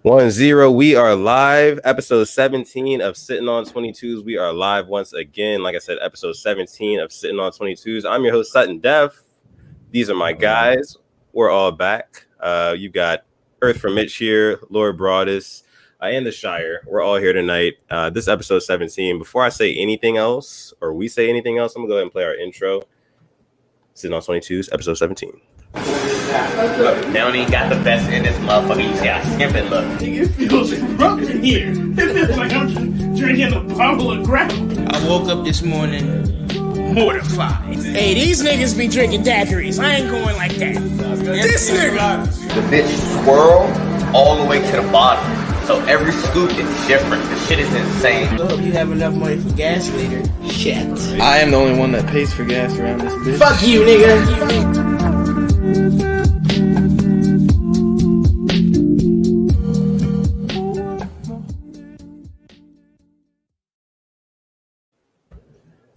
1-0. We are live. Episode 17 of Sitting on 22s. We are live once again. Like I said, episode 17 of Sitting on 22s. I'm your host, Sutton Def. These are my guys. We're all back. You got Earth from Mitch here, Lord Broadus, and the Shire. We're all here tonight. This episode 17. Before I say anything else, or we say anything else, I'm going to go ahead and play our intro. Sitting on 22s, episode 17. Look, they don't even got the best in this motherfucker. You see how skimping look. It feels rough in here. It feels like I'm just drinking a bottle of gravel. I woke up this morning mortified. Hey, these niggas be drinking daiquiris. I ain't going like that. This nigga. The bitch swirl all the way to the bottom. So every scoop is different. The shit is insane. I hope you have enough money for gas later. Shit. I am the only one that pays for gas around this bitch. Fuck you, nigga.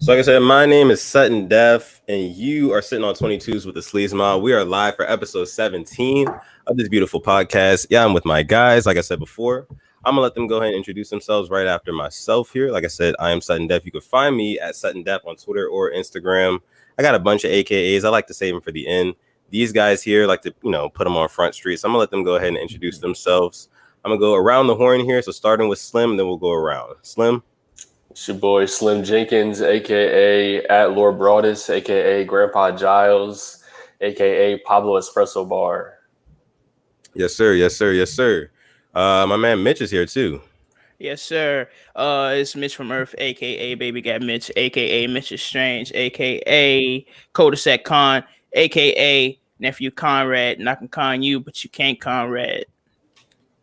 So like I said, my name is Sutton Def, and you are sitting on 22s with the Sleaze Mob. We are live for episode 17 of this beautiful podcast. Yeah, I'm with my guys. Like I said before, I'm going to let them go ahead and introduce themselves right after myself here. Like I said, I am Sutton Def. You can find me at Sutton Def on Twitter or Instagram. I got a bunch of AKAs. I like to save them for the end. These guys here like to, put them on Front Street. So I'm going to let them go ahead and introduce themselves. I'm going to go around the horn here. So starting with Slim, then we'll go around. Slim? It's your boy Slim Jenkins, aka at Lord Broadus, aka Grandpa Giles, aka Pablo Espresso Bar. Yes, sir. Yes, sir. Yes, sir. My man Mitch is here too. Yes, sir. It's Mitch from Earth, aka Baby Got Mitch, aka Mitch is Strange, aka Cul-de-sac Con, aka Nephew Conrad. Not can con you, but you can't Conrad.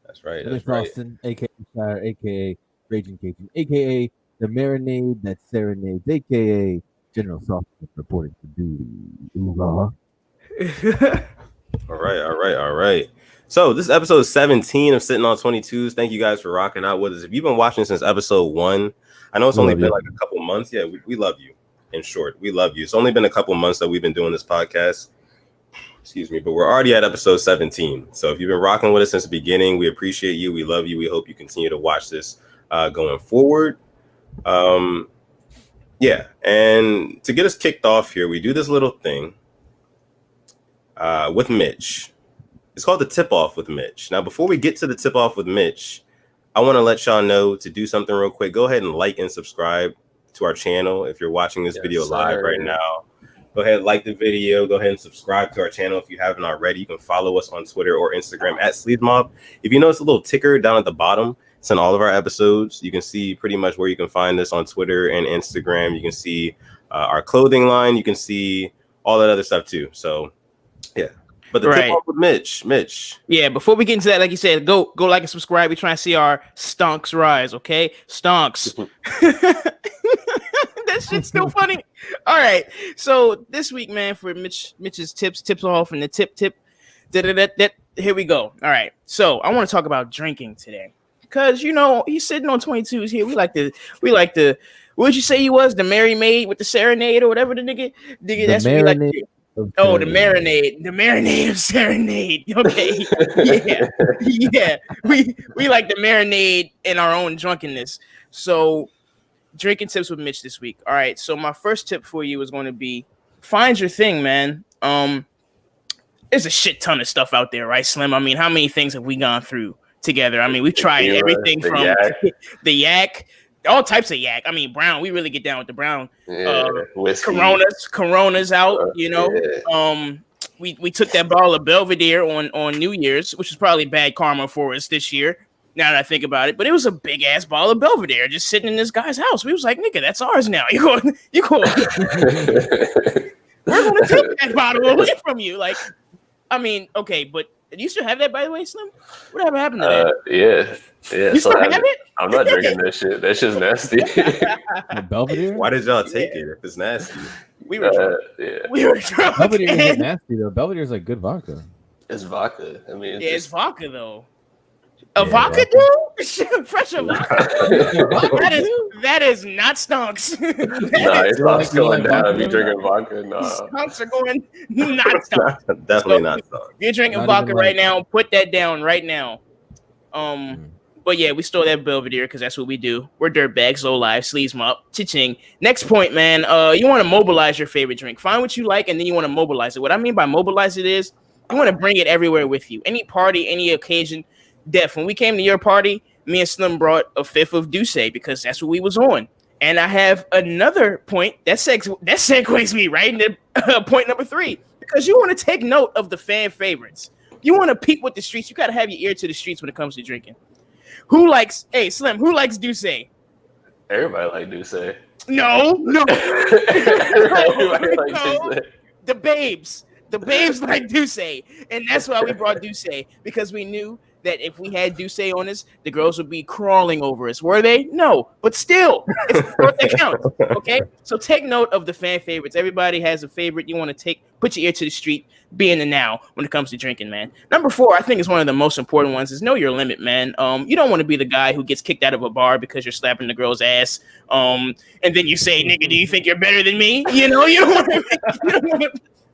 That's right. Mitch Austin, aka Shire, aka Raging Cajun, aka The Marinade That Serenades, aka General Sausage reporting for duty. All right. So this is episode 17 of Sitting on 22s. Thank you guys for rocking out with us. If you've been watching since episode 1, I know it's only been like a couple months. Yeah, we love you. In short, we love you. It's only been a couple months that we've been doing this podcast. Excuse me, but we're already at episode 17. So if you've been rocking with us since the beginning, we appreciate you. We love you. We hope you continue to watch this going forward. Yeah, and to get us kicked off here, we do this little thing with Mitch. It's called the tip off with Mitch. Now, before we get to the tip off with Mitch, I want to let y'all know to do something real quick. Go ahead and like and subscribe to our channel if you're watching this video live right now. Go ahead, like the video. Go ahead and subscribe to our channel if you haven't already. You can follow us on Twitter or Instagram at Sleaze Mob. If you notice a little ticker down at the bottom, it's in all of our episodes. You can see pretty much where you can find us on Twitter and Instagram. You can see our clothing line. You can see all that other stuff too. So, yeah. But the tip off with Mitch. Yeah, before we get into that, like you said, go like and subscribe. We're trying to see our stonks rise, okay? Stonks. That shit's still funny. All right. So this week, man, for Mitch's tips off and the tip. Here we go. All right. So I want to talk about drinking today. Because he's sitting on 22s here. We like the what did you say he was? The Merry Maid with the serenade or whatever the nigga. That's what we like to do. Oh, the marinade of serenade. Okay, yeah. We like the marinade in our own drunkenness. So, drinking tips with Mitch this week. All right. So my first tip for you is going to be find your thing, man. There's a shit ton of stuff out there, right, Slim? I mean, how many things have we gone through together? I mean, we've tried everything from the yak. All types of yak. I mean, brown. We really get down with the brown. Coronas out. We took that bottle of Belvedere on New Year's, which is probably bad karma for us this year. Now that I think about it, but it was a big ass bottle of Belvedere just sitting in this guy's house. We was like, nigga, that's ours now. You going? We're gonna take that bottle away from you. Like, I mean, okay, but do you still have that, by the way, Slim? Whatever happened to that? Yeah. You still have it? I'm not drinking that shit. That shit's nasty. Belvedere? Why did y'all take it if it's nasty? We were drunk. We were drunk. Belvedere isn't nasty though. Belvedere is like good vodka. It's vodka. I mean, it's vodka though. Vodka, dude? Fresh vodka. That is not stonks. It's not going down if you're drinking vodka. No. Stonks are going not stonks. Definitely not stonks. If you're drinking vodka right now, put that down right now. But yeah, we stole that Belvedere because that's what we do. We're dirtbags, low life, sleeves them up, cha-ching. Next point, man. You want to mobilize your favorite drink. Find what you like, and then you want to mobilize it. What I mean by mobilize it is you want to bring it everywhere with you. Any party, any occasion. Def, when we came to your party, me and Slim brought a fifth of Douce because that's what we was on. And I have another point that segues me right into point number 3 because you want to take note of the fan favorites. You want to peep with the streets. You got to have your ear to the streets when it comes to drinking. Slim, who likes Douce? Everybody like Douce. No. Everybody like Douce. The babes like Douce. And that's why we brought Douce because we knew that if we had Douce on us, the girls would be crawling over us. Were they? No, but still, it's what that counts. Okay, so take note of the fan favorites. Everybody has a favorite. You want to put your ear to the street, be in the now when it comes to drinking, man. Number 4, I think is one of the most important ones. Is know your limit, man. You don't want to be the guy who gets kicked out of a bar because you're slapping the girl's ass. And then you say, "Nigga, do you think you're better than me?" You know, you don't want to.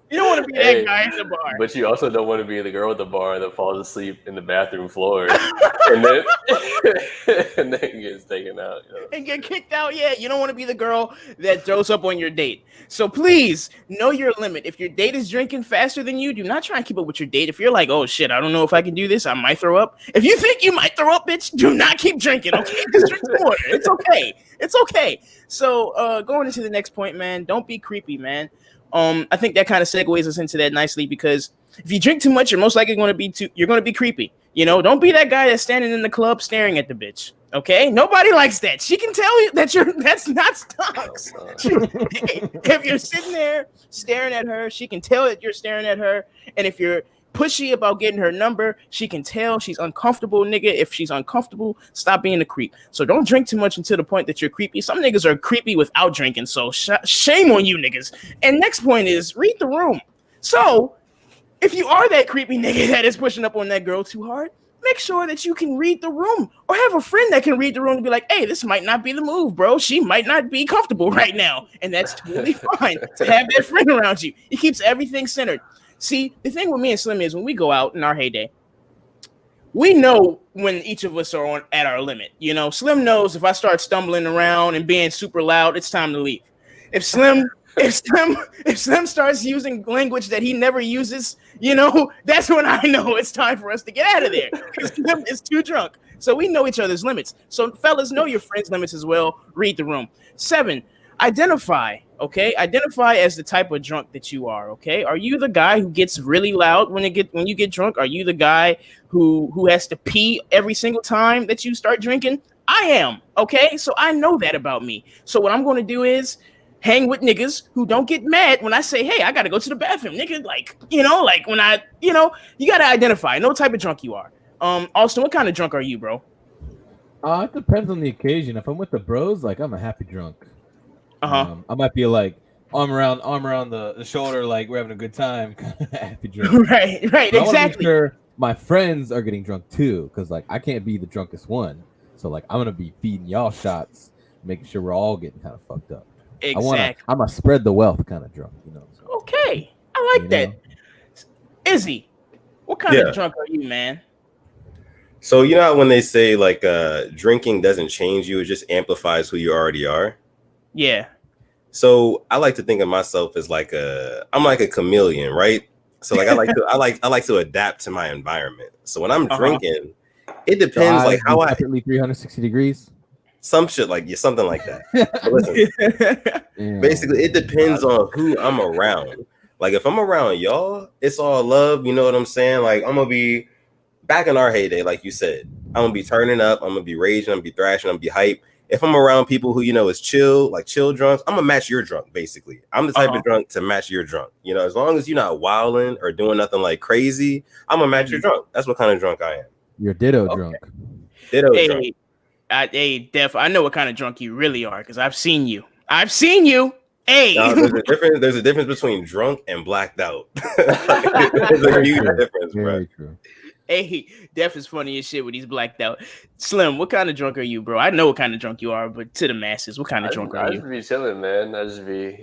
You don't want to be that guy in the bar. But you also don't want to be the girl at the bar that falls asleep in the bathroom floor and then gets taken out. You know? And get kicked out. Yeah, you don't want to be the girl that throws up on your date. So please know your limit. If your date is drinking faster than you, do not try and keep up with your date. If you're like, oh shit, I don't know if I can do this, I might throw up. If you think you might throw up, bitch, do not keep drinking. Okay, just drink some water. It's okay. It's okay. So going into the next point, man, don't be creepy, man. I think that kind of segues us into that nicely because if you drink too much, you're most likely going to be creepy. You know, don't be that guy that's standing in the club staring at the bitch. Okay, nobody likes that. She can tell you that that's not stocks. If you're sitting there staring at her, she can tell that you're staring at her. And if you're pushy about getting her number, she can tell she's uncomfortable, nigga. If she's uncomfortable, stop being a creep. So don't drink too much until the point that you're creepy. Some niggas are creepy without drinking, so shame on you niggas. And next point is read the room. So if you are that creepy nigga that is pushing up on that girl too hard, make sure that you can read the room or have a friend that can read the room and be like, hey, this might not be the move, bro. She might not be comfortable right now. And that's totally fine to have that friend around you. It keeps everything centered. See, the thing with me and Slim is when we go out in our heyday, we know when each of us are at our limit. You know, Slim knows if I start stumbling around and being super loud, it's time to leave. If Slim starts using language that he never uses, you know, that's when I know it's time for us to get out of there because Slim is too drunk. So we know each other's limits. So fellas, know your friends' limits as well. Read the room. 7, identify. Okay, identify as the type of drunk that you are. Okay, are you the guy who gets really loud when you get drunk? Are you the guy who has to pee every single time that you start drinking? I am. Okay, so I know that about me. So what I'm going to do is hang with niggas who don't get mad when I say, hey, I got to go to the bathroom, nigga. Like, you know, like when you got to identify. Know what type of drunk you are. Austin, what kind of drunk are you, bro? It depends on the occasion. If I'm with the bros, like I'm a happy drunk. I might be like arm around the shoulder, like we're having a good time, kind of happy drunk. Right, exactly. Sure my friends are getting drunk too, because like I can't be the drunkest one. So like I'm gonna be feeding y'all shots, making sure we're all getting kind of fucked up. Exactly. I'm a spread the wealth kind of drunk, you know. So, okay, I like that. Izzy, what kind of drunk are you, man? So you know how when they say like drinking doesn't change you, it just amplifies who you already are. Yeah. So I like to think of myself as I'm like a chameleon, right? So like I like to adapt to my environment. So when I'm drinking, it depends like how I 360 degrees. Some shit something like that. Listen, basically it depends on who I'm around. Like if I'm around y'all, it's all love, you know what I'm saying? Like I'm gonna be back in our heyday, like you said. I'm gonna be turning up, I'm gonna be raging, I'm gonna be thrashing, I'm gonna be hype. If I'm around people who, you know, is chill drunks, I'm gonna match your drunk, basically. I'm the type of drunk to match your drunk. You know, as long as you're not wilding or doing nothing like crazy, I'm gonna match your drunk. That's what kind of drunk I am. You're ditto drunk. Ditto drunk. Hey, Def, I know what kind of drunk you really are because I've seen you. Hey. No, there's a difference between drunk and blacked out. There's a huge difference, bro. Very true. Hey, Def is funny as shit when he's blacked out. Slim, what kind of drunk are you, bro? I know what kind of drunk you are, but to the masses, what kind of drunk are you? I just be chilling, man. I just be,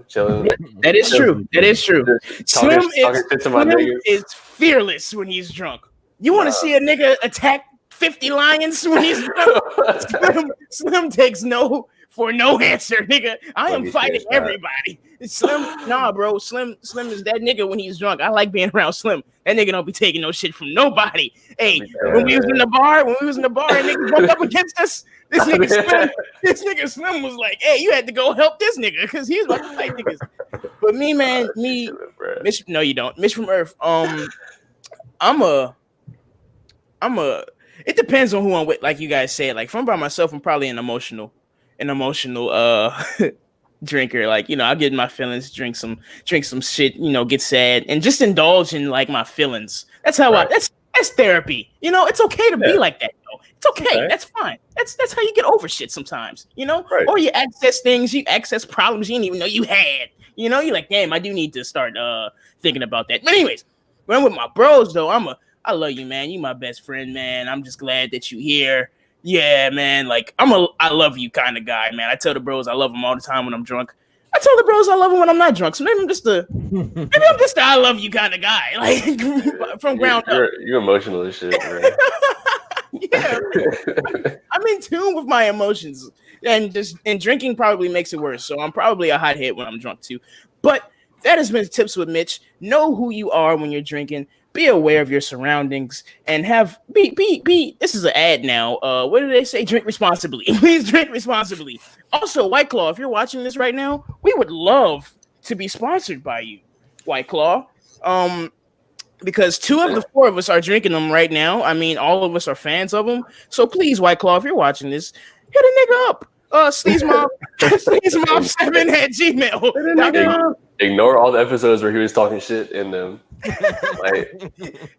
chilling. That is true. Slim is fearless when he's drunk. You want to see a nigga attack 50 lions when he's Slim takes no for no answer, nigga. I am fighting everybody. Slim, nah, bro. Slim is that nigga when he's drunk. I like being around Slim. That nigga don't be taking no shit from nobody. Hey, when we was in the bar and niggas bumped up against us, this nigga Slim was like, hey, you had to go help this nigga because he was about to fight niggas. But me, Mitch, no, you don't. Mitch from Earth. It depends on who I'm with, like you guys said. Like if I'm by myself, I'm probably an emotional drinker. Like, you know, I'll get in my feelings, drink some shit, you know, get sad and just indulge in like my feelings. That's how that's therapy. You know, it's okay to be like that though. It's okay. That's fine. That's how you get over shit sometimes, you know? Right. Or you access things, you access problems you didn't even know you had. You know, you're like, damn, I do need to start thinking about that. But anyways, when I'm with my bros though, I love you, man. You my best friend, man. I'm just glad that you here. Yeah, man. Like I love you kind of guy, man. I tell the bros I love them all the time when I'm drunk. I tell the bros I love them when I'm not drunk. So maybe I'm just the I love you kind of guy, like from ground up. You're emotional as shit, bro. Yeah, I'm in tune with my emotions, and drinking probably makes it worse. So I'm probably a hothead when I'm drunk too. But that has been Tips with Mitch. Know who you are when you're drinking. Be aware of your surroundings and be. This is an ad now. What do they say? Drink responsibly. Please drink responsibly. Also, White Claw, if you're watching this right now, we would love to be sponsored by you, White Claw. Because 2 of the 4 of us are drinking them right now. I mean, all of us are fans of them. So please, White Claw, if you're watching this, hit a nigga up. SleazeMom7@gmail.com. Ignore all the episodes where he was talking shit in them. Like,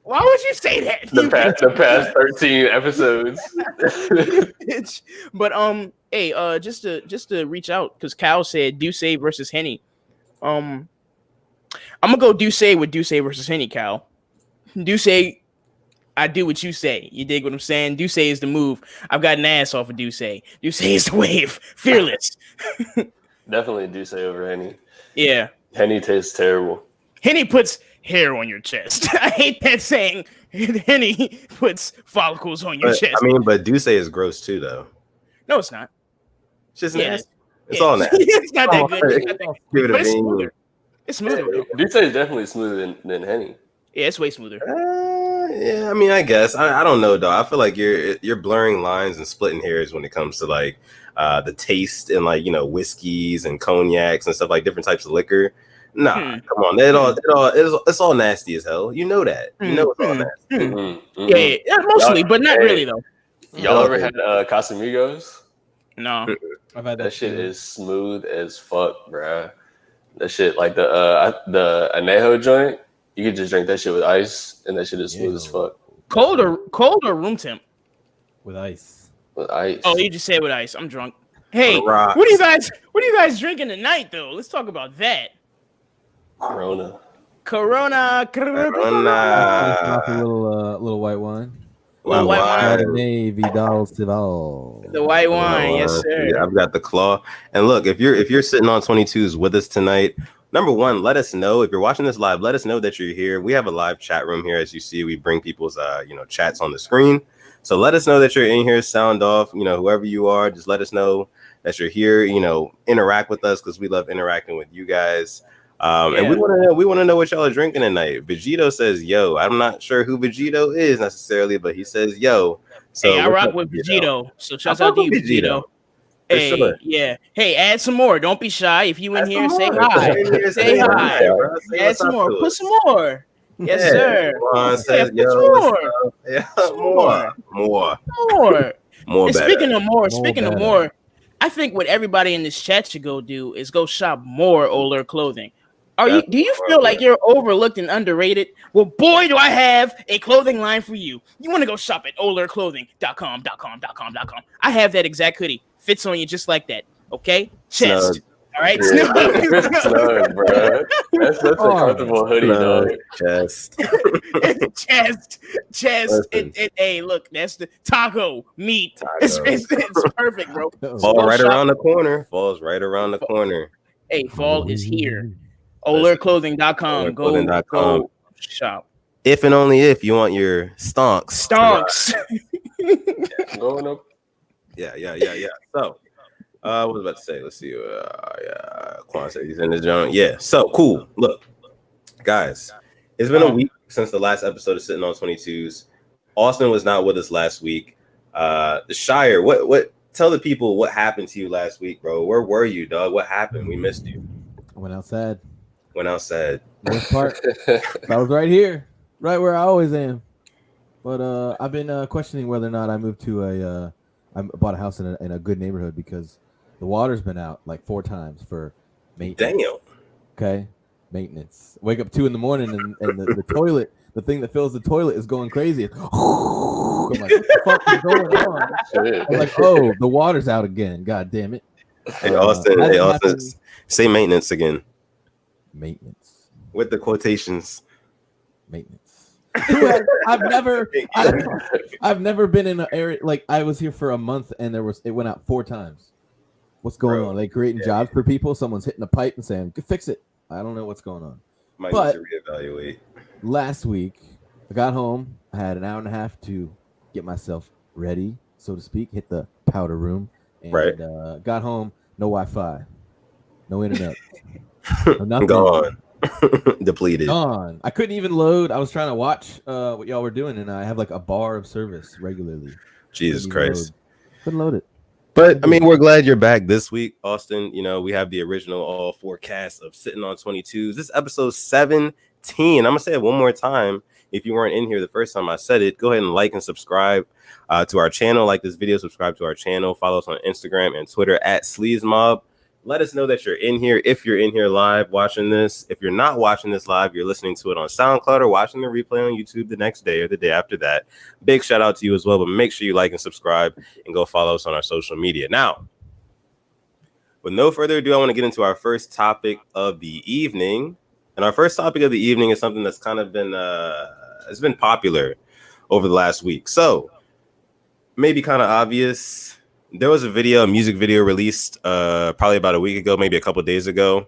why would you say that? The past 13 episodes. But hey, just to reach out because Cal said Duce versus Henny. I'm gonna go Duce with Duce versus Henny, Cal. Duce, I do what you say. You dig what I'm saying? Duce is the move. I've got an ass off of Duce. Duce is the wave. Fearless. Definitely Duce over Henny. Yeah. Henny tastes terrible. Henny puts hair on your chest. I hate that saying. Henny puts follicles on your chest. I mean, but Duce is gross too, though. No, it's not. It's just nasty. It's all nasty. It's not that good. But it's smoother. It's smoother. Duce is definitely smoother than Henny. Yeah, it's way smoother. Yeah, I mean, I guess I don't know, though. I feel like you're blurring lines and splitting hairs when it comes to like the taste and like, you know, whiskeys and cognacs and stuff like different types of liquor. Nah, come on, it's all nasty as hell. You know that. You know it's all nasty. Yeah, mostly, but not really though. Y'all ever had Casamigos? No, I've had that shit is smooth as fuck, bruh. That shit, like the anejo joint, you could just drink that shit with ice, and that shit is smooth as fuck. Cold or room temp? With ice. With ice. Oh, you just said with ice. I'm drunk. Hey, what are you guys drinking tonight though? Let's talk about that. Corona. A little white wine. White wine. The white wine, yes sir. Yeah, I've got the Claw. And look, if you're sitting on 22s with us tonight, number one, let us know if you're watching this live. Let us know that you're here. We have a live chat room here, as you see. We bring people's chats on the screen. So let us know that you're in here. Sound off. You know, whoever you are, just let us know that you're here. You know, interact with us because we love interacting with you guys. And we want to know what y'all are drinking tonight. Vegito says, "Yo." I'm not sure who Vegito is necessarily, but he says, "Yo." So hey, I rock with Vegito. So shout out to you, Vegito. Hey, sure. Yeah. Hey, add some more. Don't be shy. If you in here, say hi. Say hi. Add some more. Put some more. Yes, sir. Says, more. And speaking of more, I think what everybody in this chat should go do is go shop more Oler clothing. Do you feel like you're overlooked and underrated? Well, boy, do I have a clothing line for you. You want to go shop at olerclothing.com. I have that exact hoodie. Fits on you just like that. Okay? Chest. Snug. All right? Snug, bro. That's a comfortable hoodie, dog. Chest. Hey, look, that's the taco meat. It's perfect, bro. Falls right around the corner. Hey, fall is here. Olerclothing.com. Go shop. If and only if you want your stonks. going up. Yeah. So, what was I about to say? Let's see. Quan said he's in the joint. Yeah. So cool. Look, guys, it's been a week since the last episode of Sitting on 22s. Austin was not with us last week. The Shire. What? Tell the people what happened to you last week, bro. Where were you, dog? What happened? We missed you. Went outside. Worst part. I was right here, right where I always am. But I've been questioning whether or not I moved to I bought a house in a good neighborhood because the water's been out like 4 times for maintenance. Damn. Okay, maintenance. Wake up 2 a.m. and the toilet, the thing that fills the toilet, is going crazy. I'm like, what the fuck is going on? I'm like, oh, the water's out again. God damn it. Hey Austin, say maintenance again. Maintenance. With the quotations. Maintenance. I've never been in an area like I was here for a month and it went out 4 times. What's going on? They creating jobs for people. Someone's hitting a pipe and saying, fix it. I don't know what's going on. Might need to reevaluate. Last week, I got home. I had an hour and a half to get myself ready, so to speak, hit the powder room. And got home, no Wi-Fi, no internet, no nothing. Gone. Depleted. Gone. I couldn't even load. I was trying to watch what y'all were doing, and I have like a bar of service regularly. Jesus Christ. Couldn't load it. But I mean, we're glad you're back this week, Austin. You know, we have the original all 4 cast of Sitting on 22s. This is episode 17. I'm gonna say it one more time. If you weren't in here the first time I said it, go ahead and like and subscribe to our channel. Like this video, subscribe to our channel. Follow us on Instagram and Twitter at SleazMob. Let us know that you're in here if you're in here live watching this. If you're not watching this live, you're listening to it on SoundCloud or watching the replay on YouTube the next day or the day after that. Big shout out to you as well, but make sure you like and subscribe and go follow us on our social media. Now, with no further ado, I want to get into our first topic of the evening. And our first topic of the evening is something that's kind of been it's been popular over the last week. So maybe kind of obvious. There was a music video released probably about a week ago, maybe a couple of days ago,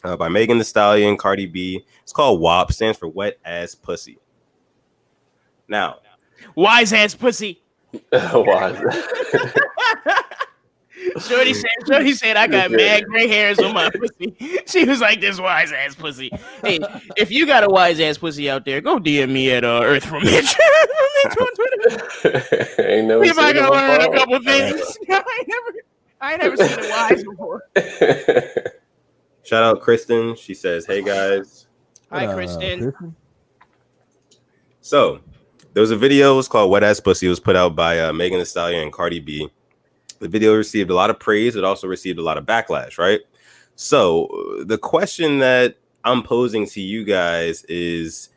by Megan Thee Stallion, Cardi B. It's called WAP, stands for Wet Ass Pussy. Now, wise ass pussy. Wise. Shorty said, I got mad gray hairs on my pussy. She was like, this wise ass pussy. Hey, if you got a wise ass pussy out there, go DM me at Earth from Mitch. On Twitter. Ain't never if I can learn a couple things. I ain't never seen a wise before. Shout out Kristen. She says, hey guys. Hi, Kristen. So there was a video. It was called Wet Ass Pussy. It was put out by Megan Thee Stallion and Cardi B. The video received a lot of praise. It also received a lot of backlash, right? So the question that I'm posing to you guys is,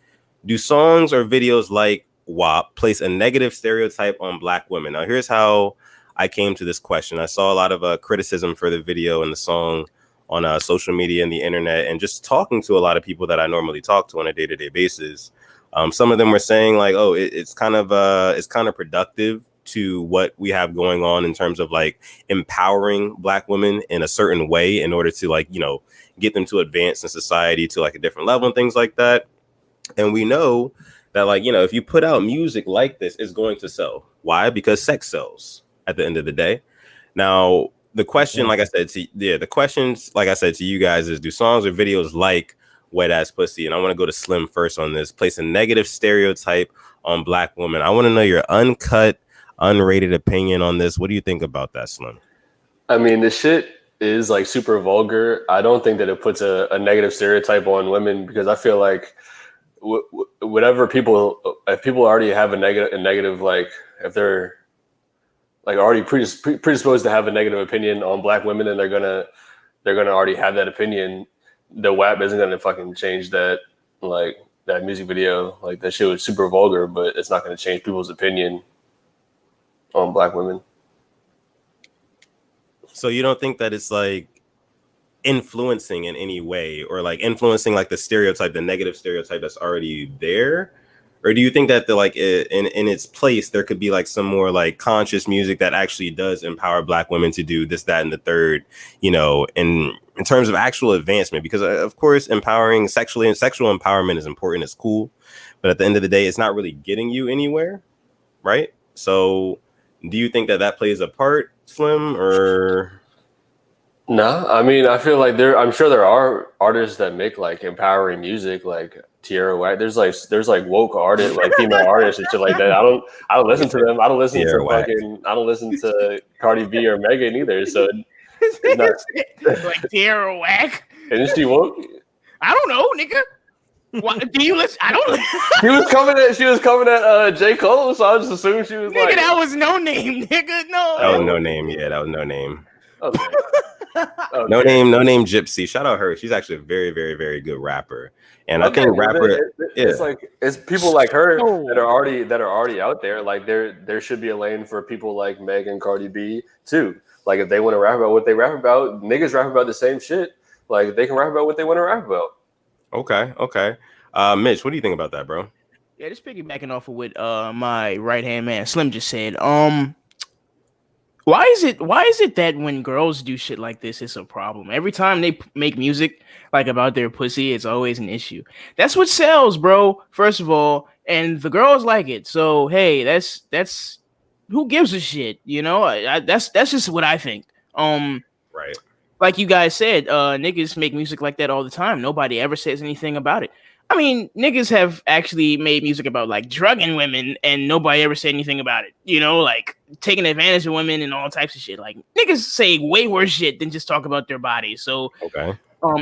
do songs or videos like WAP place a negative stereotype on Black women? Now, here's how I came to this question. I saw a lot of criticism for the video and the song on social media and the internet, and just talking to a lot of people that I normally talk to on a day-to-day basis. Some of them were saying like, oh, it's kind of productive to what we have going on in terms of like empowering Black women in a certain way in order to like, you know, get them to advance in society to like a different level and things like that. And we know that, like, you know, if you put out music like this, it's going to sell. Why? Because sex sells at the end of the day. Now, the question, like I said, the questions, like I said to you guys, is, do songs or videos like Wet Ass Pussy, and I want to go to Slim first on this, place a negative stereotype on Black women? I want to know your uncut, unrated opinion on this. What do you think about that, Slim? I mean, the shit is like super vulgar. I don't think that it puts a negative stereotype on women, because I feel like whatever people, if people already have a negative, like if they're like already predisposed to have a negative opinion on Black women, and they're gonna already have that opinion. The WAP isn't gonna fucking change that. Like that music video, like that shit was super vulgar, but it's not gonna change people's opinion on Black women. So you don't think that it's like influencing in any way, or like influencing like the stereotype, the negative stereotype that's already there? Or do you think that the like in its place there could be like some more like conscious music that actually does empower Black women to do this, that, and the third, you know, in terms of actual advancement? Because of course, empowering sexual empowerment is important, it's cool, but at the end of the day, it's not really getting you anywhere, right? So Do you think that plays a part, Slim, or? No, I mean, I feel like I'm sure there are artists that make like empowering music, like Tierra Whack. There's like woke artists, like female artists and shit like that. I don't listen to them. I don't listen Tierra to Whack. I don't listen to Cardi B or Megan either. So it's not like Tierra Whack. Isn't she woke? I don't know, nigga. What, do you listen? I don't. She was coming at J. Cole, so I just assumed she was nigga, like. That was no name, nigga. No. That was no name. Yeah, that was no name. Okay. Okay. No name Gypsy. Shout out her. She's actually a very, very, very good rapper. And I think rapper, it's like it's people like her that are already out there. Like there should be a lane for people like Meg and Cardi B too. Like if they want to rap about what they rap about, niggas rap about the same shit. Like they can rap about what they want to rap about. Okay. Mitch, what do you think about that, bro? Yeah, just piggybacking off of what my right hand man Slim just said. Why is it that when girls do shit like this, it's a problem? Every time they make music like about their pussy, it's always an issue. That's what sells, bro. First of all, and the girls like it. So hey, that's who gives a shit, you know? That's just what I think. Right. Like you guys said, niggas make music like that all the time. Nobody ever says anything about it. I mean, niggas have actually made music about like drugging women and nobody ever said anything about it. You know, like taking advantage of women and all types of shit. Like niggas say way worse shit than just talk about their bodies. So,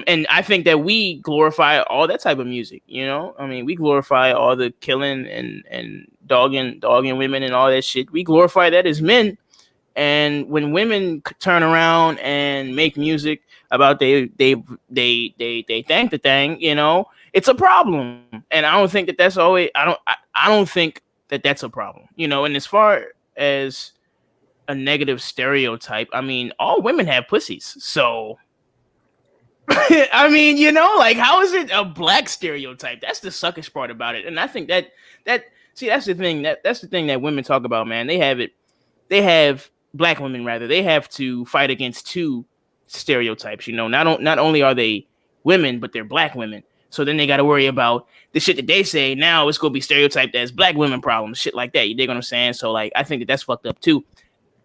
and I think that we glorify all that type of music. You know, I mean, we glorify all the killing and dogging women and all that shit. We glorify that as men. And when women turn around and make music about they thank the thing, you know, it's a problem. And I don't think that that's always. I don't think that that's a problem, you know. And as far as a negative stereotype, I mean, all women have pussies, so. I mean, you know, like how is it a black stereotype? That's the suckish part about it. And I think that's the thing that's the thing that women talk about, man. They have black women rather. They have to fight against two stereotypes, you know. Not only are they women, but they're black women. So then they got to worry about the shit that they say. Now it's going to be stereotyped as black women problems, shit like that. You dig what I'm saying? So like, I think that's fucked up too.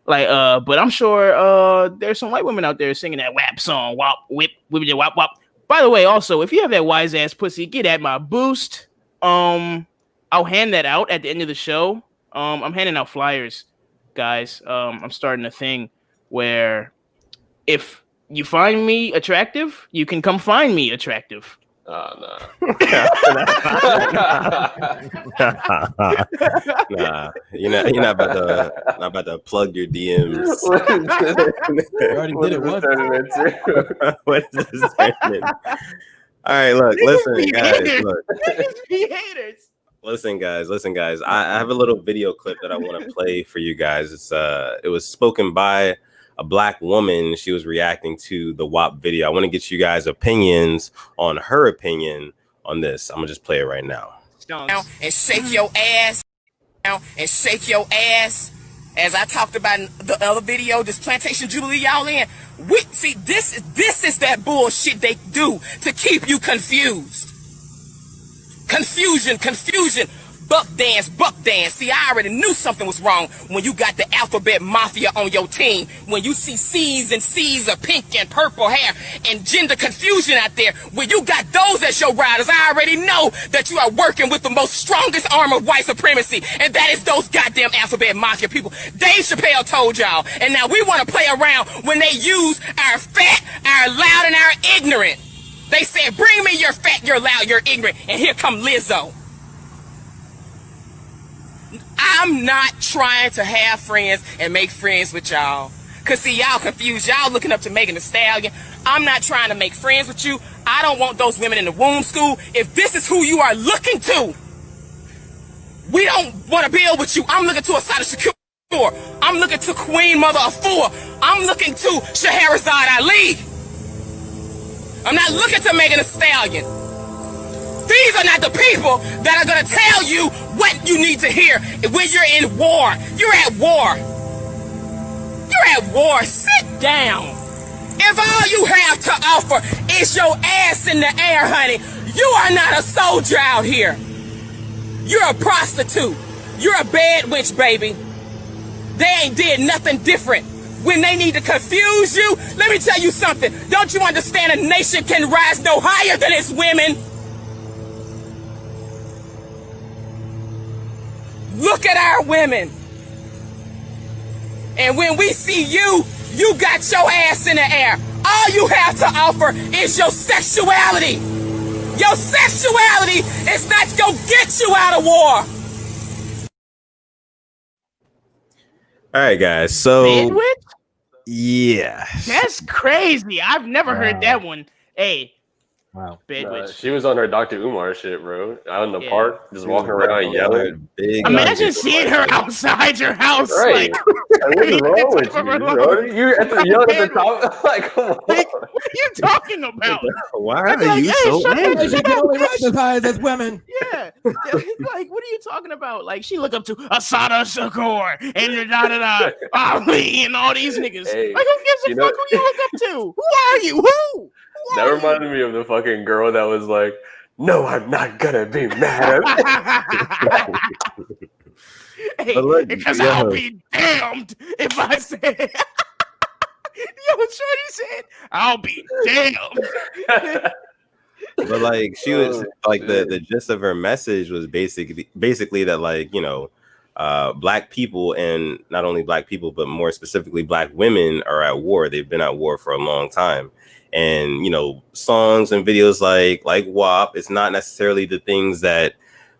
Like, but I'm sure there's some white women out there singing that WAP song, WAP, whip, whip, wop, wop. By the way, also, if you have that wise ass pussy, get at my boost. I'll hand that out at the end of the show. I'm handing out flyers, guys. I'm starting a thing where if you find me attractive, you can come find me attractive. Nah. Nah, you're not about to plug your DMs. You already did it once. What is this turning? All right, look, listen, guys. Listen, guys. I have a little video clip that I want to play for you guys. It was spoken by a black woman. She was reacting to the WAP video. I want to get you guys' opinions on her opinion on this. I'm gonna just play it right now. And shake your ass. And shake your ass. As I talked about in the other video, this plantation jubilee y'all in. We see this is that bullshit they do to keep you confused. Confusion. Buck dance. See, I already knew something was wrong when you got the alphabet mafia on your team. When you see C's and C's of pink and purple hair and gender confusion out there. When you got those as your riders, I already know that you are working with the most strongest arm of white supremacy. And that is those goddamn alphabet mafia people. Dave Chappelle told y'all. And now we want to play around when they use our fat, our loud, and our ignorant. They said, bring me your fat, your loud, your ignorant. And here come Lizzo. I'm not trying to have friends and make friends with y'all. Cause see, y'all confused. Y'all looking up to Megan Thee Stallion. I'm not trying to make friends with you. I don't want those women in the womb school. If this is who you are looking to, we don't want to build with you. I'm looking to Asada Shakur. I'm looking to Queen Mother of Four. I'm looking to Scheherazade Ali. I'm not looking to Megan Thee Stallion. These are not the people that are going to tell you what you need to hear when you're in war. You're at war. You're at war. Sit down. If all you have to offer is your ass in the air, honey, you are not a soldier out here. You're a prostitute. You're a bed witch, baby. They ain't did nothing different. When they need to confuse you, let me tell you something. Don't you understand a nation can rise no higher than its women? Look at our women. And when we see you, you got your ass in the air. All you have to offer is your sexuality. Your sexuality is not gonna get you out of war. All right, guys. So, Bandwidth? yeah, That's crazy. I've never heard that one. Hey, wow. She was on her Dr. Umar shit, bro. Out in the park, just walking around yelling. Imagine seeing her outside your house. Right. Like, what is wrong with you, bro? You're at the yelling at the top. Like, come on. what are you talking about? Why are you so angry? She can only rise as high as women. Yeah. Like, what are you talking about? Like, she look up to Asada Shakur and da Ali and all these niggas. Hey, like, who gives a fuck who you look up to? Who are you? Who? That reminded me of the fucking girl that was like, "No, I'm not gonna be mad at it." Hey, because I'll be damned if I say Yo, Shorty said, I'll be damned. But like she was like the gist of her message was basically that, like, you know, black people, and not only black people but more specifically black women, are at war. They've been at war for a long time. And, you know, songs and videos like WAP, it's not necessarily the things that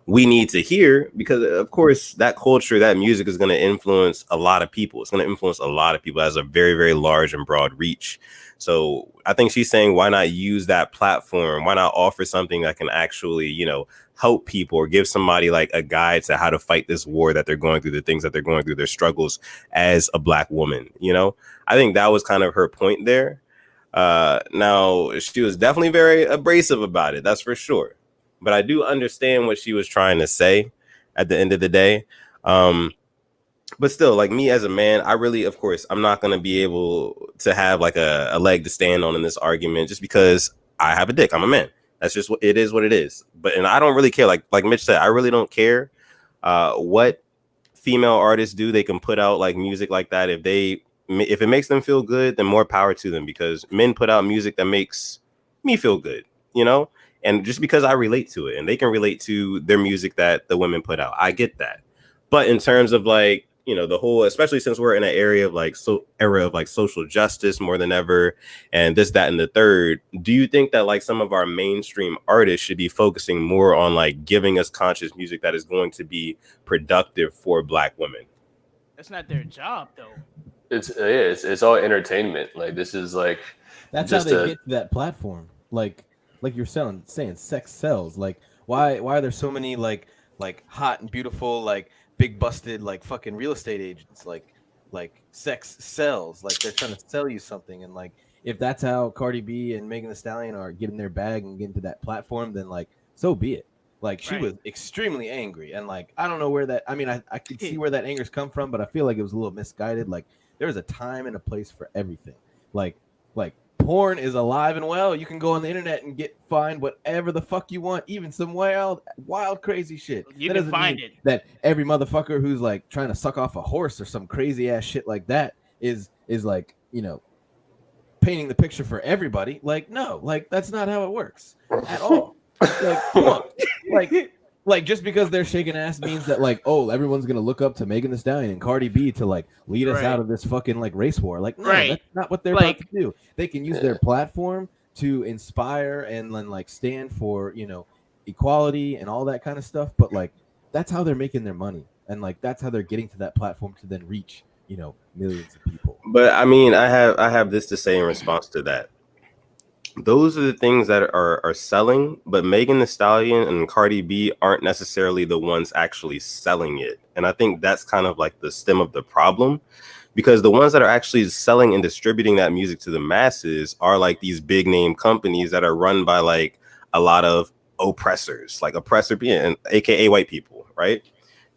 we need to hear, because of course that culture, that music is going to influence a lot of people. It's going to influence a lot of people. It has a very, very large and broad reach. So I think she's saying, why not use that platform? Why not offer something that can actually, you know, help people, or give somebody like a guide to how to fight this war that they're going through, the things that they're going through, their struggles as a black woman. You know, I think that was kind of her point there. Now, she was definitely very abrasive about it, that's for sure. But I do understand what she was trying to say at the end of the day. But still, like, me as a man, I really, of course, I'm not going to be able to have like a leg to stand on in this argument just because I have a dick. I'm a man. That's just what it is. But, and I don't really care. Like Mitch said, I really don't care what female artists do. They can put out like music like that. If it makes them feel good, then more power to them, because men put out music that makes me feel good, you know? And just because I relate to it, and they can relate to their music that the women put out, I get that. But in terms of like, you know, the whole, especially since we're in an era of like social justice more than ever, and this, that, and the third, do you think that like some of our mainstream artists should be focusing more on like giving us conscious music that is going to be productive for black women? That's not their job, though. It's all entertainment. Like, this is like, that's how they get to that platform. Like you're saying sex sells. Like, why are there so many like hot and beautiful, like big busted, like fucking real estate agents? Like sex sells. Like, they're trying to sell you something. And like, if that's how Cardi B and Megan Thee Stallion are getting their bag and getting to that platform, then like, so be it. Like, she was extremely angry, and like, I don't know where that, I mean, I could see where that anger's come from, but I feel like it was a little misguided. Like, there's a time and a place for everything. Like porn is alive and well. You can go on the internet and find whatever the fuck you want, even some wild, crazy shit. You can find it. That every motherfucker who's like trying to suck off a horse or some crazy ass shit like that is like, you know, painting the picture for everybody. Like, no, like, that's not how it works at all. Like, come on. Like, just because they're shaking ass means that like, oh, everyone's gonna look up to Megan Thee Stallion and Cardi B to like lead us out of this fucking like race war. Like, no, that's not what they're about to do. They can use their platform to inspire and then like stand for, you know, equality and all that kind of stuff. But like, that's how they're making their money, and like, that's how they're getting to that platform to then reach, you know, millions of people. But I mean, I have this to say in response to that. Those are the things that are selling, but Megan Thee Stallion and Cardi B aren't necessarily the ones actually selling it. And I think that's kind of like the stem of the problem, because the ones that are actually selling and distributing that music to the masses are like these big name companies that are run by like a lot of oppressors, like oppressor being, aka white people, right?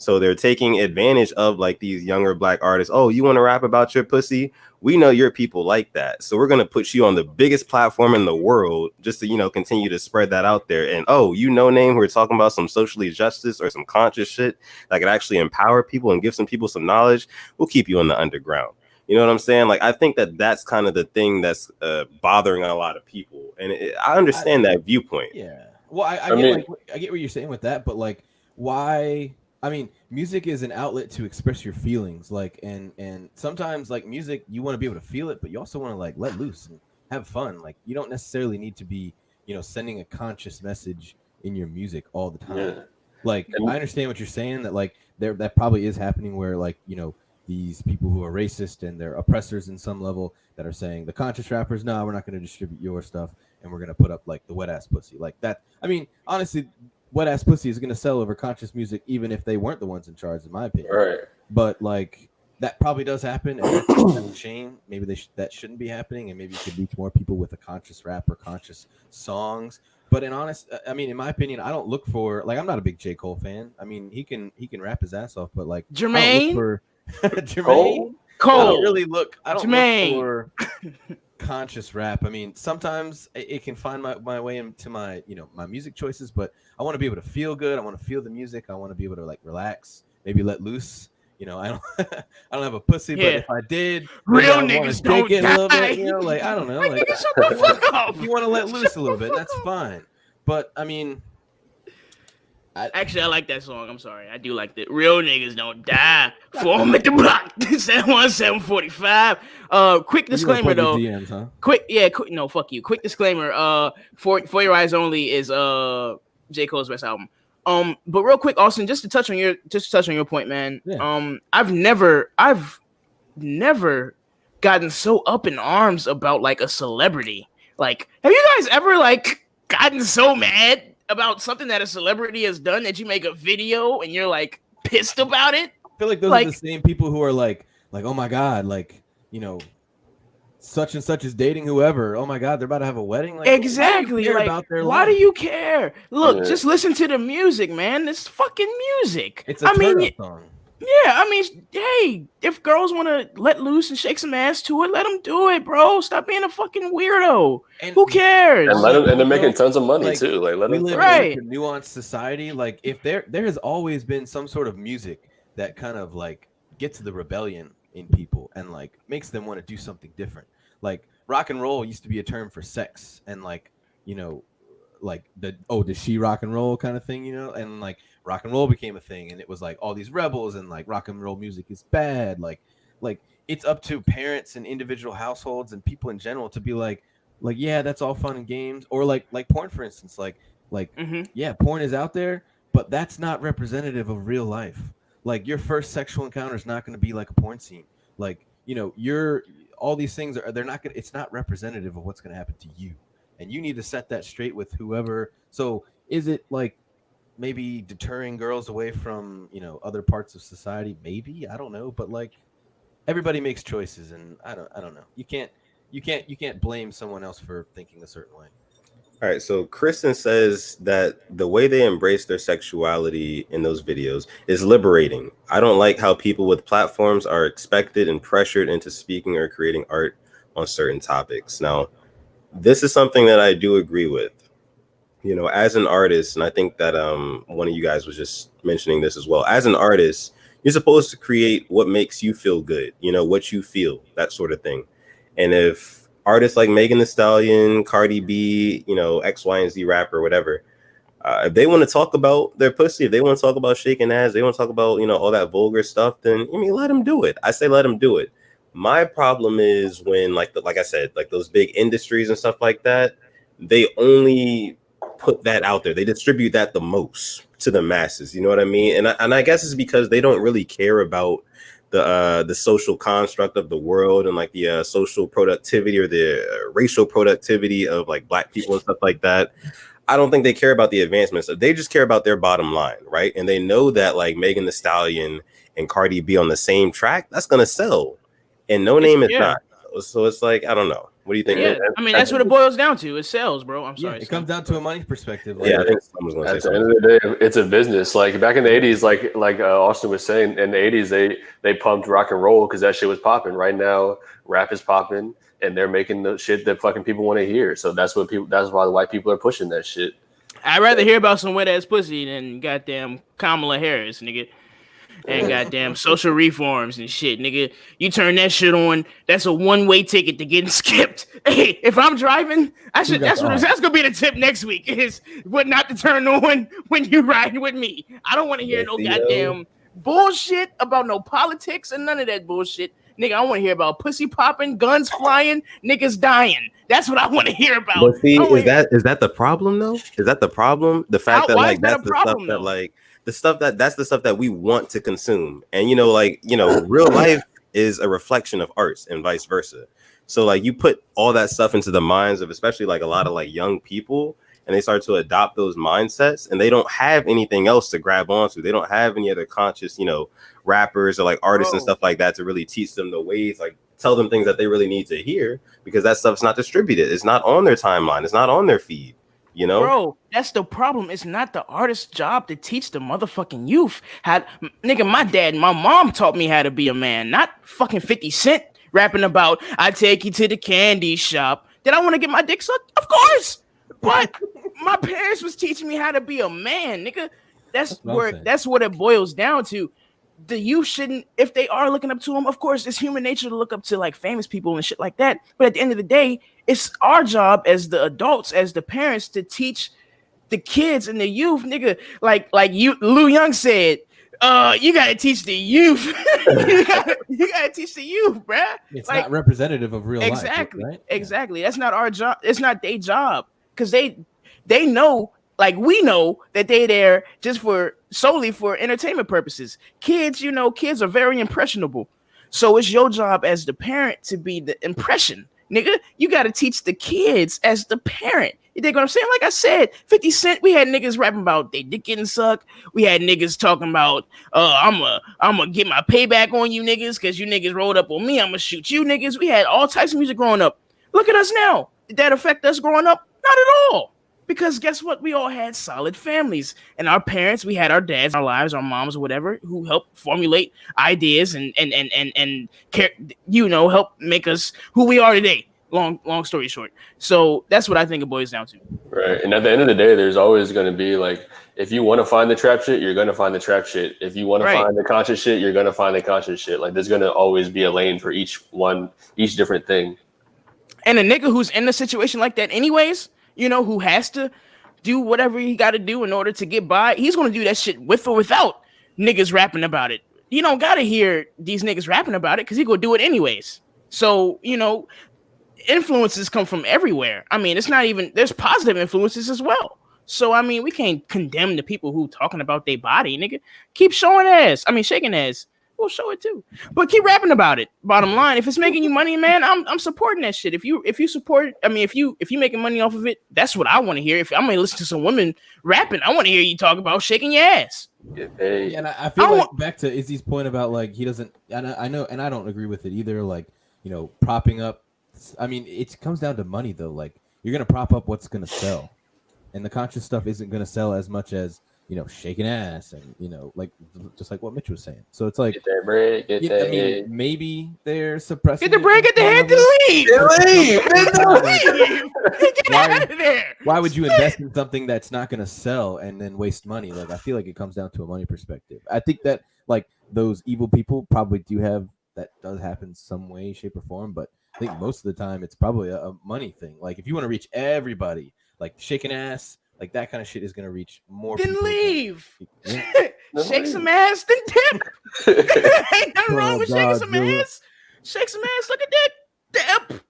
So they're taking advantage of like these younger black artists. Oh, you want to rap about your pussy? We know your people like that. So we're going to put you on the biggest platform in the world just to, you know, continue to spread that out there. And, oh, you know, name, we're talking about some socially justice or some conscious shit that could actually empower people and give some people some knowledge. We'll keep you in the underground. You know what I'm saying? Like, I think that that's kind of the thing that's bothering a lot of people. And I understand that viewpoint. Yeah. Well, I get what you're saying with that, but like, why? I mean, music is an outlet to express your feelings, like, and sometimes like music, you want to be able to feel it, but you also want to like let loose and have fun. Like, you don't necessarily need to be, you know, sending a conscious message in your music all the time. Yeah. Like, I understand what you're saying, that like that probably is happening where like, you know, these people who are racist and they're oppressors in some level that are saying the conscious rappers, no, we're not going to distribute your stuff and we're going to put up like the wet ass pussy like that. I mean, honestly, wet ass pussy is going to sell over conscious music, even if they weren't the ones in charge, in my opinion. Right. But like, that probably does happen, and that's a shame. Maybe that shouldn't be happening, and maybe you could reach more people with a conscious rap or conscious songs. But in my opinion, I don't look for, like, I'm not a big J. Cole fan. I mean, he can rap his ass off, but like, Jermaine, Jermaine, Cole. I don't really look. I don't look for conscious rap. I mean, sometimes it can find my way into my, you know, my music choices, but I want to be able to feel good. I want to feel the music. I want to be able to like relax, maybe let loose. You know, I don't have a pussy, but if I did, real niggas don't die. A little bit, you know, like, I don't know, like, shut the fuck up. If you want to let loose a little bit, that's fine. But I mean, I like that song. I'm sorry, I do like that. Real niggas don't die. Form at the block. 71745. Quick disclaimer though. DMs, huh? Quick, no, fuck you. Quick disclaimer. For Your Eyes Only is J. Cole's best album. But real quick, Austin, just to touch on your point, man. Yeah. I've never gotten so up in arms about like a celebrity. Like, have you guys ever like gotten so mad about something that a celebrity has done that you make a video and you're like pissed about it? I feel like those are the same people who are like, oh my God, like, you know, such and such is dating whoever. Oh my God, they're about to have a wedding. Like, exactly. Why do you care? Look, just listen to the music, man. It's fucking music. It's a turn-up song. Yeah, I mean, hey, if girls want to let loose and shake some ass to it, let them do it, bro. Stop being a fucking weirdo. And who cares? And they're making tons of money too. Like, let them. We live in a nuanced society. Like, if there has always been some sort of music that kind of like gets the rebellion in people and like makes them want to do something different. Like, rock and roll used to be a term for sex and like, you know, like does she rock and roll kind of thing, you know? And like rock and roll became a thing and it was like all these rebels and like rock and roll music is bad. Like it's up to parents and individual households and people in general to be like, yeah, that's all fun and games. Or like porn, for instance, yeah, porn is out there, but that's not representative of real life. Like, your first sexual encounter is not going to be like a porn scene. Like, you know, all these things it's not representative of what's going to happen to you. And you need to set that straight with whoever. So is it like maybe deterring girls away from, you know, other parts of society? Maybe, I don't know. But like, everybody makes choices and I don't know. You can't blame someone else for thinking a certain way. All right, so Kristen says that the way they embrace their sexuality in those videos is liberating. I don't like how people with platforms are expected and pressured into speaking or creating art on certain topics. Now, this is something that I do agree with. You know, as an artist, and I think that one of you guys was just mentioning this as well. As an artist, you're supposed to create what makes you feel good, you know, what you feel, that sort of thing. And if artists like Megan Thee Stallion, Cardi B, you know, X, Y, and Z rapper, whatever, if they want to talk about their pussy, if they want to talk about shaking ass, they want to talk about, you know, all that vulgar stuff, then, I mean, let them do it. I say let them do it. My problem is when, like I said, like those big industries and stuff like that, they only put that out there. They distribute that the most to the masses. You know what I mean? And I guess it's because they don't really care about the social construct of the world and like the social productivity or the racial productivity of like Black people and stuff like that. I don't think they care about the advancements. They just care about their bottom line, right? And they know that like Megan Thee Stallion and Cardi B on the same track, that's gonna sell. And No Name is not. So it's like, I don't know. What do you think? Yeah, I mean that's what it boils down to. It sells, bro. I'm sorry. It comes down to a money perspective. Like, I think someone's gonna say at the end of the day, it's a business. Like back in the '80s, like Austin was saying, in the '80s they pumped rock and roll because that shit was popping. Right now, rap is popping, and they're making the shit that fucking people want to hear. So that's why the white people are pushing that shit. I'd rather hear about some wet ass pussy than goddamn Kamala Harris, nigga. And goddamn social reforms and shit, nigga. You turn that shit on, that's a one-way ticket to getting skipped. Hey, if I'm driving, that's gonna be the tip next week, is what not to turn on when you riding with me. I don't want to hear no goddamn bullshit about no politics and none of that bullshit. Nigga, I want to hear about pussy popping, guns flying, niggas dying. That's what I want to hear about. But see, is that the problem though? Is that the problem? The fact that like that's the stuff that like that's the stuff that we want to consume. And real life is a reflection of arts and vice versa. So like you put all that stuff into the minds of especially like a lot of like young people, and they start to adopt those mindsets, and they don't have anything else to grab onto. They don't have any other conscious, rappers or like artists and stuff like that to really teach them the ways, like tell them things that they really need to hear, because that stuff's not distributed. It's not on their timeline. It's not on their feed. Bro, that's the problem. It's not the artist's job to teach the motherfucking youth how. Nigga, my dad and my mom taught me how to be a man, not fucking 50 Cent rapping about I take you to the candy shop. Did I want to get my dick sucked? Of course. But my parents was teaching me how to be a man, nigga. That's what it boils down to. The youth shouldn't, if they are looking up to him, of course, it's human nature to look up to like famous people and shit like that. But at the end of the day, it's our job as the adults, as the parents, to teach the kids and the youth, nigga. Like Lou Young said, you gotta teach the youth. you gotta teach the youth, bruh. It's like, not representative of real life. Right? Exactly. That's not our job. It's not their job, because they know. Like we know that they there just solely for entertainment purposes. Kids are very impressionable. So it's your job as the parent to be the impression. Nigga, you got to teach the kids as the parent. You dig what I'm saying? Like I said, 50 Cent, we had niggas rapping about they dick getting sucked. We had niggas talking about, I'm gonna get my payback on you niggas because you niggas rolled up on me. I'm gonna shoot you niggas. We had all types of music growing up. Look at us now. Did that affect us growing up? Not at all. Because guess what? We all had solid families, and our parents, we had our dads, our lives, our moms, or whatever, who helped formulate ideas and help make us who we are today. Long story short. So that's what I think it boils down to. Right. And at the end of the day, there's always going to be like, if you want to find the trap shit, you're going to find the trap shit. If you want to find the conscious shit, you're going to find the conscious shit. Like there's going to always be a lane for each different thing. And a nigga who's in a situation like that anyways, who has to do whatever he got to do in order to get by, he's going to do that shit with or without niggas rapping about it. You don't got to hear these niggas rapping about it because he going to do it anyways. So, influences come from everywhere. I mean, it's not even, there's positive influences as well. So, I mean, we can't condemn the people who talking about their body, nigga. Keep showing ass. I mean, shaking ass. We'll show it too, but keep rapping about it. Bottom line, if it's making you money, man, I'm supporting that shit. If you support, I mean, if you making money off of it, that's what I want to hear. If I'm gonna listen to some women rapping, I want to hear you talk about shaking your ass. Yeah, and I feel like back to Izzy's point about like he doesn't, and I know, and I don't agree with it either. Like propping up. I mean, it comes down to money though. Like you're gonna prop up what's gonna sell, and the conscious stuff isn't gonna sell as much as shaking ass and like just like what Mitch was saying. So it's like get that bread, get that. I mean, maybe they're suppressing. Get the bread, get the head to leave. Get out of there. Why would you invest in something that's not going to sell and then waste money? Like I feel like it comes down to a money perspective. I think that like those evil people probably do have that does happen some way, shape, or form, but I think most of the time it's probably a money thing. Like if you want to reach everybody, like shaking ass. Like that kind of shit is gonna reach more. Then people leave. Shake some ass, then dip. Ain't nothing wrong with shaking some ass. Shake some ass, look at that dip.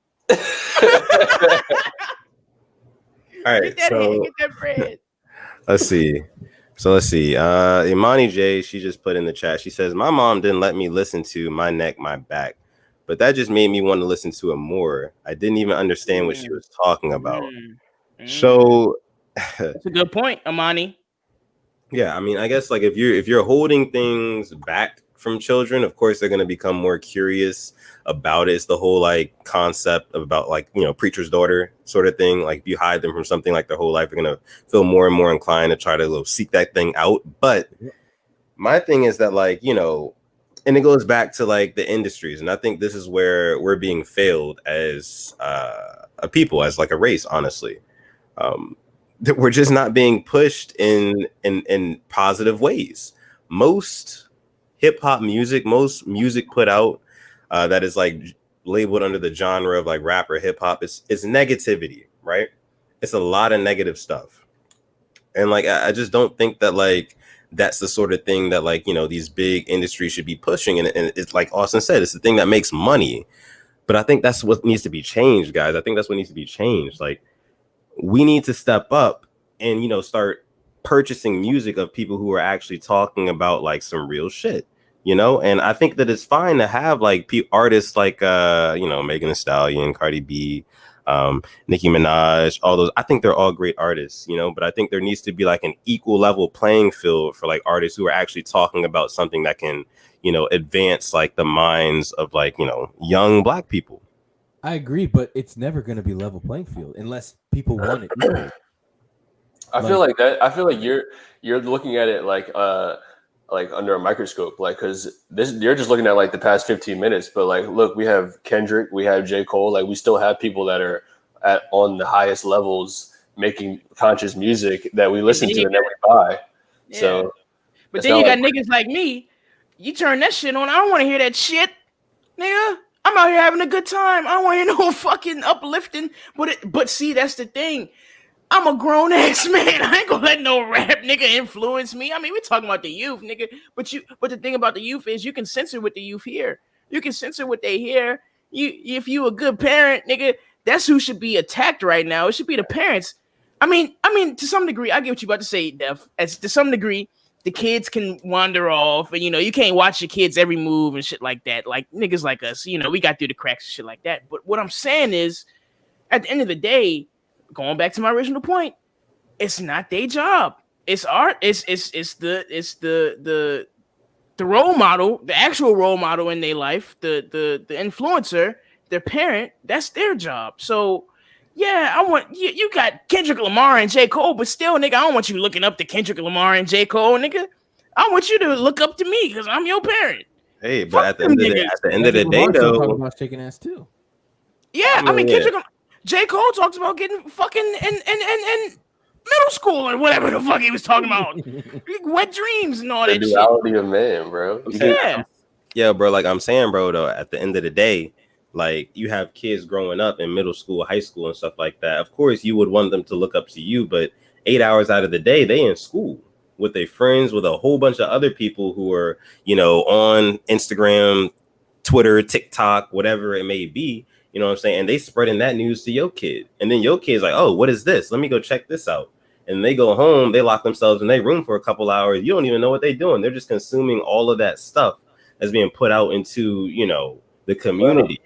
All right, get that bread. Let's see. Imani J, she just put in the chat. She says, "My mom didn't let me listen to My Neck, My Back, but that just made me want to listen to it more. I didn't even understand what she was talking about." So. That's a good point, Amani. Yeah, I mean, I guess like if you're holding things back from children, of course they're going to become more curious about it. It's the whole like concept about like, you know, preacher's daughter sort of thing. Like if you hide them from something like their whole life, they're going to feel more and more inclined to try to seek that thing out. But my thing is that, like, you know, and it goes back to like the industries, and I think this is where we're being failed as a people, as like a race, honestly. That we're just not being pushed in positive ways. Most hip hop music, most music put out that is like labeled under the genre of like rap or hip hop, it's negativity, right? It's a lot of negative stuff, and like I just don't think that like that's the sort of thing that, like, you know, these big industries should be pushing. And it's like Austin said, it's the thing that makes money. But I think that's what needs to be changed, guys. I think that's what needs to be changed. Like, we need to step up and, you know, start purchasing music of people who are actually talking about like some real shit, you know? And I think that it's fine to have like artists like, you know, Megan Thee Stallion, Cardi B, Nicki Minaj, all those. I think they're all great artists, you know, but I think there needs to be like an equal level playing field for like artists who are actually talking about something that can, you know, advance like the minds of like, you know, young Black people. I agree, but it's never going to be level playing field unless people want it equal. I feel like that. I feel like you're looking at it like under a microscope, like, because this, you're just looking at like the past 15 minutes, but like, look, we have Kendrick, we have J. Cole, like we still have people that are on the highest levels making conscious music that we listen to and that we buy. Yeah. So, but then you got niggas like me. You turn that shit on, I don't want to hear that shit, nigga. I'm out here having a good time. I don't want to hear no fucking uplifting. But see, that's the thing. I'm a grown ass man. I ain't gonna let no rap nigga influence me. I mean, we're talking about the youth, nigga. But the thing about the youth is you can censor what the youth hear. You can censor what they hear. If you a good parent, nigga, that's who should be attacked right now. It should be the parents. I mean, to some degree, I get what you about to say, Def. As to some degree, the kids can wander off, and you know, you can't watch your kids every move and shit like that. Like niggas like us, you know, we got through the cracks and shit like that. But what I'm saying is, at the end of the day, going back to my original point, it's not their job. It's art. It's the role model, the actual role model in their life, the influencer, their parent. That's their job. So yeah, I want you got Kendrick Lamar and J. Cole, but still, nigga, I don't want you looking up to Kendrick Lamar and J. Cole, nigga. I want you to look up to me because I'm your parent. Hey, but at the end of the day, though, talking about shaking ass too. Yeah, I mean Kendrick. J. Cole talks about getting fucking in middle school or whatever the fuck he was talking about. Wet dreams and all that shit. The duality of man, bro. Yeah, bro. Like I'm saying, bro, though, at the end of the day, like you have kids growing up in middle school, high school and stuff like that. Of course, you would want them to look up to you, but 8 hours out of the day, they in school with their friends, with a whole bunch of other people who are, you know, on Instagram, Twitter, TikTok, whatever it may be. You know what I'm saying? And they spreading that news to your kid. And then your kid's like, oh, what is this? Let me go check this out. And they go home, they lock themselves in their room for a couple hours. You don't even know what they're doing. They're just consuming all of that stuff that's being put out into, you know, the community.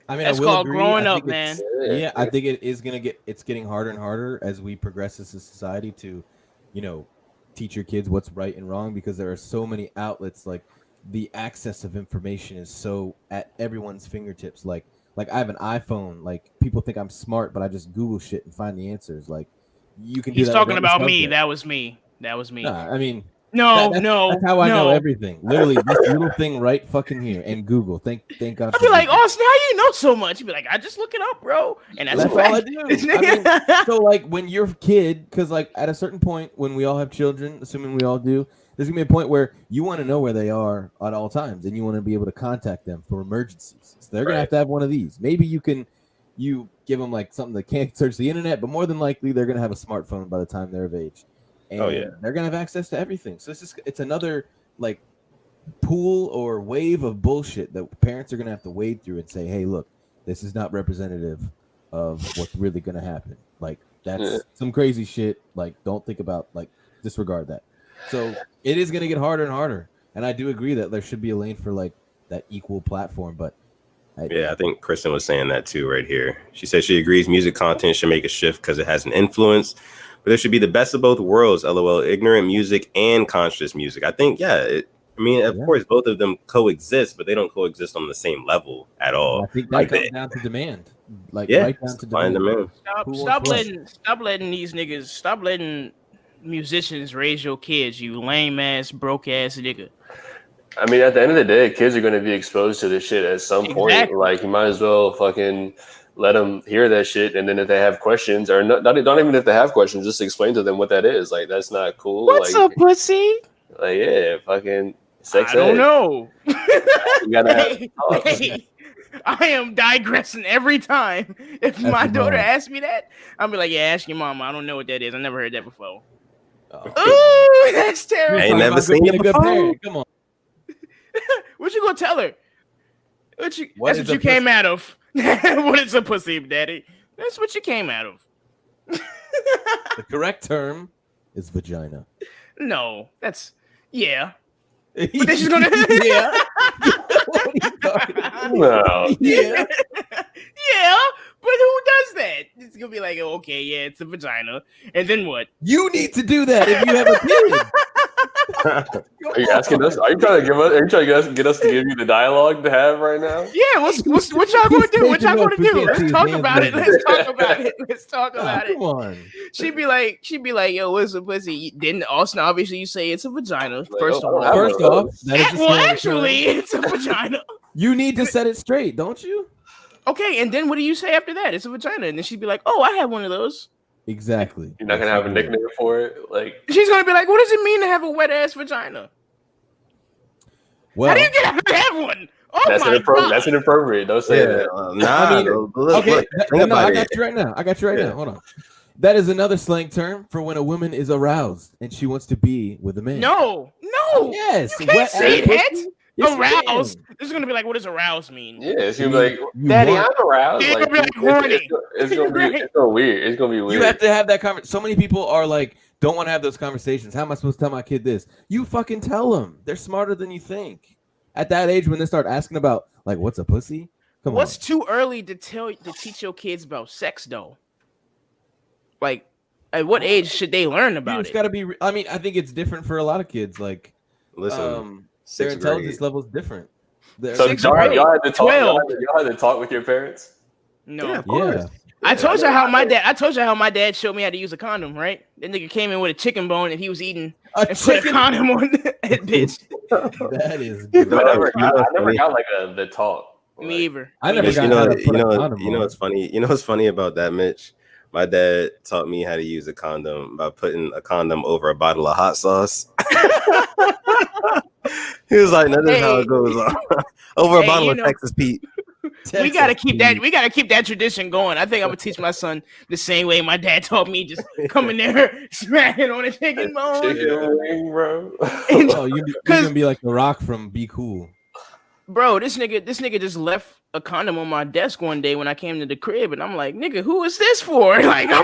I mean, that's called growing up, man. Yeah, I think it's getting harder and harder as we progress as a society to, you know, teach your kids what's right and wrong, because there are so many outlets. Like the access of information is so at everyone's fingertips. Like I have an iPhone. Like people think I'm smart, but I just Google shit and find the answers. Like you can. He's talking about me. That was me. Nah, I mean, no. That's how I know everything. Literally, this little thing right fucking here and Google. Thank God. I'd be like, Austin, how you know so much? You'd be like, I just look it up, bro. And that's all I do. I mean, so like when you're a kid, because like at a certain point when we all have children, assuming we all do, there's gonna be a point where you want to know where they are at all times, and you want to be able to contact them for emergencies. So they're gonna have to have one of these. Maybe you give them like something that can't search the internet, but more than likely they're gonna have a smartphone by the time they're of age, and they're gonna have access to everything. So it's another like pool or wave of bullshit that parents are gonna have to wade through and say, hey, look, this is not representative of what's really gonna happen. Like that's some crazy shit. Like don't think about, like, disregard that. So it is going to get harder and harder. And I do agree that there should be a lane for like that equal platform. But I think Kristen was saying that too right here. She said she agrees music content should make a shift because it has an influence, but there should be the best of both worlds. LOL, ignorant music and conscious music. I think, I mean, of course, both of them coexist, but they don't coexist on the same level at all. I think that comes down to demand. Like, yeah, right down to demand. Stop letting these niggas, stop letting musicians raise your kids, you lame ass, broke ass nigga. I mean, at the end of the day, kids are going to be exposed to this shit at some point. Like, you might as well fucking let them hear that shit, and then if they have questions, or not even if they have questions, just explain to them what that is. Like, that's not cool. What's like, up, pussy? Like, yeah, fucking sex. I don't know. You gotta I am digressing every time. If my daughter asks me that, I'll be like, yeah, ask your mama. I don't know what that is. I never heard that before. Ooh, that's terrible. I ain't never seen it before. Come on. What you gonna tell her? That's what you came out of. What is a pussy, daddy? That's what you came out of. The correct term is vagina. No, that's yeah. But then she's gonna yeah. No. Yeah. Yeah. But who does that? It's gonna be like, oh, okay, yeah, it's a vagina, and then what? You need to do that if you have a kid. Are you asking us? Are you trying to get us to give you the dialogue to have right now? Yeah, what y'all gonna do? What y'all gonna do? Let's talk about it. Let's talk about it. Come on. She'd be like, yo, what's a pussy? Then Austin, obviously, you say it's a vagina. First off, actually, it's a vagina. You need to set it straight, don't you? Okay, and then what do you say after that? It's a vagina, and then she'd be like, oh, I have one of those. Exactly. You're not gonna have a nickname for it, like she's gonna be like, "What does it mean to have a wet ass vagina?" Well, how do you get out to have one? Oh that's my God. That's inappropriate. Don't say that. I mean, okay. I got you right now. Now. Hold on. That is another slang term for when a woman is aroused and she wants to be with a man. No. Yes. You can't say that. Yes, aroused. This is gonna be like, what does aroused mean? Yeah, it's gonna be like, Daddy, I'm aroused. It's gonna be like horny. It's gonna be weird. It's gonna be weird. You have to have that conversation. So many people are like, don't want to have those conversations. How am I supposed to tell my kid this? You fucking tell them. They're smarter than you think. At that age, when they start asking about like, what's a pussy? What's too early to teach your kids about sex though? Like, at what age should they learn about it? It's got to be. I mean, I think it's different for a lot of kids. Like, listen. Their intelligence level is different. So y'all had to talk with your parents? No, yeah, of course. I told you how my dad showed me how to use a condom, right? That nigga came in with a chicken bone and he was eating put a condom on that bitch. That is good. I never got like the talk. Me either. I never got you know what's funny? You know what's funny about that, Mitch? My dad taught me how to use a condom by putting a condom over a bottle of hot sauce. He was like, "No, this is how it goes on." Over a bottle of Texas Pete. We gotta keep that tradition going. I think I'm gonna teach my son the same way my dad taught me. Just come in there, smacking on a chicken bone. Chicken wing, bro. You're gonna be like The Rock from Be Cool. Bro, this nigga just left a condom on my desk one day when I came to the crib, and I'm like, nigga, who is this for? Like, I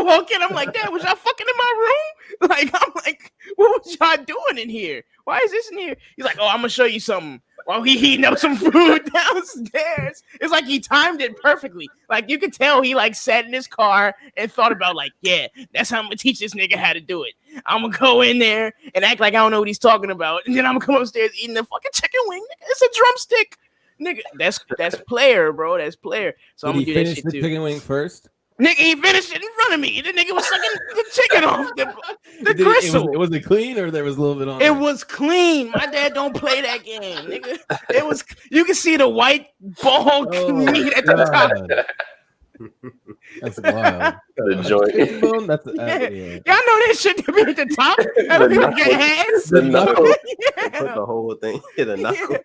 walk in, I'm like, Dad, was y'all fucking in my room? Like, I'm like, what was y'all doing in here? Why is this in here? He's like, oh, I'm gonna show you something. While he heating up some food downstairs. It's like he timed it perfectly. Like, you could tell he like sat in his car and thought about like, yeah, that's how I'm gonna teach this nigga how to do it. I'm gonna go in there and act like I don't know what he's talking about, and then I'm gonna come upstairs eating the fucking chicken wing. Nigga, it's a drumstick, nigga. That's player, bro. That's player. So I'm gonna do that shit too. Chicken wing first. Nigga, he finished it in front of me. The nigga was sucking the chicken off the gristle. Was it clean or there was a little bit on it? It was clean. My dad don't play that game, nigga. It was. You can see the white ball meat at the top. That's wild. The joint. That's yeah. Y'all know that shit to be at the top. That'll be like your hands. The knuckle. Yeah. Put the whole thing in the knuckle.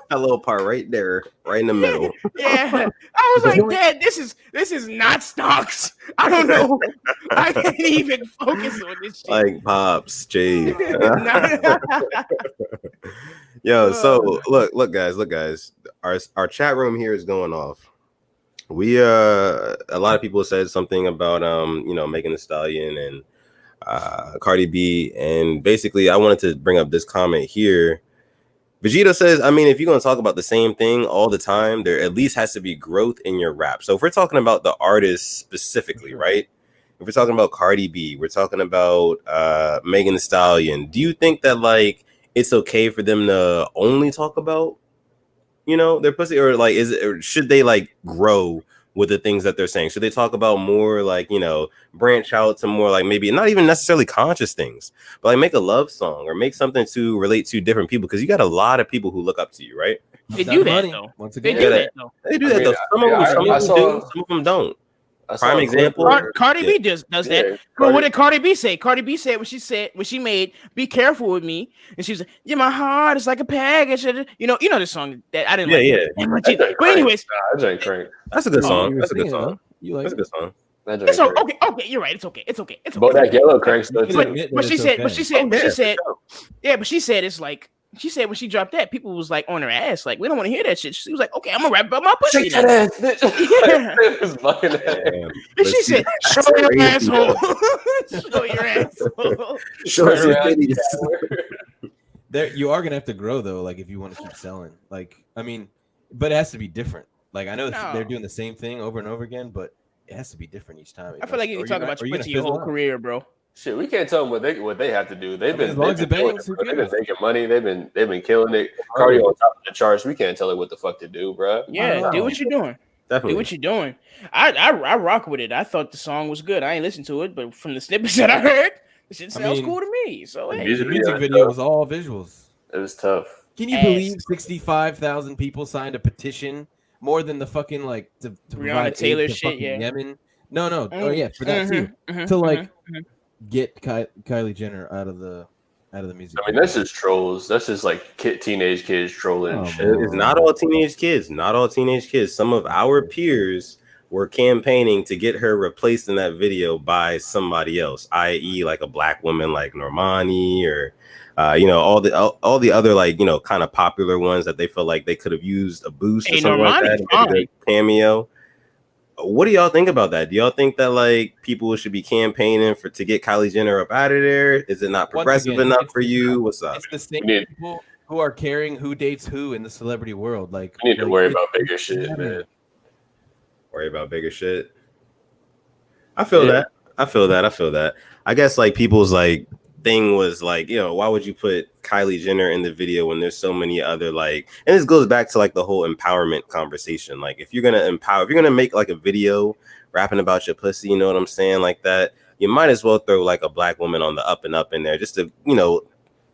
That little part right there, right in the middle. Yeah, I was like, Dad, this is not stocks. I don't know. I can't even focus on this shit. Like Pops, Jay. Yo, so look, guys. Our chat room here is going off. We a lot of people said something about Megan Thee Stallion and Cardi B, and basically I wanted to bring up this comment here. Vegeta says, I mean, if you're going to talk about the same thing all the time, there at least has to be growth in your rap. So if we're talking about the artist specifically, right? if we're talking about Cardi B, we're talking about Megan Thee Stallion, do you think that like it's okay for them to only talk about, their pussy, or like or should they like grow with the things that they're saying? Should they talk about more like, branch out to more like maybe not even necessarily conscious things, but like make a love song or make something to relate to different people? Because you got a lot of people who look up to you, right? They do that though. Once again, They do that though. They do that though. Some of them do, some of them don't. Prime example. Cardi B does that. But what did Cardi B say? Cardi B said when she made "Be Careful with Me," and she was like, "Yeah, my heart is like a package." You know the song that I didn't like. Yeah. But anyways, that's a good song. That's a good song. That's a good song. It's okay. Okay, you're right. It's okay. But that yellow cranks though too. But she said, but she said it's like. She said when she dropped that, people was like on her ass, like, we don't want to hear that shit. She was like, okay, I'm gonna rap about my pussy. Shake that ass, bitch. And she said, show your asshole. Show your asshole. Show us your titties. There, you are gonna have to grow though, like if you want to keep selling. Like, I mean, but it has to be different. Like I know they're doing the same thing over and over again, but it has to be different each time. I feel like you can talk about your pussy your whole career, bro. Shit, we can't tell them what they have to do. They've been making money. They've been killing it. Cardi on top of the charts. We can't tell it what the fuck to do, bro. Yeah, do what you're doing. Definitely. Do what you're doing. I rock with it. I thought the song was good. I ain't listened to it, but from the snippets that I heard, the shit sounds cool to me. So the music video was all visuals. It was tough. Can you believe 65,000 people signed a petition? More than the fucking like to Breonna Taylor shit, yeah. Yemen. No. Oh yeah, for that too. To like get Kylie Jenner out of the music. I mean, that's just trolls. That's just like teenage kids trolling. Shit. It's not all teenage kids. Not all teenage kids. Some of our peers were campaigning to get her replaced in that video by somebody else, i.e., like a black woman like Normani or all the other like kind of popular ones that they felt like they could have used a boost or something like that. Cameo. What do y'all think about that? Do y'all think that like people should be campaigning to get Kylie Jenner up out of there? Is it not progressive enough for you? What's up? It's the same people who are caring who dates who in the celebrity world. Like we need to worry about bigger shit, man. Worry about bigger shit. I feel that. I guess like people's like thing was like, why would you put Kylie Jenner in the video when there's so many other like, and this goes back to like the whole empowerment conversation. Like if you're gonna make like a video rapping about your pussy, you know what I'm saying, like that, you might as well throw like a black woman on the up and up in there just to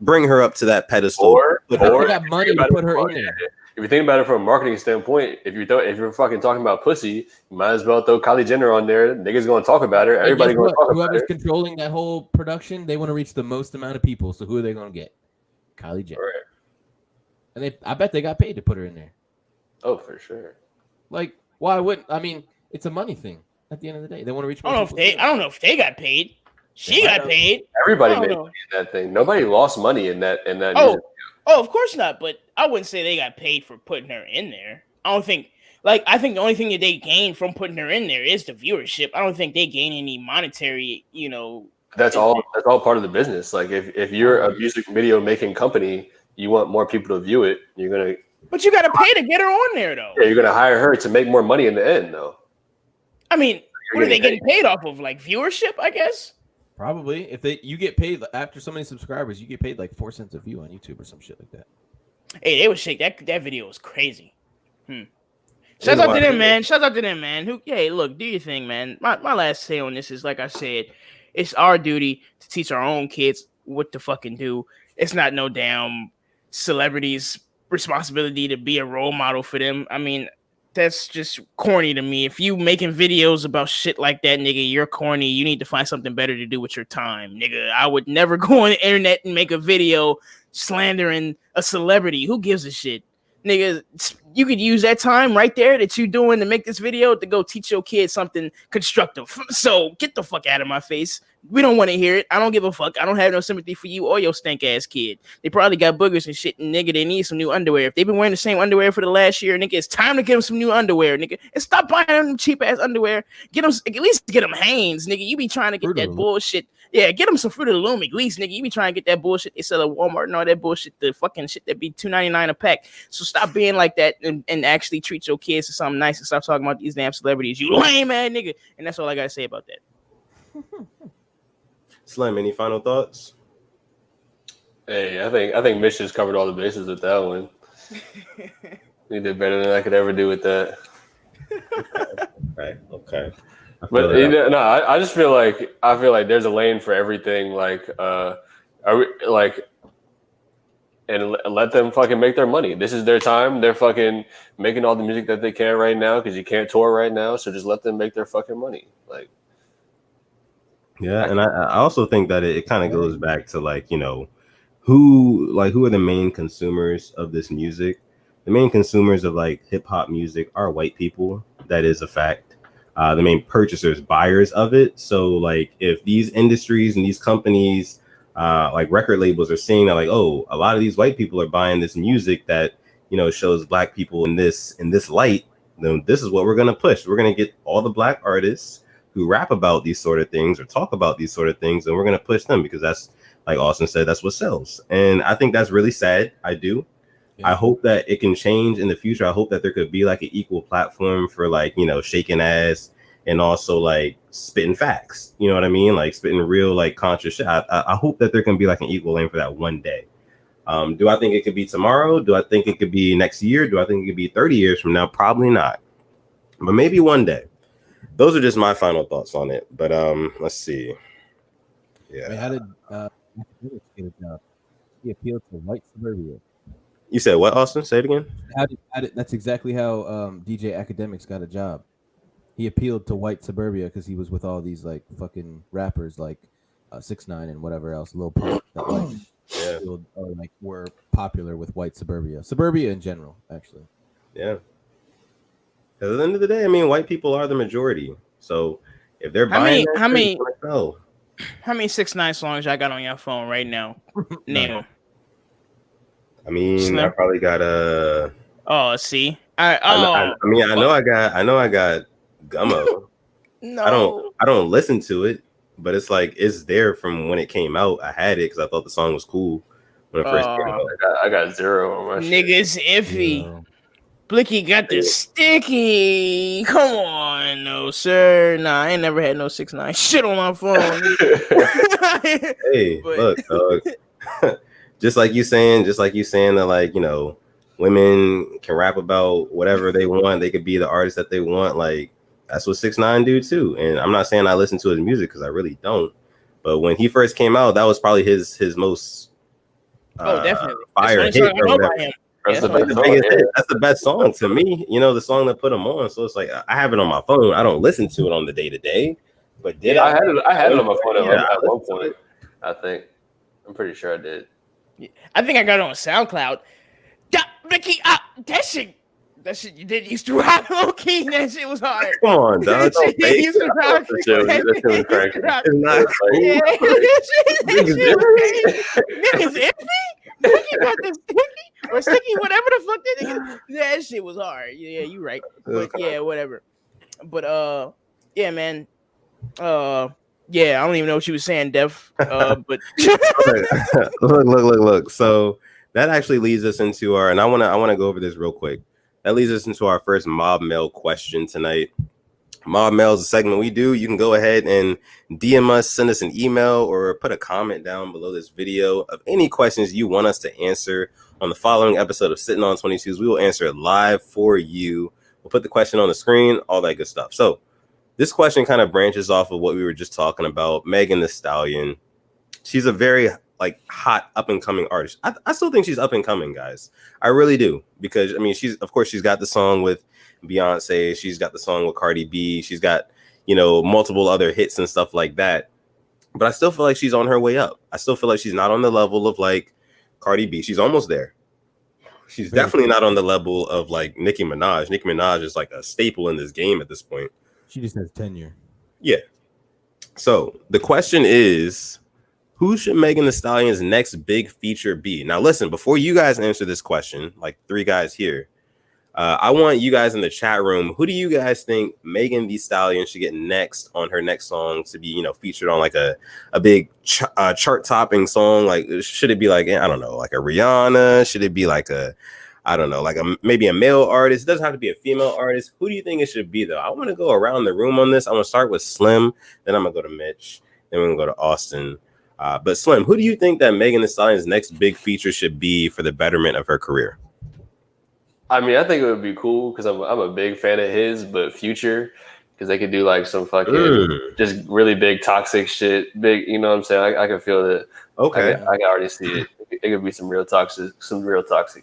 bring her up to that pedestal. Or got money to put her in there. If you think about it from a marketing standpoint, if you're fucking talking about pussy, you might as well throw Kylie Jenner on there. Niggas gonna talk about her. Everybody gonna talk about her. Whoever's controlling that whole production, they want to reach the most amount of people. So who are they gonna get? Kylie Jenner. Right. And I bet they got paid to put her in there. Oh, for sure. Like, why wouldn't? I mean, it's a money thing. At the end of the day, they want to reach. I don't know if they got paid. She got paid. Everybody made money in that thing. Nobody lost money in that. Oh, of course not. But I wouldn't say they got paid for putting her in there. I think the only thing that they gained from putting her in there is the viewership. I don't think they gain any monetary, That's all part of the business. Like if you're a music video making company, you want more people to view it, you're gonna. But you got to pay to get her on there, though. Yeah, you're gonna hire her to make more money in the end, though. I mean, what are they getting paid off of? Like viewership, I guess. Probably. If you get paid after so many subscribers, you get paid like 4 cents a view on YouTube or some shit like that. Hey, they would shake that video was crazy. Shout out to them, man. Hey, look, do your thing, man. My last say on this is, like I said, it's our duty to teach our own kids what to fucking do. It's not no damn celebrity's responsibility to be a role model for them. I mean, that's just corny to me. If you making videos about shit like that, nigga, you're corny. You need to find something better to do with your time, nigga. I would never go on the internet and make a video slandering a celebrity. Who gives a shit? Nigga, you could use that time right there that you doing to make this video to go teach your kids something constructive. So get the fuck out of my face. We don't want to hear it. I don't give a fuck. I don't have no sympathy for you or your stank ass kid. They probably got boogers and shit, and nigga, they need some new underwear. If they've been wearing the same underwear for the last year, nigga, it's time to get them some new underwear, nigga. And stop buying them cheap ass underwear. Get them, at least get them Hanes, nigga. You be trying to get that bullshit. Yeah, get them some Fruit of the Loom at least, nigga. You be trying to get that bullshit they sell at Walmart and all that bullshit, the fucking shit that be $2.99 a pack. So stop being like that and actually treat your kids to something nice and stop talking about these damn celebrities. You lame ass nigga. And that's all I gotta say about that. Slim, any final thoughts? Hey, I think Mitch just covered all the bases with that one. He did better than I could ever do with that. Okay. But no, I just feel like there's a lane for everything. Like, are we like, and let them fucking make their money. This is their time. They're fucking making all the music that they can right now because you can't tour right now. So just let them make their fucking money. Like, yeah, and I also think that it kind of goes back to like, you know, who are the main consumers of this music? The main consumers of like hip hop music are white people. That is a fact. The main purchasers, buyers of it. So like if these industries and these companies, like record labels, are seeing that like, oh, a lot of these white people are buying this music that, you know, shows black people in this light, then this is what we're gonna push. We're gonna get all the black artists who rap about these sort of things or talk about these sort of things, and we're gonna push them because that's, like Austin said, that's what sells. And I think that's really sad. I do. Yeah. I hope that it can change in the future. I hope that there could be like an equal platform for like, you know, shaking ass and also like spitting facts. You know what I mean? Like spitting real, like conscious shit. I hope that there can be like an equal lane for that one day. Do I think it could be tomorrow? Do I think it could be next year? Do I think it could be 30 years from now? Probably not. But maybe one day. Those are just my final thoughts on it. But let's see. Yeah. Wait, how did get a job? He appealed to white suburbia. You said what, Austin? Say it again. How did that's exactly how DJ Academics got a job. He appealed to white suburbia because he was with all these like fucking rappers like 6ix9ine and whatever else, Lil Pump, that like appealed, or like were popular with white suburbia in general, actually. Yeah. At the end of the day, I mean, white people are the majority. So if they're buying, how many 6ix9ine songs y'all got on your phone right now? Name them. I mean, I probably got Oh, see, I know I got Gummo. No, I don't listen to it, but it's like it's there from when it came out. I had it because I thought the song was cool when it first came out. I got 0 on my shit. Niggas iffy. Yeah. Blicky got the sticky. Come on, no sir. Nah, I ain't never had no 6ix9ine shit on my phone. Hey, look, dog. just like you saying that, like, you know, women can rap about whatever they want. They could be the artist that they want. Like, that's what 6ix9ine do too. And I'm not saying I listen to his music because I really don't. But when he first came out, that was probably his most definitely fire hit or whatever. That's the best song to me. You know, the song that put him on. So it's like I have it on my phone. I don't listen to it on the day to day. But I had it on my phone at one point. I think I'm pretty sure I did. I think I got it on SoundCloud. Ricky, that shit you did used to rock low key. That shit was hard. Come on, dog. That shit used to rock. Niggas iffy. Ricky got this sticky or sticky, whatever the fuck that nigga. That shit was hard. Yeah, you right. But yeah, whatever. But yeah, man. Yeah, I don't even know what you were saying, Dev. But look. So that actually leads us into our, and I wanna go over this real quick. That leads us into our first mob mail question tonight. Mob mail is a segment we do. You can go ahead and DM us, send us an email, or put a comment down below this video of any questions you want us to answer on the following episode of Sitting on 22s. We will answer it live for you. We'll put the question on the screen, all that good stuff. So this question kind of branches off of what we were just talking about. Megan Thee Stallion. She's a very like hot up and coming artist. I still think she's up and coming, guys. I really do, because I mean, she's got the song with Beyonce. She's got the song with Cardi B. She's got, you know, multiple other hits and stuff like that. But I still feel like she's on her way up. I still feel like she's not on the level of like Cardi B. She's almost there. She's definitely not on the level of like Nicki Minaj. Nicki Minaj is like a staple in this game at this point. She just has tenure. Yeah. So the question is, who should Megan Thee Stallion's next big feature be? Now, listen, before you guys answer this question, like 3 guys here, I want you guys in the chat room. Who do you guys think Megan Thee Stallion should get next on her next song to be, you know, featured on like a big chart topping song? Like, should it be like, I don't know, like a Rihanna? Should it be like a I don't know, like maybe a male artist. It doesn't have to be a female artist. Who do you think it should be though? I want to go around the room on this. I'm gonna start with Slim, then I'm gonna go to Mitch, then we're gonna go to Austin. But Slim, who do you think that Megan Thee Stallion's next big feature should be for the betterment of her career? I mean, I think it would be cool because I'm a big fan of his, but Future, because they could do like some fucking just really big toxic shit. Big, you know what I'm saying? I can feel that. Okay, I can already see it. It could be some real toxic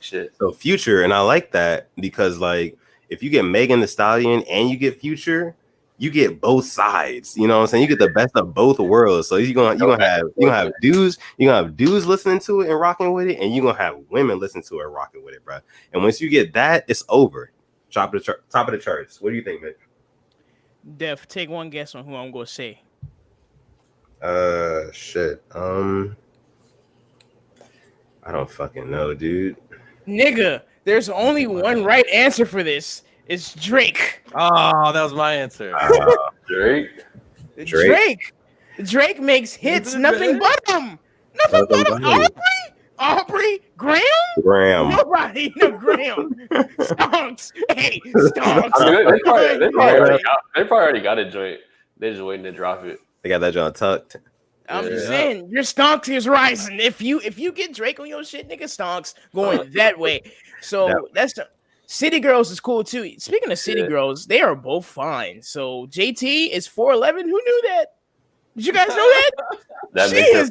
shit. So Future, and I like that because like if you get Megan Thee Stallion and you get Future, you get both sides. You know what I'm saying? You get the best of both worlds. So you're gonna have dudes listening to it and rocking with it, and you're gonna have women listening to it and rocking with it, bro. And once you get that, it's over. Top of the charts. What do you think, Mitch? Def, take one guess on who I'm gonna say. Shit. I don't fucking know, dude. Nigga, there's only one right answer for this. It's Drake. Oh, that was my answer. Drake makes hits. Nothing but him. Nothing but him. Aubrey? Graham? Nobody. No, Graham. Stonks. Hey, Stonks. I mean, they probably already got a joint. They're just waiting to drop it. They got that joint tucked. I'm just saying, your Stonks is rising. If you get Drake on your shit, nigga, Stonks going that way. So that's the City Girls is cool too. Speaking of City Girls, they are both fine. So JT is 4'11". Who knew that? Did you guys know that? That she is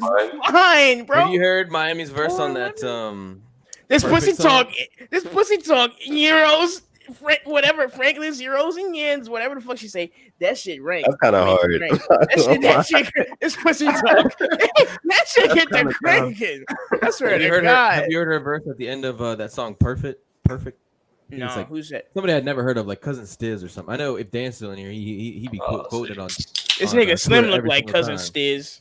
fine, bro. Have you heard Miami's verse on that? This pussy talk, euros, Franklin's euros and yens, whatever the fuck she say. That shit rank. That's kind of hard. That shit. This pussy talk. That shit get the cranking. I swear to God. Have you heard her verse at the end of that song? Perfect. No, like, who's that? Somebody I'd never heard of, like Cousin Stiz or something. I know if Dan's still in here, he be quoted on. This nigga Slim look like Cousin Stiz.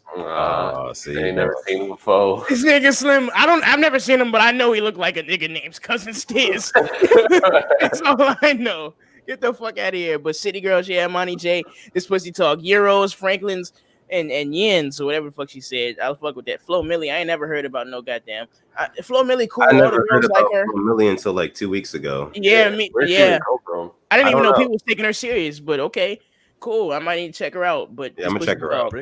See, ain't never seen him before. This nigga Slim, I've never seen him, but I know he looked like a nigga named Cousin Stiz. That's all I know. Get the fuck out of here. But City Girls, yeah, Monty J, this pussy talk, euros, Franklin's, and yens or whatever the fuck she said. I'll fuck with that. Flo Milli, I ain't never heard about no goddamn. Flo Milli, cool. I never heard about like her. Flo Milli until like 2 weeks ago. Yeah. I didn't even know people was taking her serious, but okay, cool. I might need to check her out. But I'm gonna check her out.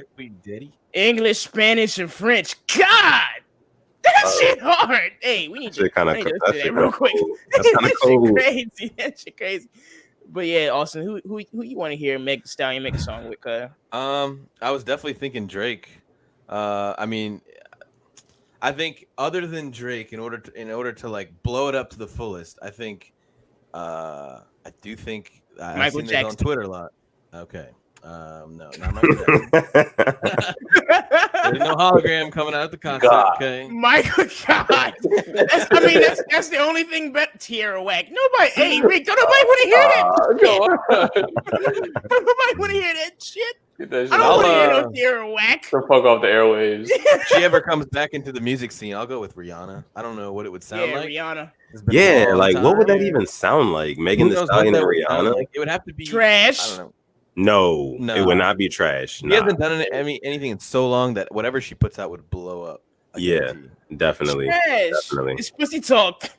English, Spanish, and French. God, that shit hard. Hey, we need to kind of that real quick. That's kind of cool. Crazy. That shit crazy. But yeah, Austin, who you want to hear Meg Thee Stallion make a song with? I was definitely thinking Drake. I mean, I think other than Drake, in order to like blow it up to the fullest, I think I do think I've seen this on Twitter a lot. Okay. No, not Michael Jackson. There's no hologram coming out at the concert. God. Okay. Michael, God. That's the only thing but Tierra Whack. Nobody, hey Rick, don't nobody want to hear that. Don't nobody want to hear that shit. I don't want to hear no Tierra Whack. So fuck off the airwaves. If she ever comes back into the music scene, I'll go with Rihanna. I don't know what it would sound like. Rihanna. Yeah, like what would that even sound like? Megan Thee Stallion and Rihanna? Like, it would have to be trash. I don't know. No, it would not be trash. She hasn't done anything in so long that whatever she puts out would blow up. Yeah, definitely. It's pussy talk.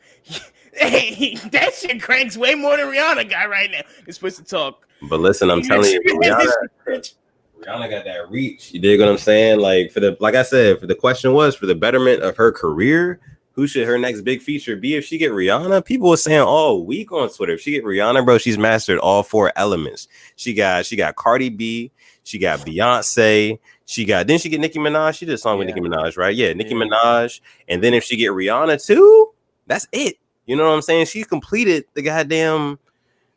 Hey, that shit cranks way more than Rihanna got right now. It's pussy talk. But listen, I'm telling you, Rihanna got that reach. You dig what I'm saying? Like like I said, the question was for the betterment of her career. Who should her next big feature be? If she get Rihanna, people were saying all week on Twitter, if she get Rihanna, bro, she's mastered all 4 elements. She got Cardi B, she got Beyonce, didn't she get Nicki Minaj? She did a song with Nicki Minaj, right? Yeah, Nicki Minaj. And then if she get Rihanna too, that's it. You know what I'm saying? She completed the goddamn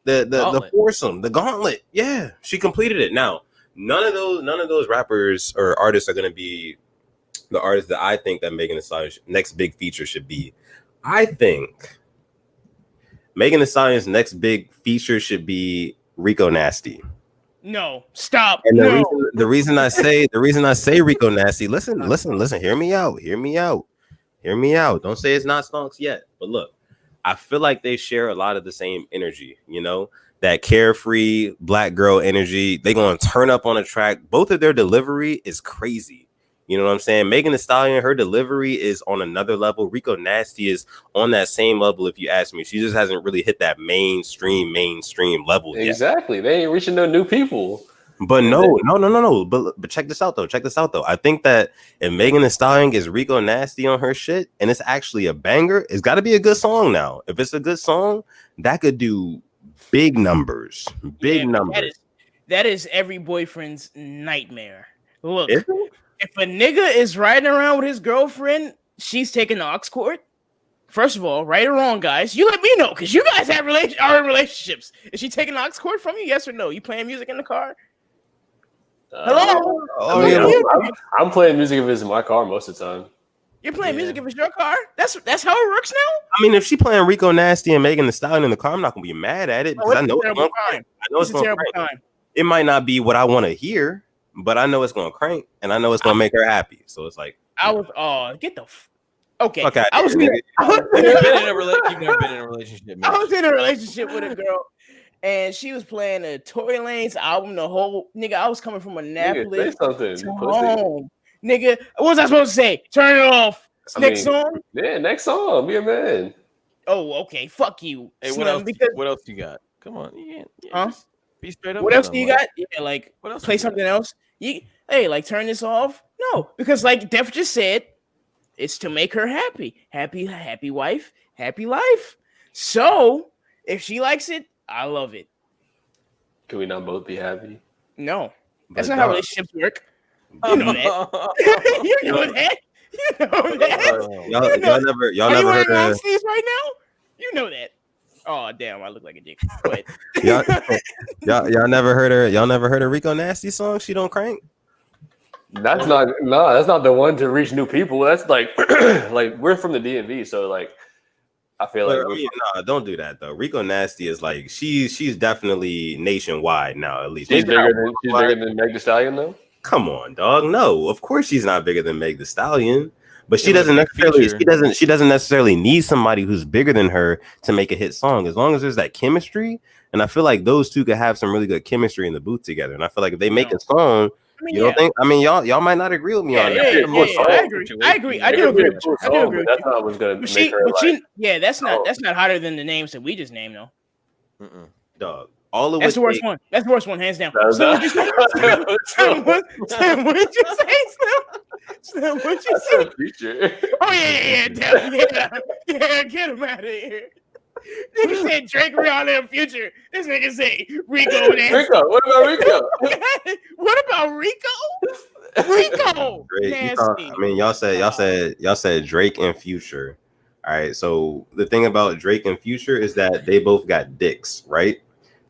the foursome, the gauntlet. Yeah, she completed it. Now, none of those rappers or artists are gonna be the artist that I think that Megan Thee Stallion's next big feature should be. I think Megan Thee Stallion's next big feature should be Rico Nasty. No, stop. And the reason I say Rico Nasty, listen, hear me out. Don't say it's not Stonks yet. But look, I feel like they share a lot of the same energy, you know, that carefree black girl energy. They gonna turn up on a track. Both of their delivery is crazy. You know what I'm saying? Megan Thee Stallion, her delivery is on another level. Rico Nasty is on that same level, if you ask me. She just hasn't really hit that mainstream level yet. Exactly. They ain't reaching no new people. But no. But check this out though. I think that if Megan Thee Stallion gets Rico Nasty on her shit and it's actually a banger, it's got to be a good song now. If it's a good song, that could do big numbers. That is every boyfriend's nightmare. Look, if a nigga is riding around with his girlfriend, she's taking the aux cord. First of all, right or wrong, guys, you let me know because you guys are in relationships. Is she taking the aux cord from you? Yes or no? You playing music in the car? Hello? I'm playing music if it's in my car most of the time. You're playing music if it's your car? That's how it works now? I mean, if she playing Rico Nasty and Megan Thee Stallion in the car, I'm not gonna be mad at it because I know it's gonna crank. It's a terrible time. It might not be what I want to hear, but I know it's gonna crank and I know it's gonna make her happy. So it's like get the okay. Okay, You've never been in a relationship. I was in a relationship with a girl, and she was playing the Tory Lanez album. The whole nigga, I was coming from Annapolis to home. Nigga, what was I supposed to say? Turn it off. Next song? Yeah, next song. Be a man. Oh, okay. Fuck you. Hey, Slim, what else you got? Come on. Be straight up. What else do you got? Yeah, like play something else. Like turn this off. No, because like Def just said, it's to make her happy. Happy wife, happy life. So if she likes it, I love it. Can we not both be happy? No, that's not how relationships work. You know that. You know that. Y'all never heard of Steve right now? You know that. Oh damn, I look like a dick. But y'all never heard of Rico Nasty song? She don't crank. That's not the one to reach new people. That's like like we're from the DMV, so like I feel like don't do that though. Rico Nasty is like she's definitely nationwide now. At least she's bigger than Meg Thee Stallion though. Come on, dog. No, of course she's not bigger than Meg Thee Stallion, but she doesn't necessarily need somebody who's bigger than her to make a hit song. As long as there's that chemistry, and I feel like those two could have some really good chemistry in the booth together. And I feel like if they make a song, you don't think? I mean, y'all might not agree with me on that. I agree. I do agree. That's not what's gonna make her. That's not hotter than the names that we just named though. Dog. That's the worst one. That's the worst one, hands down. Slim, what did you say, Slim? What'd you say? Oh yeah, get him out of here. Nigga said Drake, Rihanna, and Future. This nigga say Rico. What about Rico? What about Rico? Rico. I mean, y'all said Drake and Future. All right. So the thing about Drake and Future is that they both got dicks, right?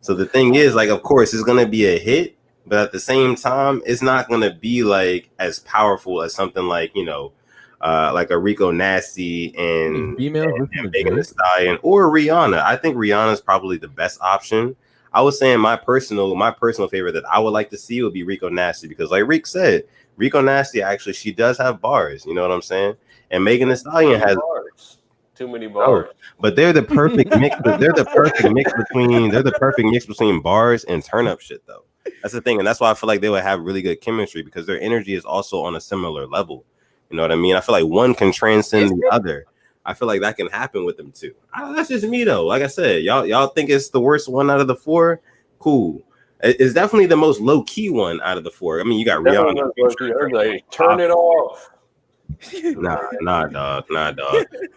So the thing is, like, of course, it's gonna be a hit, but at the same time, it's not gonna be like as powerful as something like like a Rico Nasty and Megan Thee Stallion or Rihanna. I think Rihanna's probably the best option. I was saying my personal favorite that I would like to see would be Rico Nasty because, like Rick said, Rico Nasty actually she does have bars. You know what I'm saying? And Megan Thee Stallion has bars. Too many bars. But they're the perfect mix. They're the perfect mix between bars and turn up shit, though. That's the thing, and that's why I feel like they would have really good chemistry because their energy is also on a similar level. You know what I mean? I feel like one can transcend the other. I feel like that can happen with them too. That's just me though. Like I said, y'all think it's the worst one out of the four? Cool. It's definitely the most low key one out of the four. I mean, you got Rihanna. Like, turn it off. Nah, dog.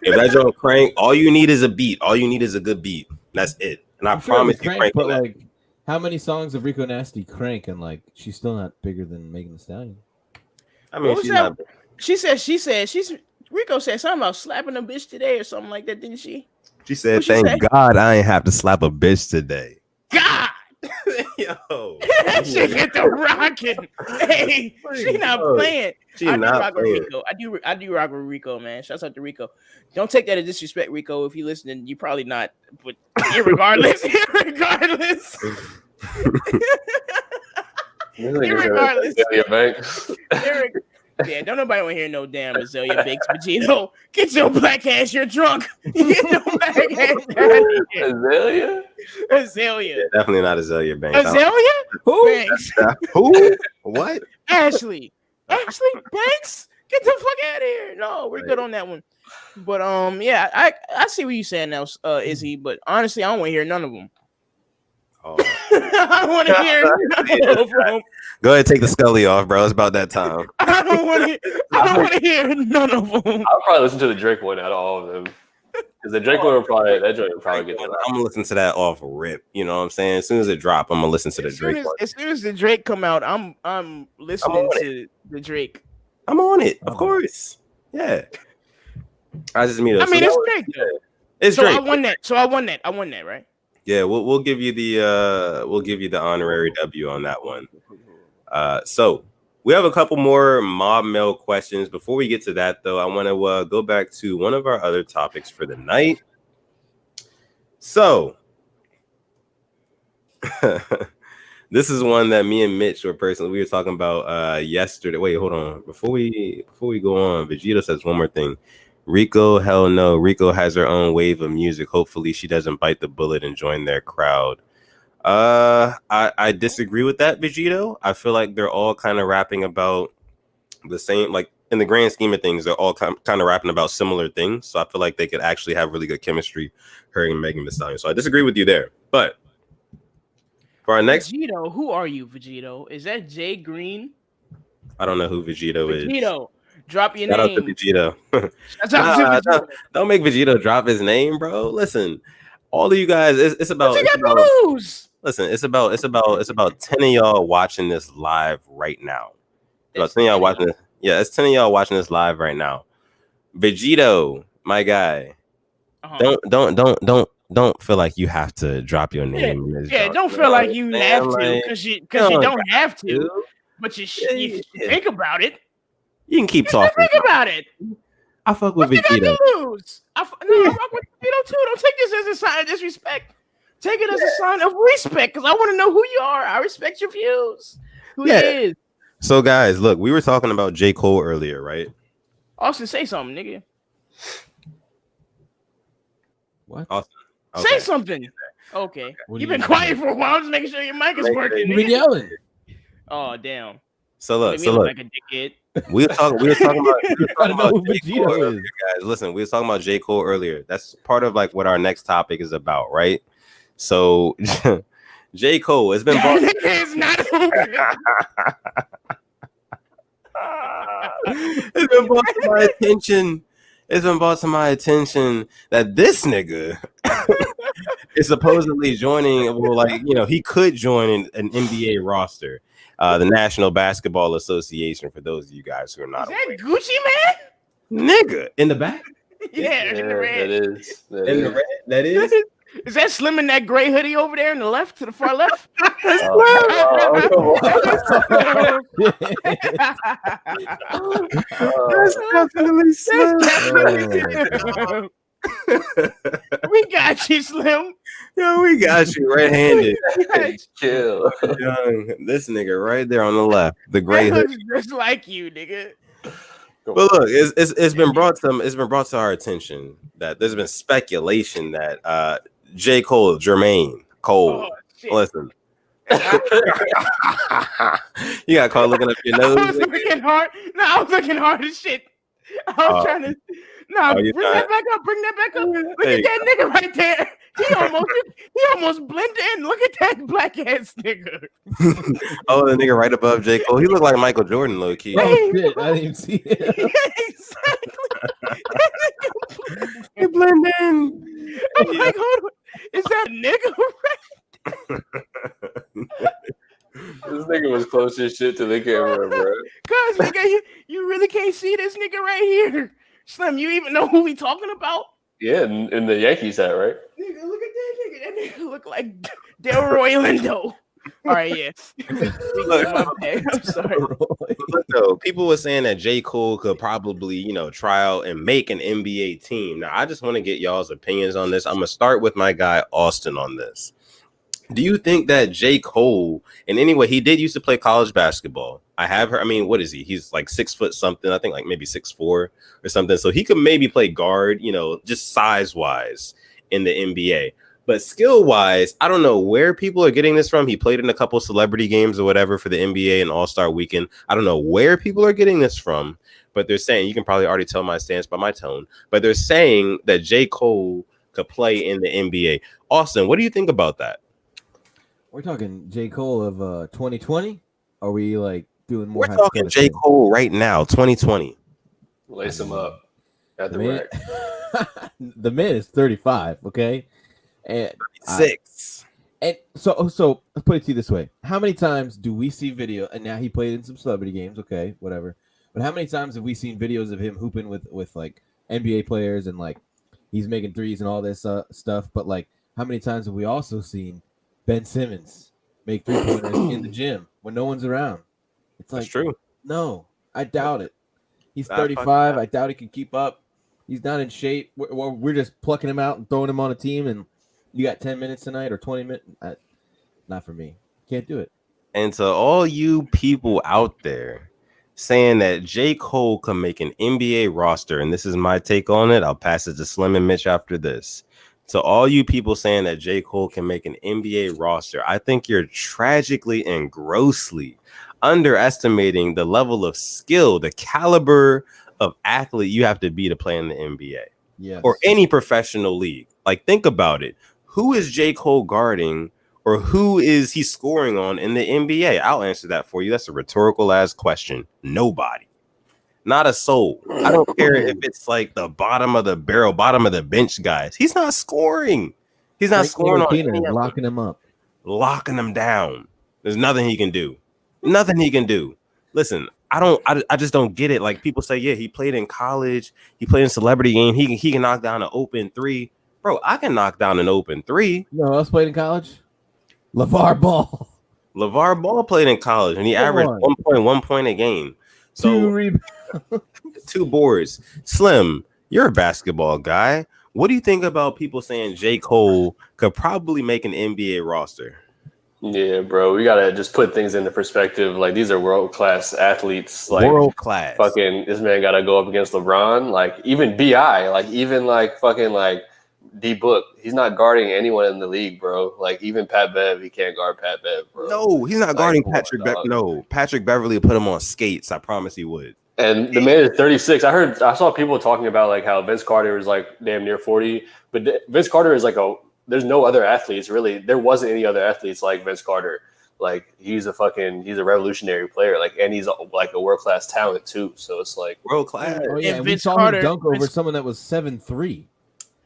If that don't crank, all you need is a beat. All you need is a good beat. That's it. And I promise you, crank. But like, how many songs of Rico Nasty crank and like she's still not bigger than Megan Thee Stallion? I mean, she's not. She said Rico said something about slapping a bitch today or something like that, didn't she? She said, "Thank God I ain't have to slap a bitch today." God. Yo, she get the rocking. Hey, she not playing. I do rock with Rico, man. Shouts out to Rico. Don't take that as disrespect, Rico. If you listening, you probably not. But irregardless. Yeah, don't nobody want to hear no damn Azalea Banks Pacino. Get your black ass, you're drunk. Get your black ass. Azalea. Yeah, definitely not Azalea Banks. Azalea? Who? Banks. Who? What? Ashley. Ashley Banks, get the fuck out of here. No, we're good on that one. But yeah, I see what you're saying now, Izzy. But honestly, I don't want to hear none of them. Oh. I want to hear none of them. Go ahead, take the Scully off, bro. It's about that time. I don't want to hear none of them. I'll probably listen to the Drake one out of all of them. Because the Drake one will probably get that. I'm gonna listen to that off rip. You know what I'm saying? As soon as it drop, I'm gonna listen to the Drake one. As soon as the Drake come out, I'm listening to the Drake. I'm on it, of course. Yeah. I just mean. I mean, it's Drake. Though. It's Drake. I won that, right? Yeah, we'll give you the honorary W on that one. So we have a couple more mob mail questions. Before we get to that, though, I want to go back to one of our other topics for the night. So this is one that me and Mitch we were talking about yesterday. Wait, hold on. Before we go on, Vegeta says one more thing. Rico, hell no. Rico has her own wave of music. Hopefully she doesn't bite the bullet and join their crowd. I disagree with that, Vegito. I feel like they're all kind of rapping about the same, like in the grand scheme of things, they're all kind of rapping about similar things. So I feel like they could actually have really good chemistry, her and Megan Thee Stallion. So I disagree with you there. But for our next Vegito, who are you, Vegito? Is that Jay Green? I don't know who Vegito is. Vegito. Drop your Shout name. out to Vegito. Don't make Vegito drop his name, bro. Listen, all of you guys, it's about. Listen, it's about 10 of y'all watching this live right now. About 10 of y'all watching this. Yeah, it's 10 of y'all watching this live right now. Vegito, my guy, don't feel like you have to drop your name. Yeah, don't feel like you have to because you don't have to. But you think about it. You can keep talking. Think about it. I fuck with Vegito. I fuck with Vegito too. Don't take this as a sign of disrespect. Take it as a sign of respect because I want to know who you are. I respect your views. Who he is. So, guys, look, we were talking about J. Cole earlier, right? Austin, say something, nigga. What? Austin, say something. Okay. You've been quiet for a while. Just making sure your mic is working. You've been yelling. Oh, damn. So look, like a dickhead. we were talking about J. Cole earlier, guys. Listen, we were talking about J. Cole earlier. That's part of like what our next topic is about, right? So J. Cole has been brought. It's not It's been brought to my attention. It's been brought to my attention that this nigga is supposedly joining. Well, like he could join an NBA roster. The National Basketball Association, for those of you guys who are not aware. Is that Gucci Man? Nigga, in the back? Yeah, in the red. The red? That is? Is that Slim in that gray hoodie over there in the left, to the far left? That's definitely Slim. We got you, Slim. Yo, we got you red-handed. Chill. This nigga right there on the left, the gray hood, just like you, nigga. But look, it's been brought to our attention that there's been speculation that J. Cole, Jermaine Cole, listen. You got caught looking up your nose. I was looking hard. No, I was looking hard as shit. I was trying to. No, bring that back up. Bring that back up. Look at that nigga right there. He almost blended in. Look at that black ass nigga. Oh, the nigga right above J. Cole. He looked like Michael Jordan, low key. Oh shit! I didn't even see it. Exactly. He blend in. I'm like, hold on. Is that a nigga? This nigga was close as shit to the camera, bro. Cause nigga, you really can't see this nigga right here. Slim, you even know who we talking about? Yeah, in the Yankees hat, right? Nigga, look at that nigga. That nigga look like Delroy Lindo. All right, yeah. I'm sorry. So people were saying that J. Cole could probably, try out and make an NBA team. Now, I just want to get y'all's opinions on this. I'm gonna start with my guy Austin on this. Do you think that J. Cole, and anyway, he did used to play college basketball. I have heard, what is he? He's like 6 foot something. I think like maybe 6'4" or something. So he could maybe play guard, just size wise in the NBA. But skill wise, I don't know where people are getting this from. He played in a couple celebrity games or whatever for the NBA and All-Star Weekend. I don't know where people are getting this from, but they're saying, you can probably already tell my stance by my tone, but they're saying that J. Cole could play in the NBA. Austin, what do you think about that? We're talking J. Cole of 2020. Are we like doing more? We're talking J. Cole right now, 2020. Lace him up at the rack. The man is 35. Okay. And 36. And so let's put it to you this way: how many times do we see video? And now he played in some celebrity games, okay, whatever. But how many times have we seen videos of him hooping with like NBA players and like he's making threes and all this stuff? But like, how many times have we also seen Ben Simmons make 3-pointers in the gym when no one's around? It's like, that's true. No, I doubt it. He's 35. I doubt he can keep up. He's not in shape. We're just plucking him out and throwing him on a team and. You got 10 minutes tonight or 20 minutes? Not for me. Can't do it. And to all you people out there saying that J. Cole can make an NBA roster, and this is my take on it, I'll pass it to Slim and Mitch after this. To all you people saying that J. Cole can make an NBA roster, I think you're tragically and grossly underestimating the level of skill, the caliber of athlete you have to be to play in the NBA or any professional league. Like, think about it. Who is J. Cole guarding or who is he scoring on in the NBA? I'll answer that for you. That's a rhetorical ass question. Nobody. Not a soul. I don't care if it's like the bottom of the barrel, bottom of the bench guys. He's not scoring. He's not scoring on any locking him up. Locking him down. There's nothing he can do. Nothing he can do. Listen, I just don't get it. Like people say, yeah, he played in college. He played in celebrity game. He can knock down an open three. Bro, I can knock down an open three. You know who else played in college? LeVar Ball. LeVar Ball played in college, and he averaged 1.1 point a game. So 2 boards. Slim, you're a basketball guy. What do you think about people saying J. Cole could probably make an NBA roster? Yeah, bro, we gotta just put things into perspective. Like, these are world-class athletes. Like, world-class. Fucking, this man gotta go up against LeBron. Like, even BI. Like, even like fucking like D Book. He's not guarding anyone in the league, bro. Like, even Pat Bev, he can't guard Pat Bev, bro. No, he's not guarding Patrick. No, Patrick Beverly put him on skates. I promise he would. And the man is 36. I saw people talking about like how Vince Carter was like damn near 40, but Vince Carter is like there's no other athletes really. There wasn't any other athletes like Vince Carter. Like, he's a revolutionary player. Like, and he's like a world-class talent too. So it's like world class. Oh yeah, and we saw him dunk over someone that was 7'3".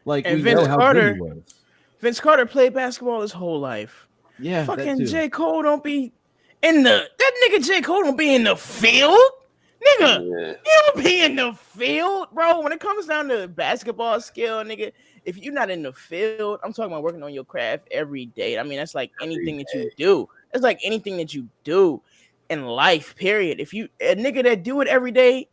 Like, and we know how good he was. Vince Carter played basketball his whole life. Yeah, fucking J. Cole don't be in that nigga J. Cole don't be in the field. Nigga, you don't be in the field, bro. When it comes down to basketball skill, nigga, if you're not in the field, I'm talking about working on your craft every day. I mean, that's like anything that you do. It's like anything that you do in life, period. If you a nigga that do it every day,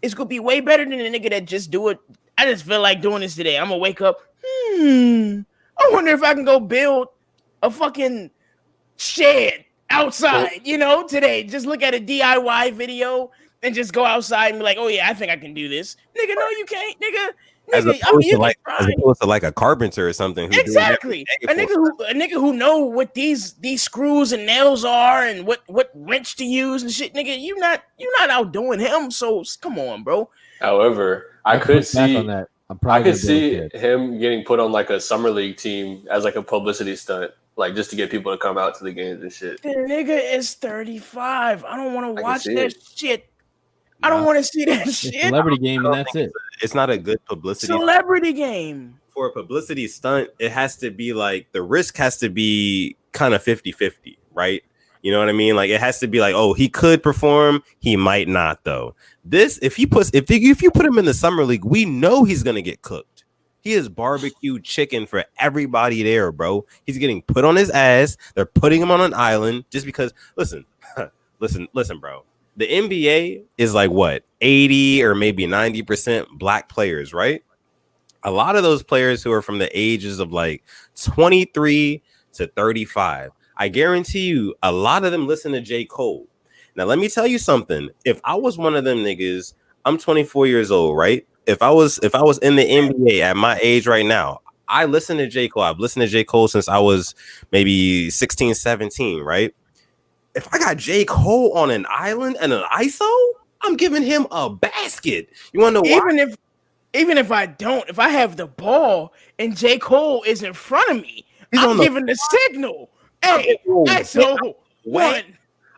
it's gonna be way better than a nigga that just do it. I just feel like doing this today. I'm gonna wake up. I wonder if I can go build a fucking shed outside, today. Just look at a DIY video and just go outside and be like, oh yeah, I think I can do this. Nigga, no, you can't, nigga. As opposed to like a carpenter or something. Exactly. A nigga who know what these screws and nails are and what wrench to use and shit, nigga. You're not outdoing him. So come on, bro. However, I could see on that. I could see him getting put on like a summer league team as like a publicity stunt, like just to get people to come out to the games and shit. The nigga is 35. I don't want to watch that shit. I don't want to see that shit. Celebrity game, and that's it. It's not a good publicity. Celebrity game. For a publicity stunt, it has to be like the risk has to be kind of 50-50, right? You know what I mean? Like, it has to be like, oh, he could perform, he might not though. This, if you put him in the summer league, we know he's gonna get cooked. He is barbecue chicken for everybody there, bro. He's getting put on his ass. They're putting him on an island just because. Listen, bro. The NBA is like what, 80 or maybe 90% black players, right? A lot of those players who are from the ages of like 23 to 35, I guarantee you a lot of them listen to J. Cole. Now, let me tell you something. If I was one of them niggas, I'm 24 years old, right? If I was in the NBA at my age right now, I listen to J. Cole. I've listened to J. Cole since I was maybe 16, 17, right? If I got J. Cole on an island and an ISO, I'm giving him a basket. You want to know why? Even if I don't, if I have the ball and J. Cole is in front of me, I'm giving the signal. Hey, ISO one.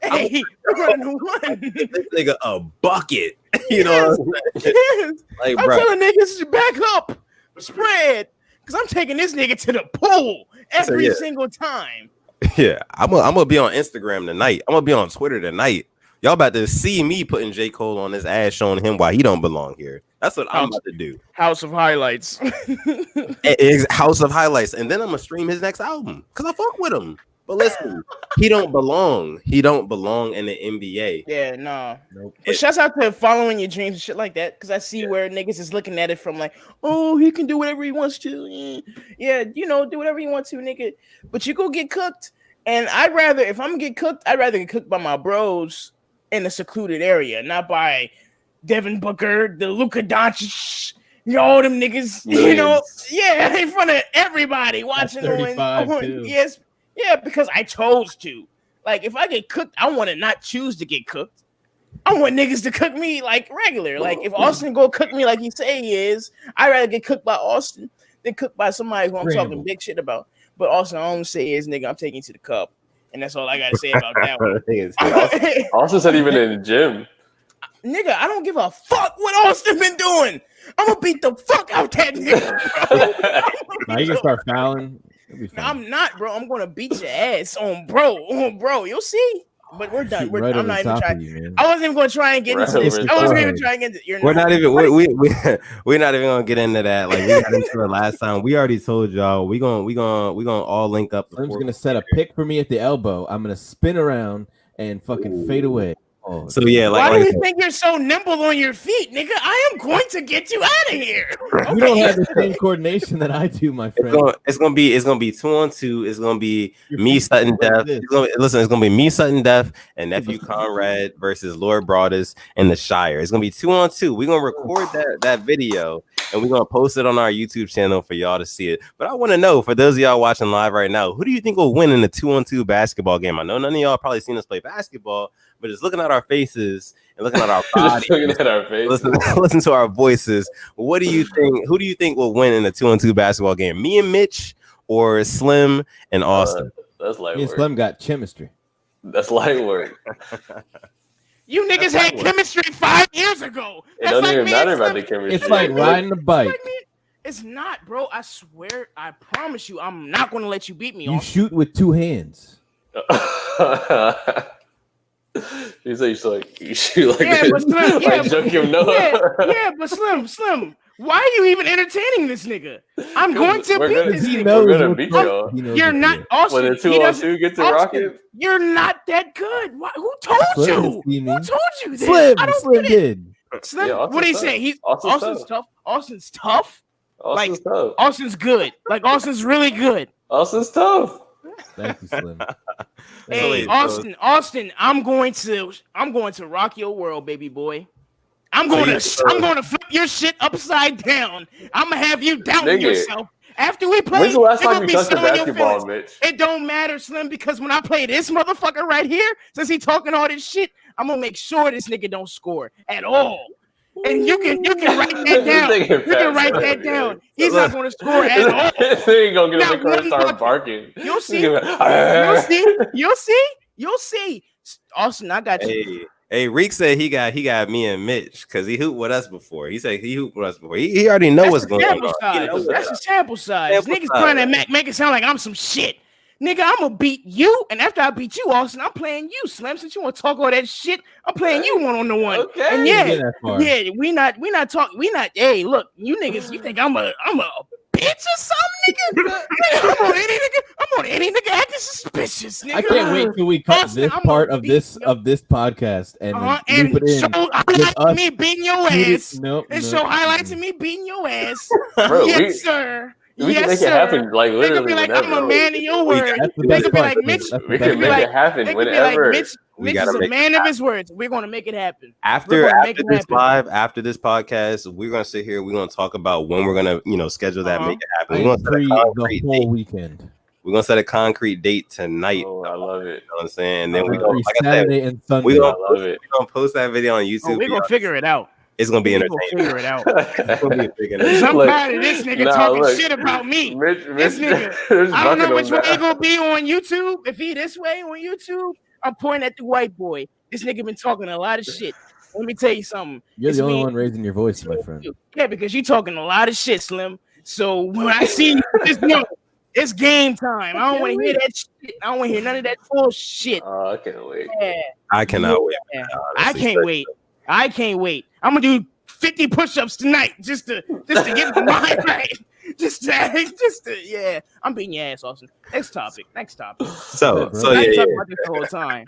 Hey, we're running one. This nigga a bucket. You know what I'm saying? Like, I'm telling niggas to back up, spread, because I'm taking this nigga to the pool every single time. Yeah, I'm gonna be on Instagram tonight. I'm gonna be on Twitter tonight. Y'all about to see me putting J. Cole on his ass, showing him why he don't belong here. That's what I'm about to do. House of Highlights. House of Highlights. And then I'm gonna stream his next album because I fuck with him. But listen, he don't belong. He don't belong in the NBA. Yeah, no. Nope. But shouts out to following your dreams and shit like that. Because I see where niggas is looking at it from like, oh, he can do whatever he wants to. Yeah, you know, do whatever you want to, nigga. But you go get cooked. And I'd rather, if I'm gonna get cooked, I'd rather get cooked by my bros in a secluded area, not by Devin Booker, the Luka Doncic, all them niggas, you know, in front of everybody watching on yes. Yeah, because I chose to. Like, if I get cooked, I want to not choose to get cooked. I want niggas to cook me like regular. Like, if Austin go cook me like he say he is, I'd rather get cooked by Austin than cooked by somebody who I'm talking big shit about. But Austin, all I'm say is, nigga, I'm taking you to the cup. And that's all I got to say about that one. Austin said even in the gym. Nigga, I don't give a fuck what Austin been doing. I'm going to beat the fuck out that nigga. Now you can start fouling. I'm not, bro. I'm gonna beat your ass on bro. You'll see. But we're done. I'm not even trying. I wasn't even gonna try and get into this. I wasn't even trying to get into. We're not even. We're not even gonna get into that. Like we got into it last time. We already told y'all we gonna all link up. I'm just gonna set a pick for me at the elbow. I'm gonna spin around and fucking fade away. Oh, so yeah, why do you think you're so nimble on your feet, nigga? I am going to get you out of here. Okay. You don't have the same coordination that I do, my friend. It's gonna be 2-on-2. It's gonna be me, Sutton Def. It's gonna be me, Sutton Def, and nephew Conrad versus Lord Broadus and the Shire. It's gonna be 2-on-2. We're gonna record that video and we're gonna post it on our YouTube channel for y'all to see it. But I want to know, for those of y'all watching live right now, who do you think will win in the 2-on-2 basketball game? I know none of y'all probably seen us play basketball. But just looking at our faces and looking at our bodies, listen to our voices. What do you think? Who do you think will win in the 2-on-2 basketball game? Me and Mitch or Slim and Austin? That's light work. Me and Slim got chemistry. That's light work. You niggas had chemistry 5 years ago. It don't even matter about the chemistry. It's like riding a bike. It's not, bro. I swear, I promise you, I'm not going to let you beat me. You shoot with 2 hands. You say you shoot like this. But Slim, like but Slim, why are you even entertaining this nigga? I'm going to beat this nigga. We're gonna beat y'all. You're not Austin. When the 2-on-2 get to Rocket, you're not that good. Who told you? Who told you this? Slim did. Slim, what did he say? Austin's tough. Austin's tough. Tough. Austin's good. Like Austin's really good. Austin's tough. Thank you, Slim. Hey, Austin, I'm going to rock your world, baby boy. I'm going to flip your shit upside down. I'm gonna have you doubting yourself. After we play, when's the last time you touched the basketball, Mitch? It don't matter, Slim, because when I play this motherfucker right here, since he talking all this shit, I'm gonna make sure this nigga don't score at all. And you can write that down. You can write that down. He's not going to score at all. He ain't gonna get in the car and start barking. You'll see. You'll see. Austin, I got you. Hey, Reek said he got me and Mitch because he hooped with us before. He said he hooped with us before. He already know what's going on. That's a sample size. Niggas trying to make it sound like I'm some shit. Nigga, I'm gonna beat you, and after I beat you, Austin, I'm playing you, Slim. Since you want to talk all that shit, I'm playing you 1-on-1. Okay. And we not talking. Hey, look, you niggas, you think I'm a bitch or something, nigga? I'm on any nigga acting suspicious, nigga. I can't wait till we cut Austin, this part of this podcast and loop it in. Show highlights me beating your ass. Show highlights of me beating your ass. Bro, yes, sir. We can make it happen, like literally. They could be like, I'm a man of your word. We can make it happen whenever. We Mitch is gotta a make man of his words. We're gonna make it happen. after make it this happen. live, after this podcast, we're gonna sit here. We're gonna talk about when we're gonna, schedule that, make it happen. I We're gonna am set a free the concrete whole date. weekend. We're gonna set a concrete date tonight. Oh, I love it. You know what I'm saying? And then I'm we're gonna, free like I said, Saturday and Sunday. we're I love it. gonna post that video on Oh, YouTube. we're gonna figure it out. It's gonna be We're gonna entertaining. figure it out. It's gonna be a big I'm entertainment. tired of this nigga talking shit about me. This nigga, I don't know which way he gonna be on YouTube. If he this way on YouTube, I'm pointing at the white boy. This nigga been talking a lot of shit. Let me tell you something. You're It's the only me. one raising your voice, my friend. Yeah, because you talking a lot of shit, Slim. So when I see you, just know it's game time. I don't want to hear that shit. I don't want to hear none of that bullshit. Oh, I can't wait. Yeah. I cannot wait. I can't wait. I can't wait. I'm gonna do 50 push-ups tonight just to get my mind right. Just to yeah. I'm beating your ass, Austin. Next topic. So I yeah. talk about this the whole time.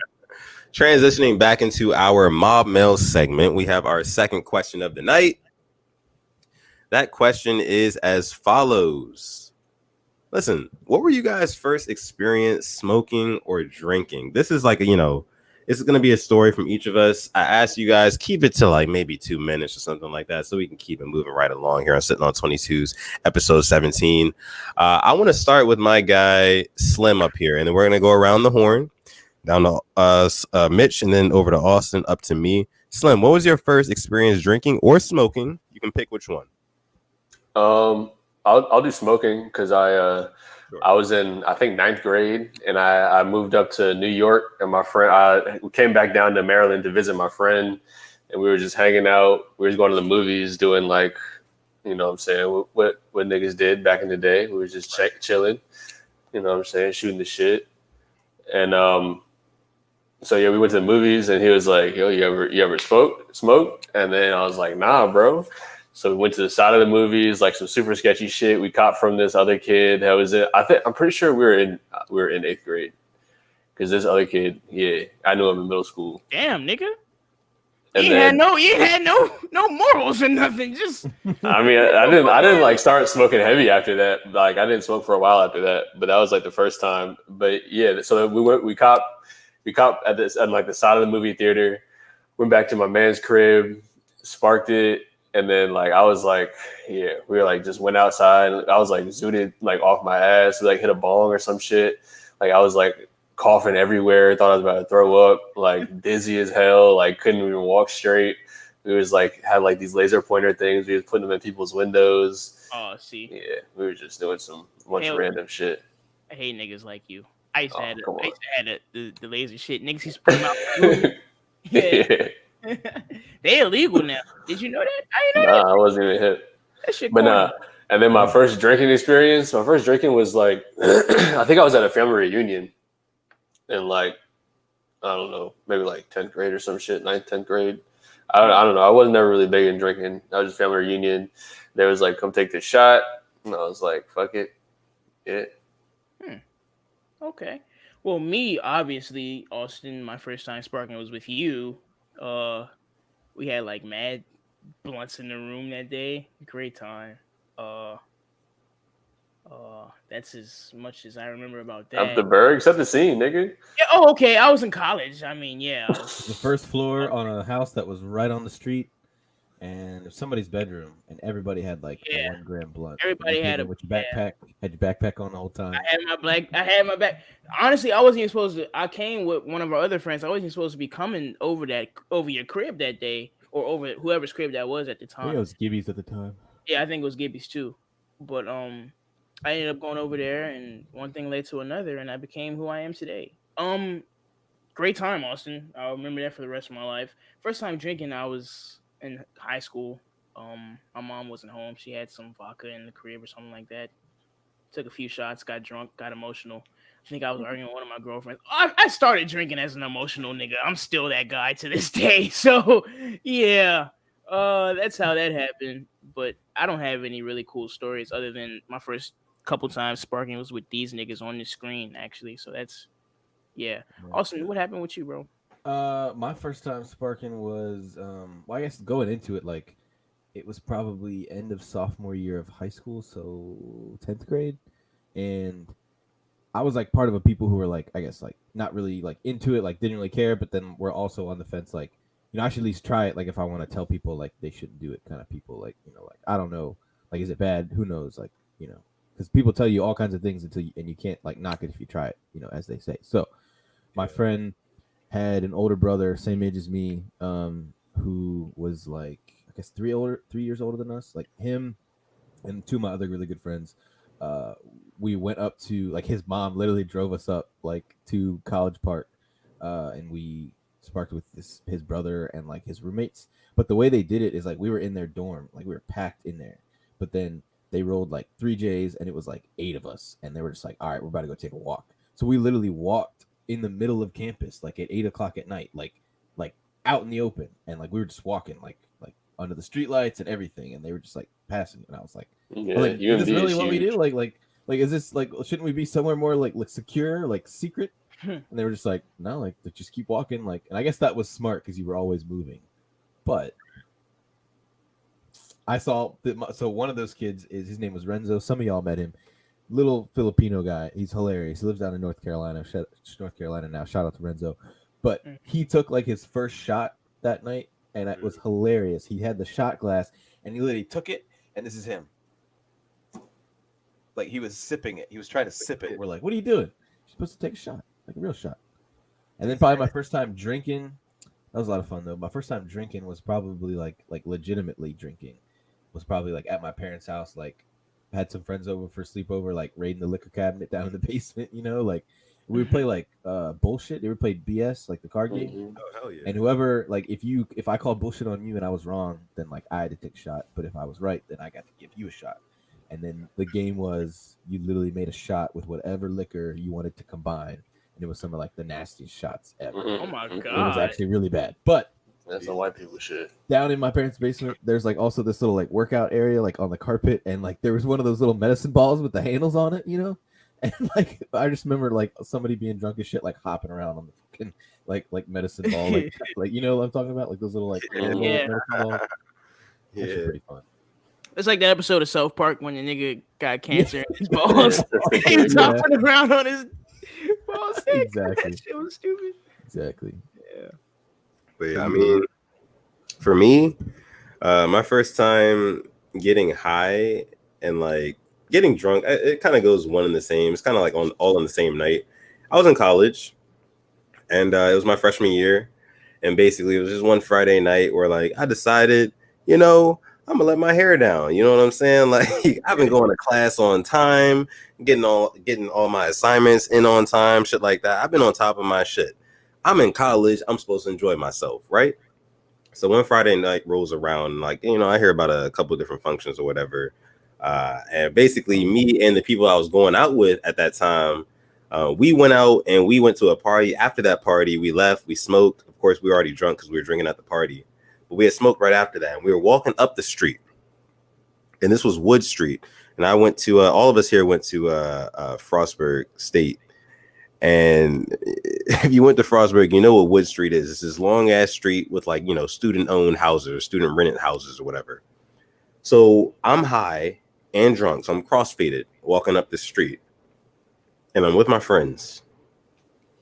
Transitioning back into our mob mail segment, we have our second question of the night. That question is as follows. Listen, what were you guys' first experience smoking or drinking? This is like, it's going to be a story from each of us. I asked you guys, keep it to like maybe 2 minutes or something like that so we can keep it moving right along here on Sitting on 22's episode 17. I want to start with my guy, Slim, up here, and then we're going to go around the horn, down to Mitch, and then over to Austin, up to me. Slim, what was your first experience drinking or smoking? You can pick which one. I'll do smoking because I was in, I think, 9th grade, and I moved up to New York, and my friend, I came back down to Maryland to visit my friend, and we were just hanging out. We were going to the movies, doing like, what I'm saying, what niggas did back in the day. We were just chilling, what I'm saying, shooting the shit. And so yeah, we went to the movies, and he was like, "Yo, you ever smoke?" And then I was like, "Nah, bro." So we went to the side of the movies, like some super sketchy shit we caught from this other kid. That was it. I'm pretty sure we were in 8th grade because this other kid, yeah, I knew him in middle school. Damn, nigga. And you had no morals or nothing. Just I mean, I didn't like start smoking heavy after that. Like I didn't smoke for a while after that, but that was like the first time. But yeah, so we caught at like the side of the movie theater, went back to my man's crib, sparked it. And then like I was like, yeah, we were like just went outside. I was like zooted like off my ass, like hit a bong or some shit. Like I was like coughing everywhere, thought I was about to throw up, like dizzy as hell, like couldn't even walk straight. We was like had like these laser pointer things. We was putting them in people's windows. Oh, see. Yeah, we were just doing some bunch of random shit. I hate niggas like you. I used to have the laser shit. Niggas used to put them out. Yeah. They illegal now. Did you know that? I didn't know that. I wasn't even hip. That shit but corny. And then my first drinking experience, was like, I think I was at a family reunion in like, I don't know, maybe like 10th grade or some shit, 9th, 10th grade. I don't know. I wasn't never really big in drinking. I was just family reunion. They was like, come take this shot. And I was like, fuck it. Yeah. Okay. Well, me, obviously, Austin, my first time sparking was with you. We had like mad blunts in the room that day. Great time. That's as much as I remember about that. Up the Berg, set the scene, nigga. Yeah, oh, okay. I was in college. I mean, yeah. The first floor on a house that was right on the street, and somebody's bedroom, and everybody had like a 1 gram blunt. Everybody had with your backpack. Had your backpack on the whole time. I had my back. Honestly, I wasn't even supposed to. I came with one of our other friends. I wasn't even supposed to be coming over your crib that day, or over whoever's crib that was at the time. I think it was Gibby's at the time. Yeah, I think it was Gibby's too. But I ended up going over there, and one thing led to another, and I became who I am today. Great time, Austin. I'll remember that for the rest of my life. First time drinking, I was in high school. My mom wasn't home. She had some vodka in the crib or something like that. Took a few shots, got drunk, got emotional. I think I was arguing with one of my girlfriends. I started drinking as an emotional nigga. I'm still that guy to this day. So, yeah, that's how that happened. But I don't have any really cool stories other than my first couple times sparking was with these niggas on the screen, actually. So that's, yeah. Austin, what happened with you, bro? My first time sparking was, well, I guess going into it, like, it was probably end of sophomore year of high school, so 10th grade. And I was like part of a people who were like, I guess like not really like into it, like didn't really care, but then we're also on the fence, like, I should at least try it. Like if I want to tell people like they shouldn't do it, kind of people, like, like I don't know, like is it bad? Who knows? Like, because people tell you all kinds of things and you can't like knock it if you try it, as they say. So my friend had an older brother, same age as me, who was like I guess 3 years older than us. Like him and two of my other really good friends, we went up to like his mom literally drove us up like to College Park, and we sparked with his brother and like his roommates. But the way they did it is like we were in their dorm, like we were packed in there. But then they rolled like 3Js and it was like 8 of us, and they were just like, all right, we're about to go take a walk. So we literally walked in the middle of campus, like at 8 o'clock at night, like out in the open, and like we were just walking like under the streetlights and everything, and they were just like passing, and I was like, yeah, like is this really what we huge. do? Like is this like shouldn't we be somewhere more like secure, like secret? And they were just like, no, like just keep walking, like, and I guess that was smart because you were always moving. But I saw that, so one of those kids his name was Renzo. Some of y'all met him. Little Filipino guy. He's hilarious. He lives down in North Carolina now. Shout out to Renzo. But he took like his first shot that night, and it was hilarious. He had the shot glass, and he literally took it, and this is him. Like he was sipping it. He was trying to sip it. We're like, what are you doing? You're supposed to take a shot, like a real shot. And then probably my first time drinking, that was a lot of fun though. My first time drinking was probably like legitimately drinking. Was probably like at my parents' house, like had some friends over for sleepover, like raiding the liquor cabinet down in the basement, like we would play like bullshit. They would play BS, like the card game. Oh hell yeah! And whoever, like, if I called bullshit on you and I was wrong, then like I had to take a shot. But if I was right, then I got to give you a shot. And then the game was you literally made a shot with whatever liquor you wanted to combine, and it was some of like the nastiest shots ever. Oh my god! It was actually really bad, but that's some white people shit. Down in my parents' basement, there's like also this little like workout area, like on the carpet, and like there was one of those little medicine balls with the handles on it, And like I just remember like somebody being drunk as shit, like hopping around on the fucking like medicine ball, like like what I'm talking about, like those little like little medicine balls. Yeah, pretty fun. It's like that episode of South Park when the nigga got cancer in his balls. He was hopping around on his balls. Exactly. That shit was stupid. Exactly. Yeah. But yeah, I mean, for me, my first time getting high and like getting drunk, it kind of goes one and the same. It's kind of like all on the same night. I was in college, and it was my freshman year, and basically it was just one Friday night where like I decided, I'm gonna let my hair down. You know what I'm saying? Like I've been going to class on time, getting all my assignments in on time, shit like that. I've been on top of my shit. I'm in college. I'm supposed to enjoy myself, right? So when Friday night rolls around, like, I hear about a couple of different functions or whatever. And basically me and the people I was going out with at that time, we went out and we went to a party. After that party, we left, we smoked. Of course, we were already drunk because we were drinking at the party. But we had smoked right after that. And we were walking up the street. And this was Wood Street. And I went to, all of us here went to Frostburg State. And if you went to Frostburg, you know what Wood Street is. It's this long ass street with like, student-owned houses or student-rented houses or whatever. So I'm high and drunk. So I'm cross-faded walking up the street. And I'm with my friends.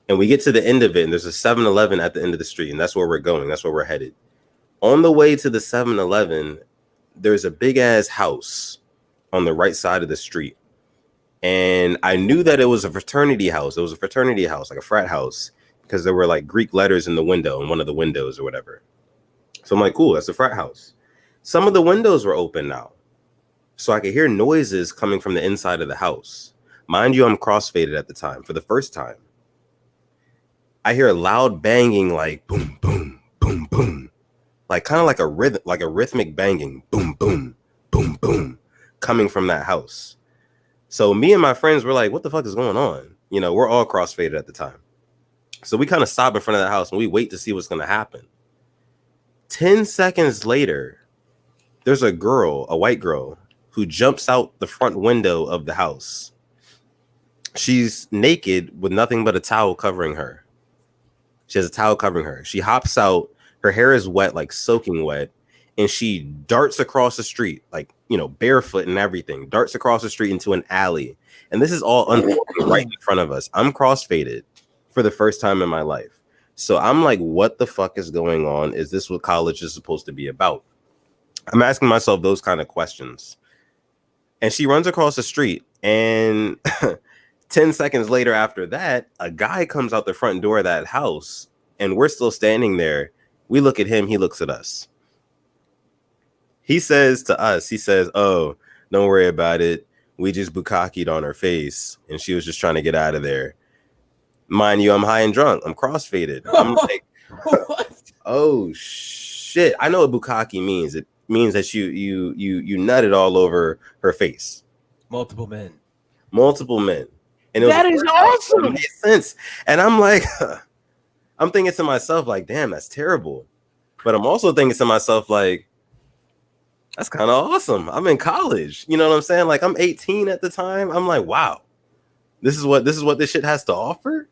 And we get to the end of it, and there's a 7-Eleven at the end of the street. And that's where we're going. That's where we're headed. On the way to the 7-Eleven, there's a big-ass house on the right side of the street. And I knew that it was a fraternity house. It was a fraternity house, like a frat house, because there were like Greek letters in the window, in one of the windows or whatever. So I'm like, cool, that's a frat house. Some of the windows were open now. So I could hear noises coming from the inside of the house. Mind you, I'm crossfaded at the time for the first time. I hear a loud banging, like boom, boom, boom, boom. Like kind of like a rhythm, like a rhythmic banging, boom, boom, boom, boom, coming from that house. So me and my friends were like, what the fuck is going on? We're all crossfaded at the time. So we kind of stop in front of that house and we wait to see what's going to happen. 10 seconds later, there's a girl, a white girl, who jumps out the front window of the house. She's naked with nothing but a towel covering her. She has a towel covering her. She hops out. Her hair is wet, like soaking wet. and she darts across the street, like, you know, barefoot and everything, darts across the street into an alley. And this is all unfolding right in front of us. I'm crossfaded for the first time in my life. So I'm like, what the fuck is going on? Is this what college is supposed to be about? I'm asking myself those kind of questions. And she runs across the street, and 10 seconds later after that, a guy comes out the front door of that house, and we're still standing there. We look at him, he looks at us. He says to us, he says, "Oh, don't worry about it. We just bukkakied on her face, and she was just trying to get out of there." Mind you, I'm high and drunk. I'm crossfaded. I'm like, oh shit. I know what bukkake means. It means that you nutted all over her face. Multiple men. And that is awesome. It made sense. And I'm like, I'm thinking to myself, like, damn, that's terrible. But I'm also thinking to myself, like, that's kind of awesome. I'm in college. You know what I'm saying? Like, I'm 18 at the time. I'm like, wow, this is what this shit has to offer.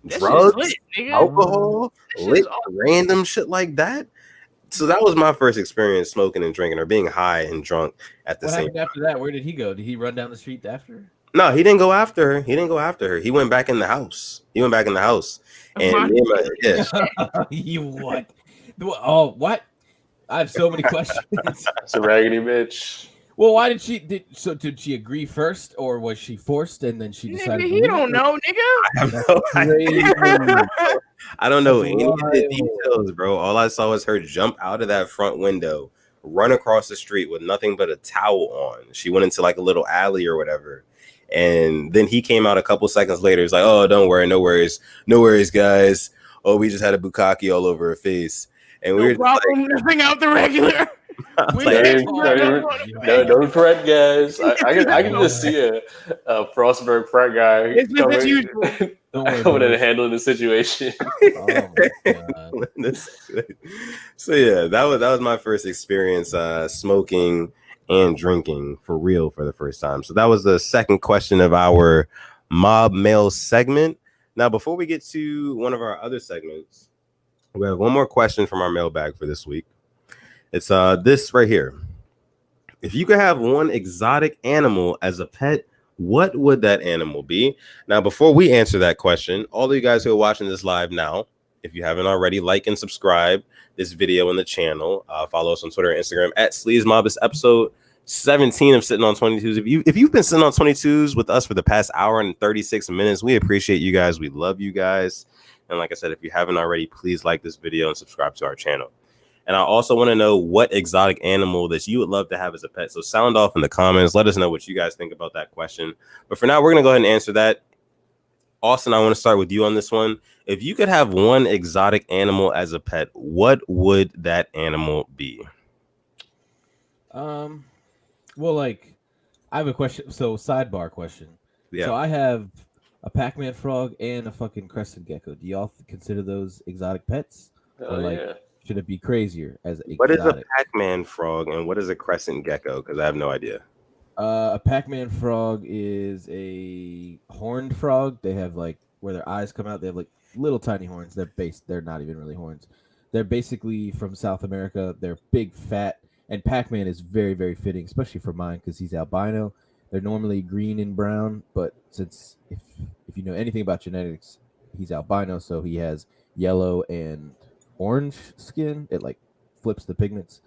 Drugs, lit, alcohol, lit, random shit like that. So that was my first experience smoking and drinking, or being high and drunk at the same time. After that, where did he go? Did he run down the street after? No, he didn't go after her. He went back in the house. And You what? Oh, what? I have so many questions. It's a raggedy bitch. Well, why did she agree first, or was she forced and then she decided? Nigga, he don't know, nigga. I don't know any of the details, bro. All I saw was her jump out of that front window, run across the street with nothing but a towel on. She went into like a little alley or whatever. And then he came out a couple seconds later. He's like, "Oh, don't worry, no worries, guys. Oh, we just had a bukkake all over her face." And we were just like, bring out the regular. Don't fret, guys. I can just see a Frostburg frat guy coming and handling the situation. So yeah, that was my first experience smoking and drinking for real for the first time. So that was the second question of our mob mail segment. Now, before we get to one of our other segments, we have one more question from our mailbag for this week. It's this right here. If you could have one exotic animal as a pet, what would that animal be? Now, before we answer that question, all of you guys who are watching this live now, if you haven't already, like and subscribe this video and the channel. Follow us on Twitter and Instagram at SleazMob. This episode 17 of Sitting on 22s. If you've been sitting on 22s with us for the past hour and 36 minutes, we appreciate you guys. We love you guys. And like I said, if you haven't already, please like this video and subscribe to our channel. And I also want to know what exotic animal that you would love to have as a pet. So sound off in the comments. Let us know what you guys think about that question. But for now, we're going to go ahead and answer that. Austin, I want to start with you on this one. If you could have one exotic animal as a pet, what would that animal be? Well, like, I have a question. So, sidebar question. Yeah. So, I have a Pac-Man frog and a fucking crested gecko. Do y'all consider those exotic pets? Or like, should it be crazier as exotic? What is a Pac-Man frog and what is a crescent gecko? Because I have no idea. A Pac-Man frog is a horned frog. They have like where their eyes come out. They have like little tiny horns. They're not even really horns. They're basically from South America. They're big, fat, and Pac-Man is very, very fitting, especially for mine because he's albino. They're normally green and brown, but since if you know anything about genetics, he's albino, so he has yellow and orange skin. It like flips the pigments,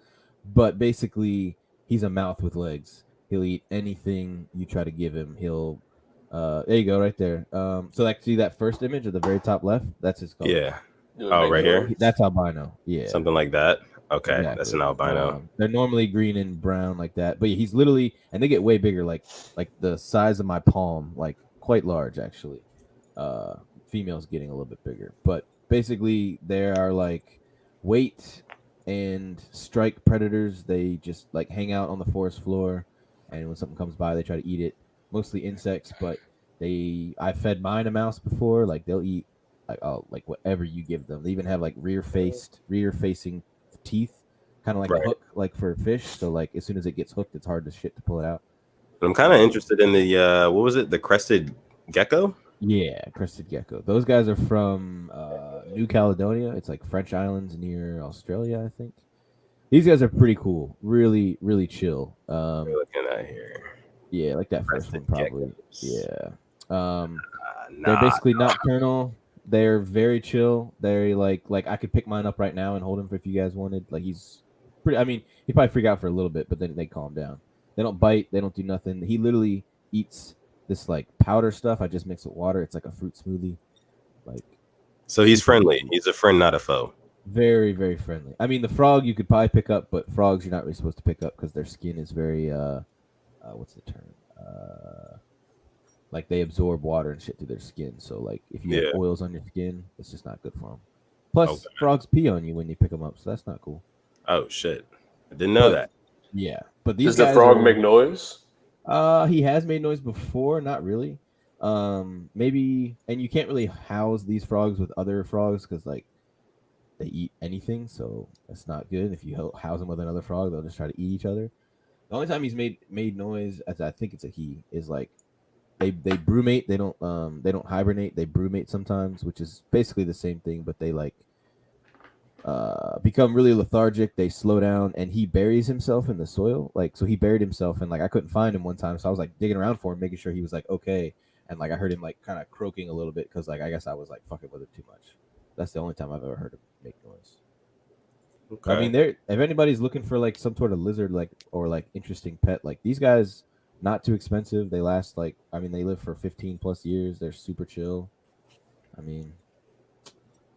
but basically he's a mouth with legs. He'll eat anything you try to give him. He'll there you go right there. So like see that first image at the very top left, that's his color. Yeah. Oh, right here. That's albino. Yeah, something like that. Okay, exactly. That's an albino. They're normally green and brown like that, but he's literally, and they get way bigger, like the size of my palm, like quite large actually. Females getting a little bit bigger, but basically they are like weight and strike predators. They just like hang out on the forest floor, and when something comes by, they try to eat it. Mostly insects, but I fed mine a mouse before. Like they'll eat like whatever you give them. They even have like rear facing teeth, kind of like a hook, like for a fish. So like as soon as it gets hooked, it's hard to pull it out. I'm kind of interested in the what was it? The crested gecko? Yeah, crested gecko. Those guys are from New Caledonia. It's like French islands near Australia, I think. These guys are pretty cool. Really, really chill. We're looking at here. Yeah, like that first one probably. Geckos. Yeah. Nah, They're basically nocturnal. They're very chill. They're like I could pick mine up right now and hold him if you guys wanted. Like he's pretty. I mean, he'd probably freak out for a little bit, but then they calm down. They don't bite. They don't do nothing. He literally eats this like powder stuff. I just mix with water. It's like a fruit smoothie. Like, so he's friendly. He's a friend, not a foe. Very, very friendly. I mean, the frog you could probably pick up, but frogs you're not really supposed to pick up because their skin is very what's the term? Like they absorb water and shit through their skin. So like if you have oils on your skin, it's just not good for them. Plus, frogs pee on you when you pick them up, so that's not cool. Oh shit! I didn't know that. Yeah, but these does the frog make noise? He has made noise before, not really. Maybe, and you can't really house these frogs with other frogs because like they eat anything, so that's not good. If you house them with another frog, they'll just try to eat each other. The only time he's made noise, as I think it's a he, is like they brumate. They don't hibernate. They brumate sometimes, which is basically the same thing, but they like become really lethargic. They slow down, and he buries himself in the soil. Like so, he buried himself, and like I couldn't find him one time, so I was like digging around for him, making sure he was like okay, and like I heard him like kind of croaking a little bit because like I guess I was like fucking with him too much. That's the only time I've ever heard him make noise. Okay. I mean, if anybody's looking for like some sort of lizard, like or like interesting pet, like these guys, not too expensive. They last like, I mean, they live for 15 plus years. They're super chill. I mean,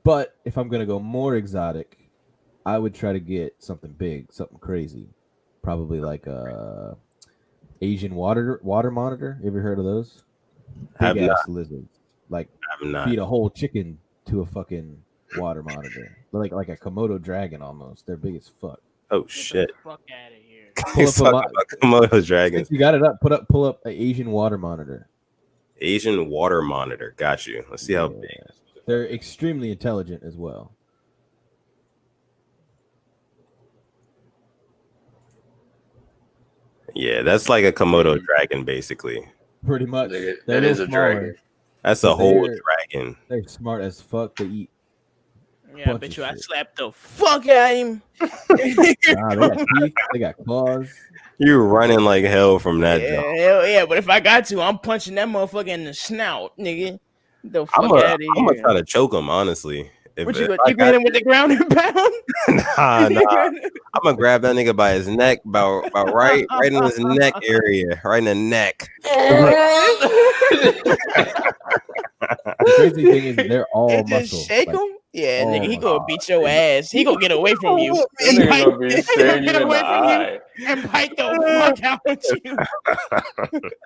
but if I'm gonna go more exotic, I would try to get something big, something crazy, probably like a Asian water monitor. You ever heard of those? Big ass lizards, like feed a whole chicken to a fucking water monitor, like a Komodo dragon almost. They're big as fuck. Oh shit! Fuck out of here. Pull up Komodo dragons. You got it up. Pull up an Asian water monitor. Asian water monitor. Got you. Let's see how big. They're extremely intelligent as well. Yeah, that's like a Komodo dragon, basically. Pretty much. That is a dragon. That's a whole dragon. They're smart as fuck. They eat. Yeah, I bet you I slapped the fuck out of him. They got teeth. They got claws. You're running like hell from that. Hell yeah, but if I got to, I'm punching that motherfucker in the snout, nigga. The fuck out of here. I'm gonna try to choke him, honestly. What you got him with the ground and pound? Nah. I'm gonna grab that nigga by his neck, about right in his neck area, right in the neck. The crazy thing is they're all muscle. Shake him? Yeah, nigga, he gonna beat your ass. He gonna get away from you. He gonna be staring you in the eye and bite the fuck out of you.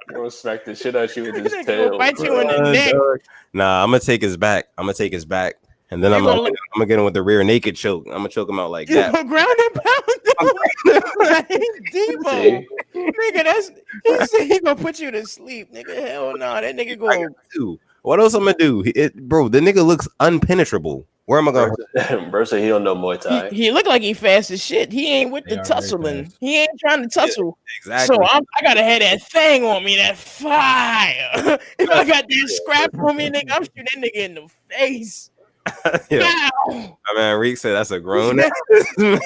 He gonna smack the shit out you with his tail. Bite you in the neck. Nah, I'm gonna take his back. And then I'm gonna get him with the rear naked choke. I'm gonna choke him out like that. Ground and pound. Debo. Nigga, he said he gonna put you to sleep. Nigga, hell no. That nigga go. What else I'm gonna do? Bro, the nigga looks unpenetrable. Where am I going? Bro said he don't know Muay Thai. He look like he fast as shit. He ain't with the tussling. He ain't trying to tussle. Yeah, exactly. So I gotta have that thing on me, that fire. If I got that scrap on me, nigga, I'm shooting that nigga in the face. Yeah. I mean, Reek said that's a grown ass man.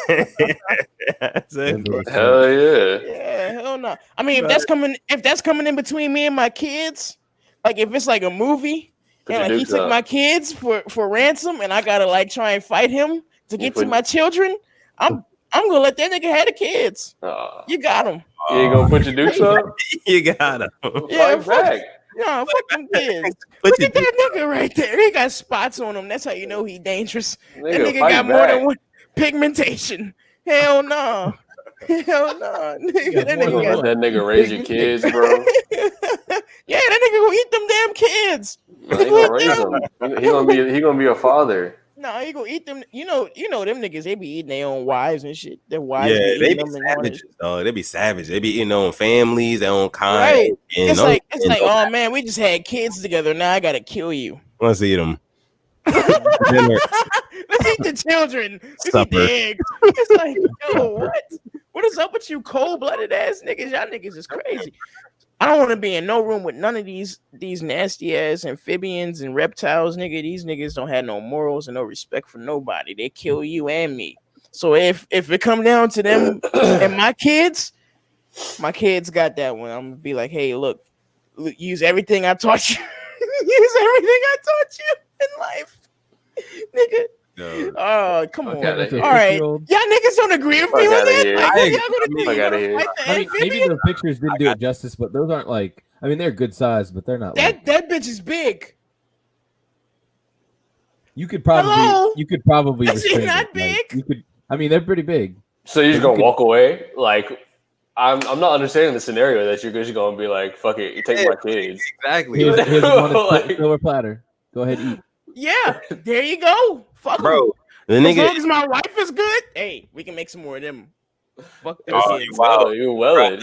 Hell yeah. Yeah, hell no. I mean, if that's coming in between me and my kids, like if it's like a movie and like he took my kids for ransom and I gotta like try and fight him to get to my children, I'm gonna let that nigga have the kids. You got him. You ain't gonna put your dukes up? You got him. Yeah, fuck them kids. Look at that nigga right there. He got spots on him. That's how you know he dangerous. That nigga got more than one pigmentation. Hell no. Hell no. Nigga, that nigga raise your kids, bro. Yeah, that nigga gonna eat them damn kids. No, he gonna raise them. He gonna be a father. No, he gonna eat them. You know them niggas. They be eating their own wives and shit. Their wives. Yeah, they be savages, dog. They be savage. They be eating their own families, their own kind. Right. It's like, oh man, we just had kids together. Now I gotta kill you. Let's eat them. Let's eat the children. Let's eat the eggs. It's like, yo, what? What is up with you cold-blooded ass niggas? Y'all niggas is crazy. I don't want to be in no room with none of these nasty ass amphibians and reptiles, nigga. These niggas don't have no morals and no respect for nobody. They kill you and me. So if it come down to them and my kids got that one. I'm gonna be like, hey, look, use everything I taught you. Use everything I taught you in life, nigga. No. Oh, come on. All right. Y'all niggas don't agree with me on that? Like, maybe the pictures didn't do it justice, but those aren't like, I mean, they're good size, but they're not that bitch is big. You could probably Is she restrain not it. big? Like, you could, I mean, they're pretty big. So you're just gonna walk away? Like, I'm not understanding the scenario that you're just gonna be like, fuck it, you take my kids. Exactly. Here's one silver platter. Go ahead, eat. Yeah, there you go. Fuck bro. The as nigga, long as my wife is good, hey, we can make some more of them. Fuck them Oh, kids. wow. You're welling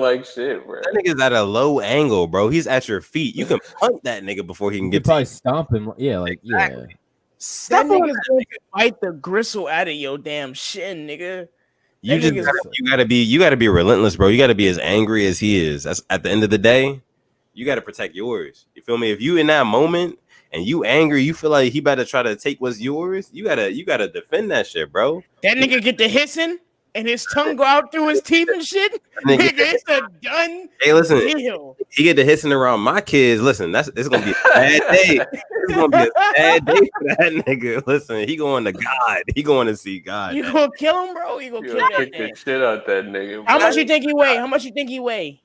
like shit, bro. that nigga's at a low angle, bro. He's at your feet. You can punt that nigga before he can You get could probably stomp him. Yeah, like yeah. That Stop nigga's going to bite the gristle out of your damn shin, nigga. You That just nigga's- you gotta be relentless, bro. You gotta be as angry as he is. That's at the end of the day, you gotta protect yours. You feel me? If you in that moment and you angry, you feel like he better try to take what's yours. You gotta defend that shit, bro. That nigga get the hissing and his tongue go out through his teeth and shit. Nigga, it's a done Hey, listen, deal. he get to hissing around my kids. Listen, it's gonna be a bad day. It's gonna be a bad day for that nigga. Listen, he going to God. He going to see God. You gonna kill him, bro? You gonna kill that Kick the man? shit out that nigga. How bro. much you think he weigh? How much you think he weigh?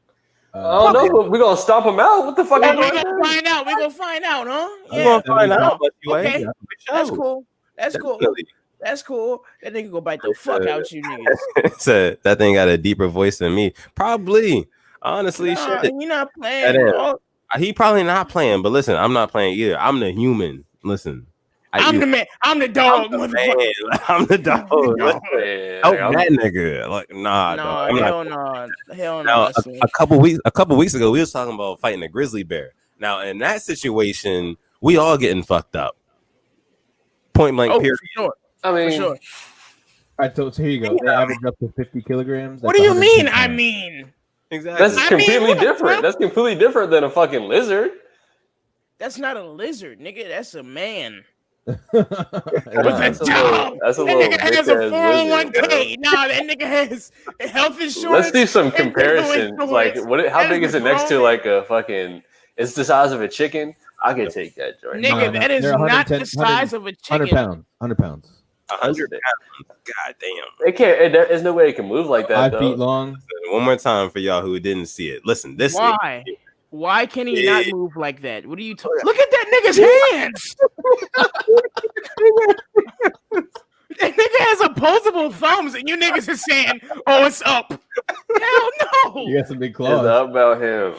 I don't know, but we're gonna stomp him out. What the fuck? Oh, you we doing? gonna find out. We gonna find out, huh? I'm gonna find out how much you weigh. Okay, Yeah, for that's sure. cool. That's cool. Definitely. That's cool. That nigga go bite the fuck out you niggas. So that thing got a deeper voice than me. Probably. Honestly, Nah, shit. you're not That playing. is. Dog. He probably not playing, but listen, I'm not playing either. I'm the human. Listen. I'm the man. I'm the dog, motherfucker. Man, I'm the dog. Yeah, Help like, that nigga. Like, nah, No, dog. I'm not- hell no. Hell Now, no. son. a couple weeks ago, we was talking about fighting a grizzly bear. Now, in that situation, we all getting fucked up. Point blank. Oh, Period. for sure. I mean, For sure. All right, so here you go. They average up to 50 kilograms. What That's do you mean? 110 I pounds. mean, Exactly. that's I mean, completely what the different. fuck? That's completely different than a fucking lizard. that's not a lizard, nigga. That's a man. Yeah. With a That's a job. that's a That little nigga has a bitch-ass lizard, 401k. Nah, that nigga has health insurance. Let's do some and comparison. dental Like, insurance. how That's big is the it next to grown like a fucking? It's the size of a chicken. I could take that joint. Nigga, No, that is they're not the 110 size of a 100 chicken. pounds. 100 pounds. 100 pounds. God damn. It can't. There's no way it can move like that. 5 feet Though. long. One more time for y'all who didn't see it. Listen, this Why? nigga- Why can he Yeah. not move like that? What are you talking? Look at that nigga's hands. That nigga has opposable thumbs, and you niggas is saying, "Oh, it's up." Hell no! You got some big It's claws. up about him.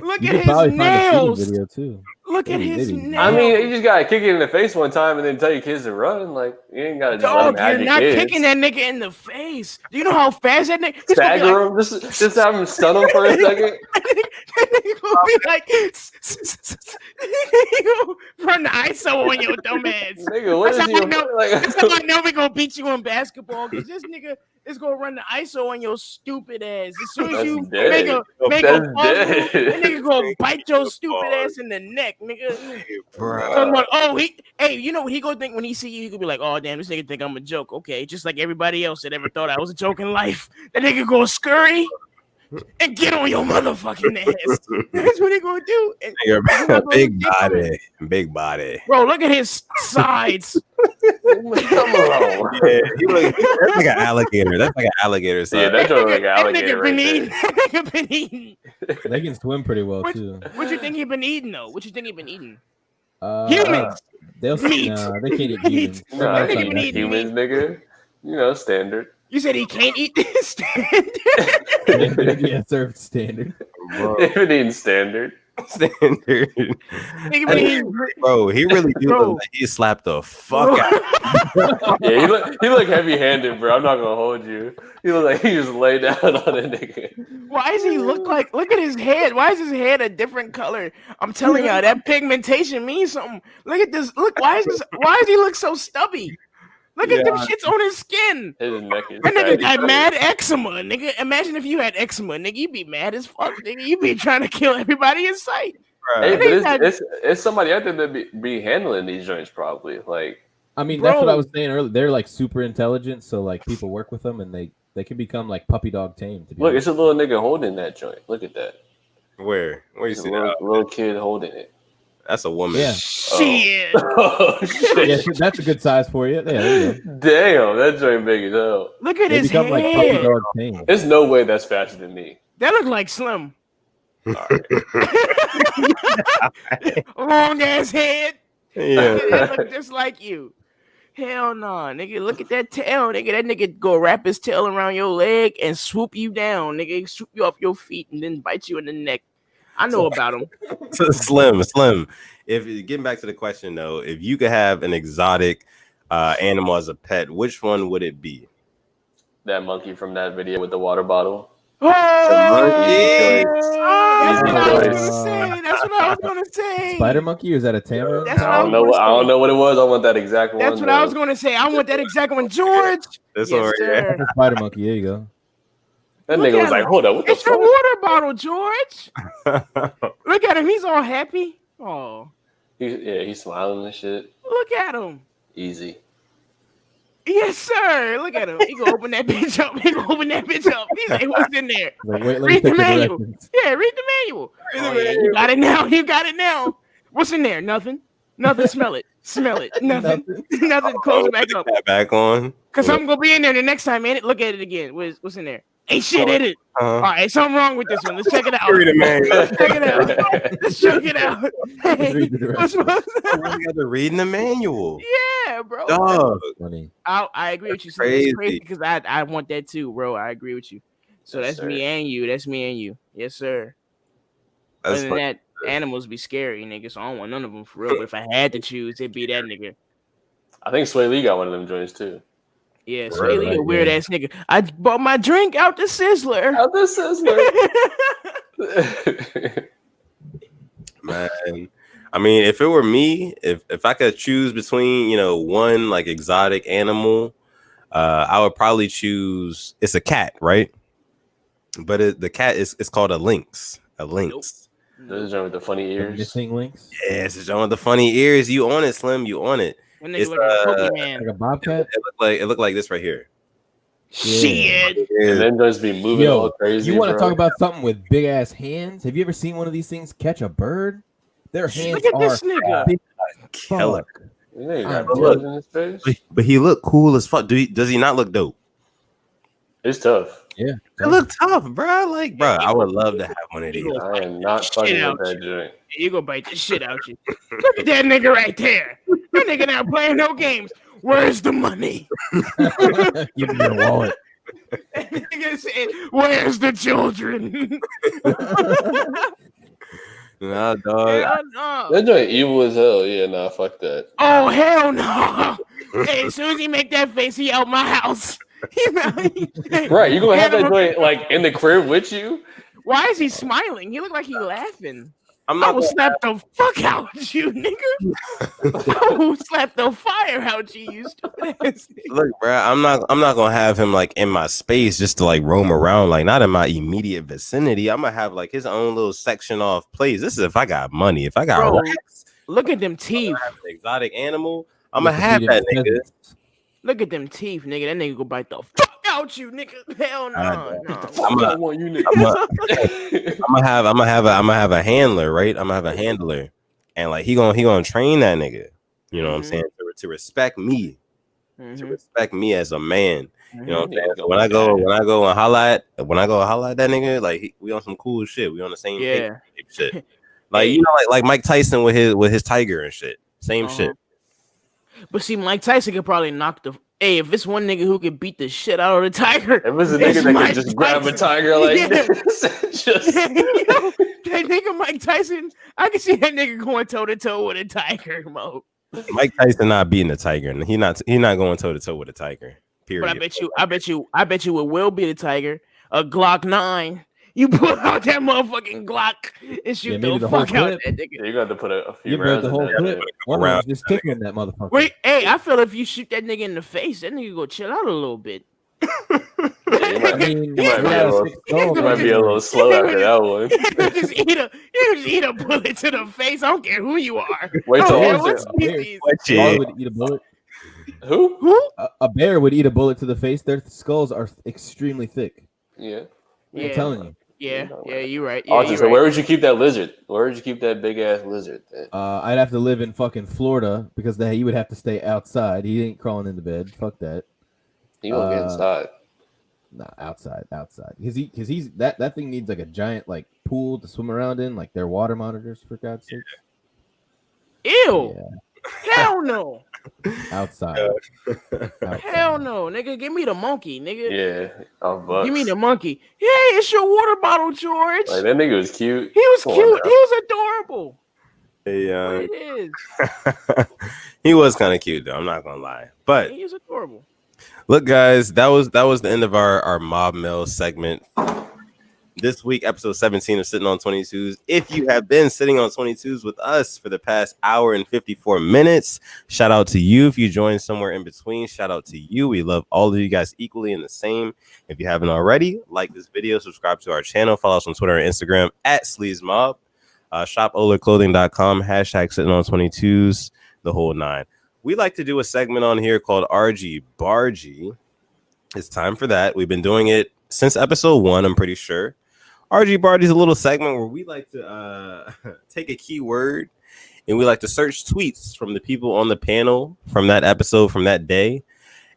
Look You at could his probably find a nails. shooting video too. Look at Maybe, his maybe. nails. I mean, you just gotta kick it in the face one time and then tell your kids to run. Like, you ain't gotta just let dog, them have you're your not kids. kicking that nigga in the face. Do you know how fast that nigga? He's gonna be Stagger like, him. Just have him stun him for a second. that nigga gonna be like, you run the ISO on your dumb ass. Nigga, what That's is how I your know. like? That's how I know we gonna beat you in basketball because this nigga is gonna run the ISO on your stupid ass. As soon as That's you dead. make a That's puzzle, dead. that nigga gonna bite your stupid ass in the neck, nigga. Talking about, oh, hey, you know what he gonna think when he see you? He gonna be like, oh damn, this nigga think I'm a joke. Okay, just like everybody else that ever thought I was a joke in life. That nigga gonna scurry and get on your motherfucking ass. That's what he gonna do. And Nigga, he's not gonna big look different. big body. Bro, look at his sides. Come on. Yeah, that's like an alligator. That's like an alligator. Yeah, Son. that's like an That alligator nigga been right eating. there. That nigga been eating. They can swim pretty well What, too. what you think he been eating though? What you think he been eating? Humans. They'll Meat. Nah, they can't eat humans. No, Nigga I been can't eat eating humans, nigga. You know, standard. You said he can't eat this stand. Yeah, served standard. Bro, They've been eating standard. standard. Nigga been eating. Bro, he really do Bro. look like he slapped the fuck out. Yeah, he look heavy-handed, bro. I'm not gonna hold you. He look like he just laid down on a nigga. Why does he look like? Look at his head. Why is his head a different color? I'm telling y'all that pigmentation means something. Look at this. Look, why does he look so stubby? Look at them shits on his skin. His neck is That nigga fatty. got mad eczema, nigga. Imagine if you had eczema, nigga. You'd be mad as fuck, nigga. You'd be trying to kill everybody in sight. Hey, That nigga but got- it's somebody out there that be handling these joints probably. Like, I mean, Bro. that's what I was saying earlier. They're like super intelligent, so like people work with them, and they can become like puppy dog tame. Look, it's a little nigga holding that joint. Look at that. Where you see that? Little kid holding it. That's a woman. Yeah. Shit. Oh, shit. Yeah, that's a good size for you. Yeah, there you go. Damn, that joint big as hell. Look at They his become head. like puppy dog tame. There's no way that's faster than me. That look like Slim. All right. Long ass head. Yeah. That look just like you. Hell no, nigga. Look at that tail, nigga. That nigga go wrap his tail around your leg and swoop you down, nigga. Swoop you off your feet and then bite you in the neck. I know about him. Slim. If getting back to the question though, if you could have an exotic animal as a pet, which one would it be? That monkey from that video with the water bottle. Oh, Easy that's what I was gonna say. Spider monkey, or is that a tamer? That's what I don't know what it was. I want that exact one. That's what I was gonna say. I want that exact one, George. This Yes, one, sir. That's a spider monkey. There you go. That Look nigga at was like, him. hold up, what the It's your fuck? water bottle, George. Look at him. He's all happy. Oh, He's smiling and shit. look at him. Easy. Yes, sir. Look at him. He gonna open that bitch up. He's like, what's in there? Like, wait, let me Read the check the manual. directions. Yeah, read the manual. Oh, yeah, you got it now. What's in there? Nothing. Smell it. Nothing. Close it back up. Back on. Cause I'm gonna be in there the next time, man. Look at it again. What's in there? Ain't shit in it. All right, something wrong with this one. Let's check it out. Let's check it out. Hey, Read the directions. You got to read in the manual. Yeah, bro. Dog. Funny. I agree with you. Crazy. It's crazy because I want that too, bro. I agree with you. So Yes, that's sir. me and you. Yes, sir. That's Other than funny. that, animals be scary, nigga. So I don't want none of them for real. But if I had to choose, it'd be that nigga. I think Sway Lee got one of them joints too. Yeah, Right, Sway Lee a weird ass nigga. I bought my drink out the Sizzler. Man, I mean, if it were me, if I could choose between one like exotic animal, I would probably choose. It's a cat, right? But the cat is called a lynx. A lynx. This is with the funny The ears. missing links. Yeah, it's the one with the funny ears. You on it, Slim? You on it? That nigga It's, look like a Pokemon. Like a bobcat. It looked like this right here. Shit. And then just be moving all Yo, crazy. you want to bro. talk about something with big ass hands? Have you ever seen one of these things catch a bird? Their hands Look at are this nigga. big Killer. fuck. You know, you got Look. blood in his face. But he looked cool as fuck. Does he not look dope? It's tough. Yeah. It look tough, bro. Like, bro, I would love to have one of these. I am not fucking with that joint. You gonna bite the shit out you. Look at that nigga right there. That nigga not playing no games. Where's the money? Give me your wallet. That nigga said, "Where's the children?" Nah, dog. Hell no. That joint evil as hell. Yeah, nah, fuck that. Oh hell no! Hey, as soon as he make that face, he out my house. Right, you gonna have that joint like in the crib with you? Why is he smiling? He look like he laughing. I'm I not. will slap the fuck out you, nigga. I will slap the fire out you, you stupid ass nigga. Look, bro. I'm not gonna have him like in my space just to like roam around. Like, not in my immediate vicinity. I'm gonna have like his own little section off place. This is if I got money. If I got Bro, racks, look at them teeth. have an exotic animal, I'm gonna have that nigga. Look at them teeth, nigga. That nigga go bite the fuck out you, nigga. Hell no. I'm gonna have a handler, right? I'm gonna have a handler, and like he gonna train that nigga. You know what I'm saying? To respect me, to respect me as a man. You know what I'm saying? So when I go and holla at that nigga, like we on some cool shit. We on the same page shit. Like like Mike Tyson with his tiger and shit. Same shit. But see, Mike Tyson could probably knock the. Hey, if it's one nigga who could beat the shit out of the tiger, If it's a nigga that can just grab a tiger like this, just that nigga Mike Tyson, I can see that nigga going toe to toe with a tiger, Mo. Mike Tyson not beating a tiger, and he not going toe to toe with a tiger. Period. But I bet you it will be the tiger. A Glock 9. You pull out that motherfucking Glock and shoot the fuck out that nigga. you got to put a few You read rounds the in whole there. clip. One of them just kicking that motherfucker. Wait, hey, I feel if you shoot that nigga in the face, that nigga go chill out a little bit. You might might be a little slow after that one. You just eat a bullet to the face. I don't care who you are. Wait till I don't care all what shit. species. Dog would eat a bullet. Who? A bear would eat a bullet to the face. Their skulls are extremely thick. Yeah. I'm telling you. Yeah, you're right. Yeah, Austin, so where would you keep that lizard? Where would you keep that big ass lizard? I'd have to live in fucking Florida because he would have to stay outside. He ain't crawling into bed. Fuck that. He won't get inside. Nah, outside. Because he's that thing needs like a giant like pool to swim around in, like their water monitors, for God's sake. Ew. Yeah. Hell no. Outside. Hell no, nigga. Give me the monkey, nigga. Yeah. Give me the monkey. Hey, it's your water bottle, George. Like, that nigga was cute. He was cute. He was adorable. Hey, It is. he was kind of cute though. I'm not gonna lie, but He was adorable. look, guys, that was the end of our mob mail segment. This week, episode 17 of Sitting on 22s. If you have been sitting on 22s with us for the past hour and 54 minutes, shout out to you. If you joined somewhere in between, shout out to you. We love all of you guys equally and the same. If you haven't already, like this video, subscribe to our channel, follow us on Twitter and Instagram at SleazMob, shop olerclothing.com, hashtag Sitting on 22s, the whole nine. We like to do a segment on here called RG Bargy. It's time for that. We've been doing it since episode 1, I'm pretty sure. RG Barty is a little segment where we like to take a keyword and we like to search tweets from the people on the panel from that episode, from that day.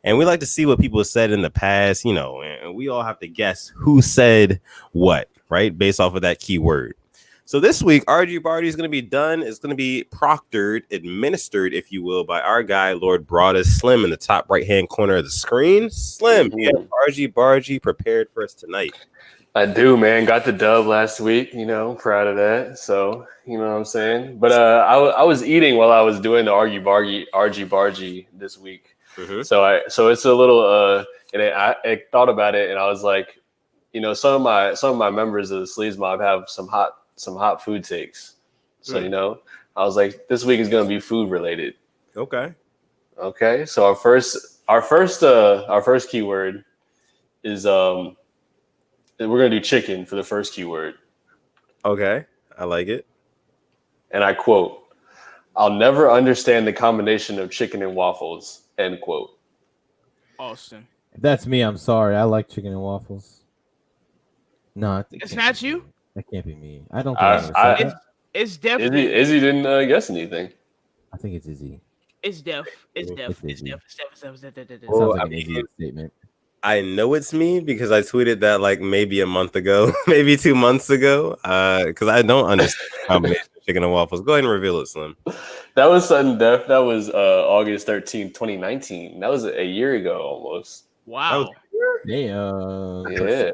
And we like to see what people said in the past, and we all have to guess who said what, right? Based off of that keyword. So this week, RG Barty is going to be done. It's going to be proctored, administered, if you will, by our guy, Lord Broadus Slim, in the top right-hand corner of the screen. Slim, you have RG Bargy prepared for us tonight. I do, man. Got the dub last week, proud of that. So, you know what I'm saying? But I was eating while I was doing the RG Bargy this week. Mm-hmm. So it's a little and I thought about it and I was like, some of my members of the Sleaze Mob have some hot food takes. So, I was like, this week is going to be food related. Okay. So our first keyword is we're going to do chicken for the first keyword. Okay. I like it. And I quote, "I'll never understand the combination of chicken and waffles," end quote. Austin. If that's me, I'm sorry. I like chicken and waffles. No, it's not you. That can't be me. I don't think it's definitely Izzy didn't guess anything. I think it's Izzy. It's Def. It's Def. Sounds like an Izzy statement. I know it's me because I tweeted that like maybe a month ago, maybe 2 months ago, because I don't understand how many chicken and waffles. Go ahead and reveal it, Slim. That was sudden death. That was August 13th, 2019. That was a year ago almost. Wow. Damn. Yeah.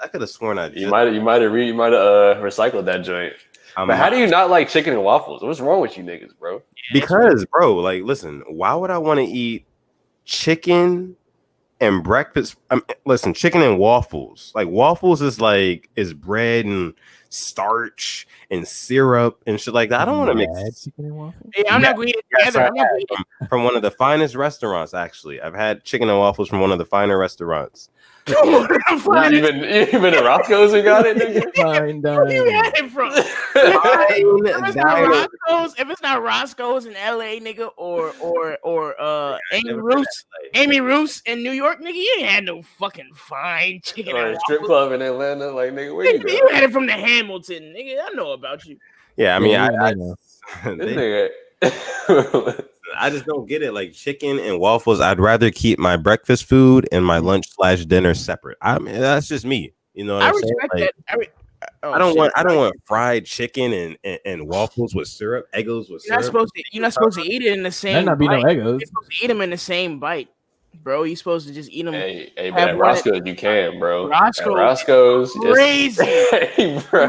I could have sworn I did. You might have recycled that joint. But how do you not like chicken and waffles? What's wrong with you niggas, bro? Because, bro, like, listen, why would I want to eat chicken and breakfast? Listen, chicken and waffles. Like, waffles is bread and starch and syrup and shit like that. I don't want to mix chicken and waffles. Yeah, I'm not going to eat it together. From one of the finest restaurants, actually. I've had chicken and waffles from one of the finer restaurants. Even at Roscoe's we got it, nigga. Where you had it from? If it's not Roscoe's in LA, nigga, or Amy Roos in New York, nigga, you ain't had no fuking fine chicken. Or a strip club in Atlanta, like, nigga, where you go? You had it from the Hamilton, nigga. I know about you. Yeah, I mean, I know. I just don't get it. Like chicken and waffles, I'd rather keep my breakfast food and my lunch/dinner separate. I mean, that's just me. You know what I'm saying? Like, I don't want fried chicken and waffles with syrup, Eggos with syrup. You're not supposed to eat it in the same. That'd not be no Eggos. You're supposed to eat them in the same bite, bro. You're supposed to just eat them. Hey, but at Roscoe's you can, bro. Roscoe's crazy. Hey, bro,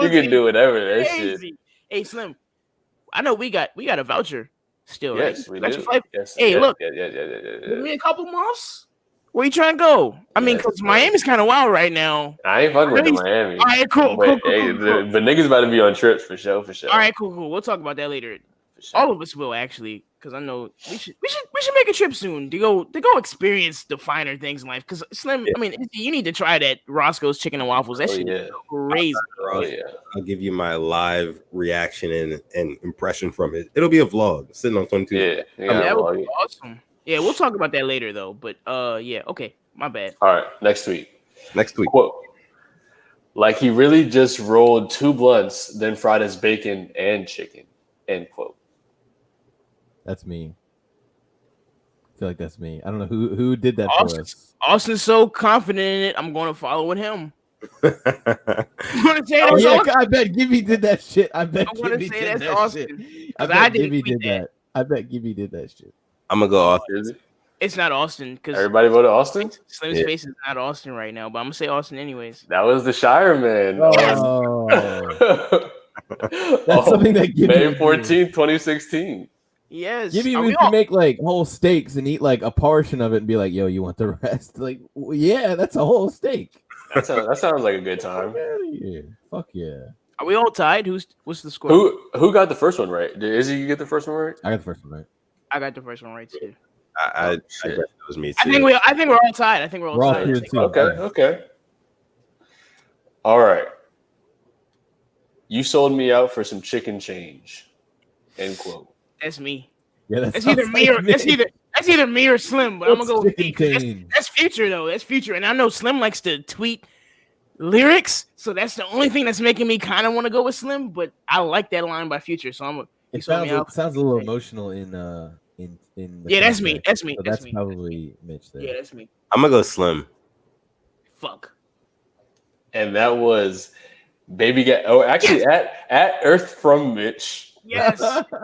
you can do whatever. That shit. Hey, Slim, I know we got a voucher still, yes, right? We do. Yes, hey, look. Yeah. Give me a couple months. Where you trying to go? I mean, because Miami's kind of wild right now. I ain't fucking with Miami. All right, cool. But niggas about to be on trips for sure. All right, cool. We'll talk about that later. Sure. All of us will actually, because I know we should we should make a trip soon to go experience the finer things in life. Because Slim, I mean, you need to try that Roscoe's Chicken and Waffles. That shit is crazy. I'll give you my live reaction and impression from it. It'll be a vlog sitting on 22. That would be awesome. Yeah, we'll talk about that later though. But yeah, okay, my bad. All right, next week. Quote. Like he really just rolled 2 blunts, then fried his bacon and chicken. End quote. That's me. I feel like that's me. I don't know who did that for us. Austin's so confident in it. I'm going to follow with him. I'm gonna say Oh, that's yeah, Austin. I bet Gibby did that shit. I bet I'm gonna Gibby say did that's that Austin. shit. I 'Cause bet didn't Gibby tweet did that. I bet Gibby did that shit. I'm gonna go Austin. It's not Austin because Everybody voted Austin. Slim's face is not Austin right now, but I'm gonna say Austin anyways. That was the Shire Man. Oh. That's something that Gibby May would 14th, 2016. Yes. Gibby used to make like whole steaks and eat like a portion of it and be like, "Yo, you want the rest?" Like, yeah, that's a whole steak. That sounds like a good time. Yeah, fuck yeah. Are we all tied? What's the score? Who got the first one right? Did Izzy get the first one right? I got the first one right. I got the first one right too. I guess it was me too. I think we're all tied. I think we're all tied. here too. Okay. All right. You sold me out for some chicken change. End quote. That's me. Yeah, that's either me or that's either me or Slim. But I'm gonna go with me. Chicken That's Future though. That's Future, and I know Slim likes to tweet lyrics, so that's the only thing that's making me kind of want to go with Slim. But I like that line by Future, so I'm gonna. It sounds a little emotional in the Yeah, that's me. context. That's me. So That's that's me. probably Mitch there. Yeah, that's me. I'm gonna go Slim. Fuck. And that was Baby Get. Oh, actually, at Earth from Mitch. Yes.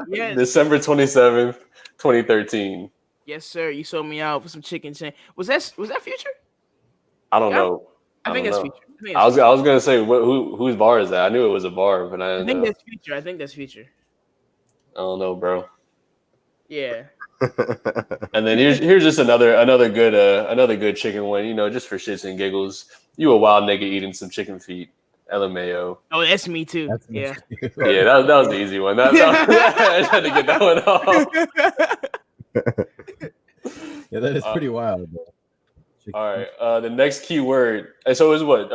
Yes. December 27th, 2013. Yes, sir. You sold me out for some chicken chain. Was that Future? I don't know. I think don't that's know. Future. I was gonna say whose bar is that? I knew it was a bar, but I think that's Future. I think that's Future. I don't know, bro. Yeah. And then here's just another good chicken one. You know, just for shits and giggles. You a wild nigga eating some chicken feet. LMAO. Oh, that's me too. Yeah. Yeah, that was the easy one. I had to get that one off. Yeah, that is pretty wild. Bro. All right. The next key word. So it was what?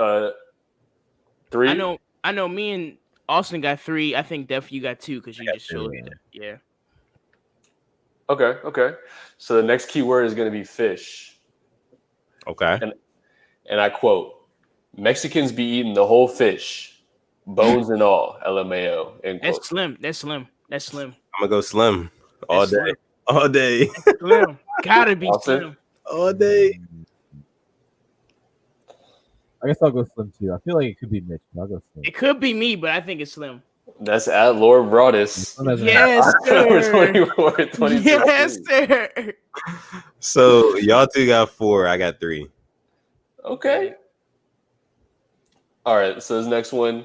3? I know. Me and Austin got 3. I think Def, you got 2 because you just showed me that. Yeah. Okay. So the next key word is going to be fish. Okay. And I quote: Mexicans be eating the whole fish, bones and all. LMAO. End quote. That's Slim. I'm gonna go Slim all day. Slim. All day. Slim. Gotta be Slim. All day. I guess I'll go Slim too. I feel like it could be Mitch. I'll go Slim. It could be me, but I think it's Slim. That's at Lord Broadus. Yes, October sir. 24th, 2016. Yes, sir. So y'all 2 got 4. I got 3. Okay. All right. So this next one,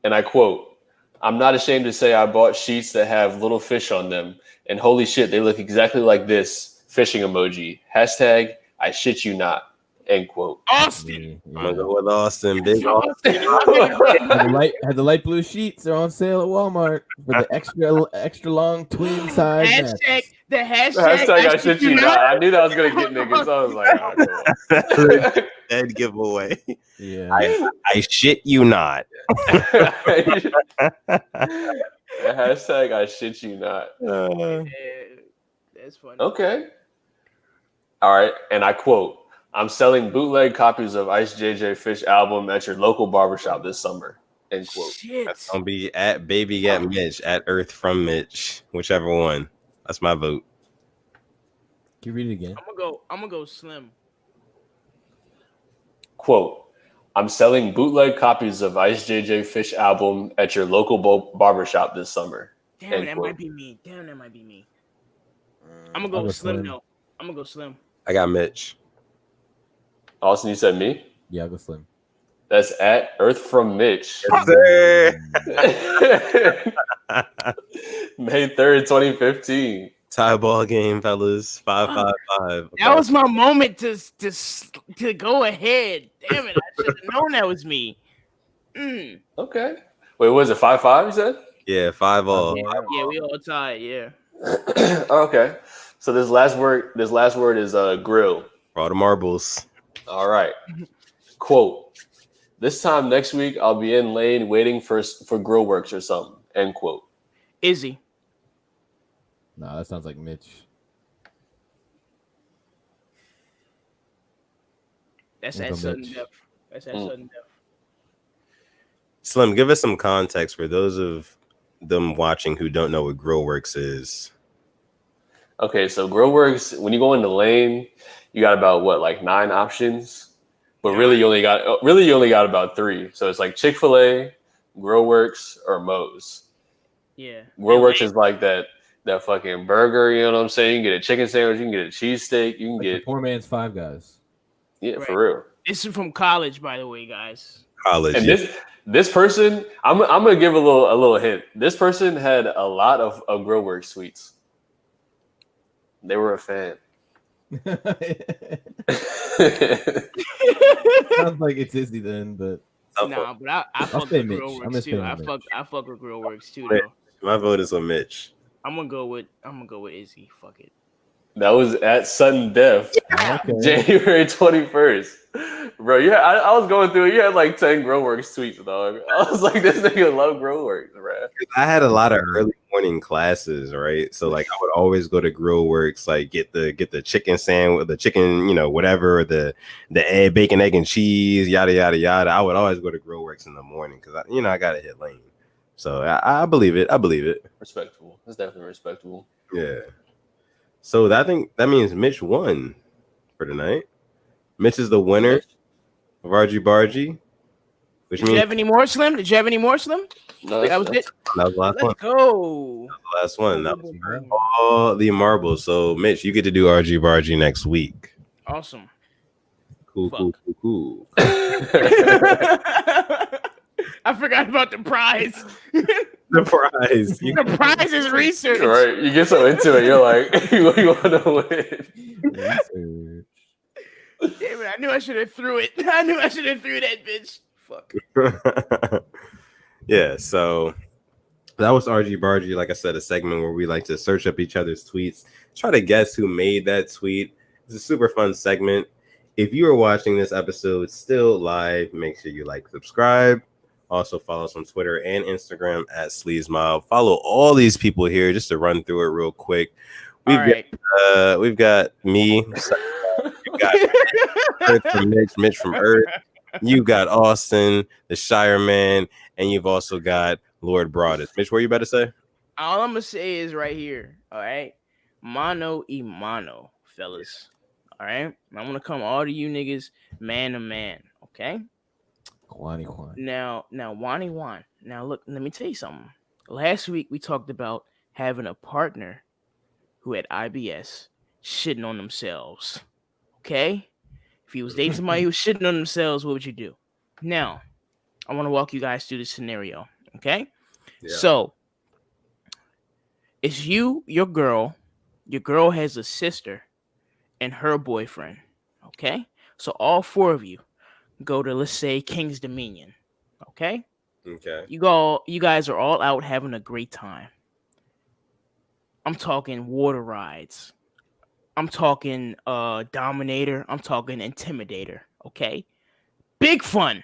and I quote: "I'm not ashamed to say I bought sheets that have little fish on them, and holy shit, they look exactly like this." Fishing emoji. Hashtag I shit you not. End quote. Austin. I'm gonna go with Austin. Big Austin. Had the light blue sheets. They're on sale at Walmart with the extra long twin size. The hashtag I shit you not. I knew that was gonna get niggas. I was like, oh, cool. Dead giveaway. Yeah. I shit you not. Hashtag I shit you not. That's funny. Okay. All right. And I quote: "I'm selling bootleg copies of Ice JJ Fish album at your local barbershop this summer." End quote. Shit. That's gonna be at Baby Get Mitch, at Earth from Mitch, whichever one. That's my vote. Can you read it again? I'm gonna go Slim. Quote: "I'm selling bootleg copies of Ice JJ Fish album at your local barbershop this summer." Damn, End that quote. might be me. I'm gonna go with Slim. No, I'm gonna go Slim. I got Mitch. Austin, you said me? Yeah, I'll go Slim. That's at Earth from Mitch. Yes, sir. May 3rd, 2015. Tie ball game, fellas. 5-5-5. That was my moment to go ahead. Damn it! I should have known that was me. Okay. Wait, was it 5-5? You said? Yeah, 5-all. Yeah, we all tied. Yeah. Okay. So this last word is grill. For all the marbles. All right. Quote. This time next week, I'll be in lane waiting for grill works or something. End quote. Izzy. No, that sounds like Mitch. That's that sudden death. That's that sudden death. Slim, give us some context for those of them watching who don't know what Grillworks is. Okay, so Grillworks, when you go in the lane, you got about like 9 options, but really you only got about 3. So it's like Chick-fil-A, Grillworks, or Moe's. Yeah, Grillworks is like that fucking burger. You know what I'm saying? You can get a chicken sandwich, you can get a cheesesteak, you can get the poor man's Five Guys. Yeah, right. For real. This is from college, by the way, guys. College. And this person, I'm gonna give a little hint. This person had a lot of Grillworks sweets. They were a fan. Sounds like it's Izzy then, but I fuck with Grillworks too. I fuck with Grillworks too, though. My vote is on Mitch. I'm gonna go with Izzy. Fuck it. That was at sudden death, January 21st. Bro, yeah, I was going through it. You had like 10 Grillworks tweets, dog. I was like, this nigga love Grillworks, bro. I had a lot of early morning classes, right? So like I would always go to Grillworks, like get the chicken sandwich, the chicken, whatever, the egg, bacon, egg, and cheese, yada yada yada. I would always go to Grillworks in the morning because I gotta hit lane. So I believe it. Respectable. That's definitely respectable. Yeah. So I think that means Mitch won for tonight. Mitch is the winner of RG Bargy. Did you have any more, Slim? No, that was it. That was the last one. Let's go. That was the last one. That was all the marbles. So Mitch, you get to do RG Bargy next week. Awesome. Cool. I forgot about the prize. The prize. The prize is research. Right. You get so into it, you're like, you want to win. Damn it, I knew I should have threw it. I knew I should have threw that bitch. Fuck. Yeah, so that was RG Bargy. Like I said, a segment where we like to search up each other's tweets, try to guess who made that tweet. It's a super fun segment. If you are watching this episode still live, make sure you like, subscribe. Also follow us on Twitter and Instagram at SleazMob. Follow all these people here just to run through it real quick. We've got me. We've got Mitch from Earth. You've got Austin, the Shire Man, and you've also got Lord Broadus. Mitch, what you about to say? All I'm gonna say is right here. All right, mano y mano, fellas. All right, I'm gonna come all to you niggas man to man. Okay. Wani. Now, Wani Wan. Now, look, let me tell you something. Last week, we talked about having a partner who had IBS shitting on themselves. Okay? If you was dating somebody who was shitting on themselves, what would you do? Now, I want to walk you guys through this scenario. Okay? Yeah. So, it's you, your girl. Your girl has a sister and her boyfriend. Okay? So, all 4 of you go to, let's say, King's Dominion. Okay. You guys are all out having a great time. I'm talking water rides. I'm talking Dominator. I'm talking Intimidator. Okay. Big fun.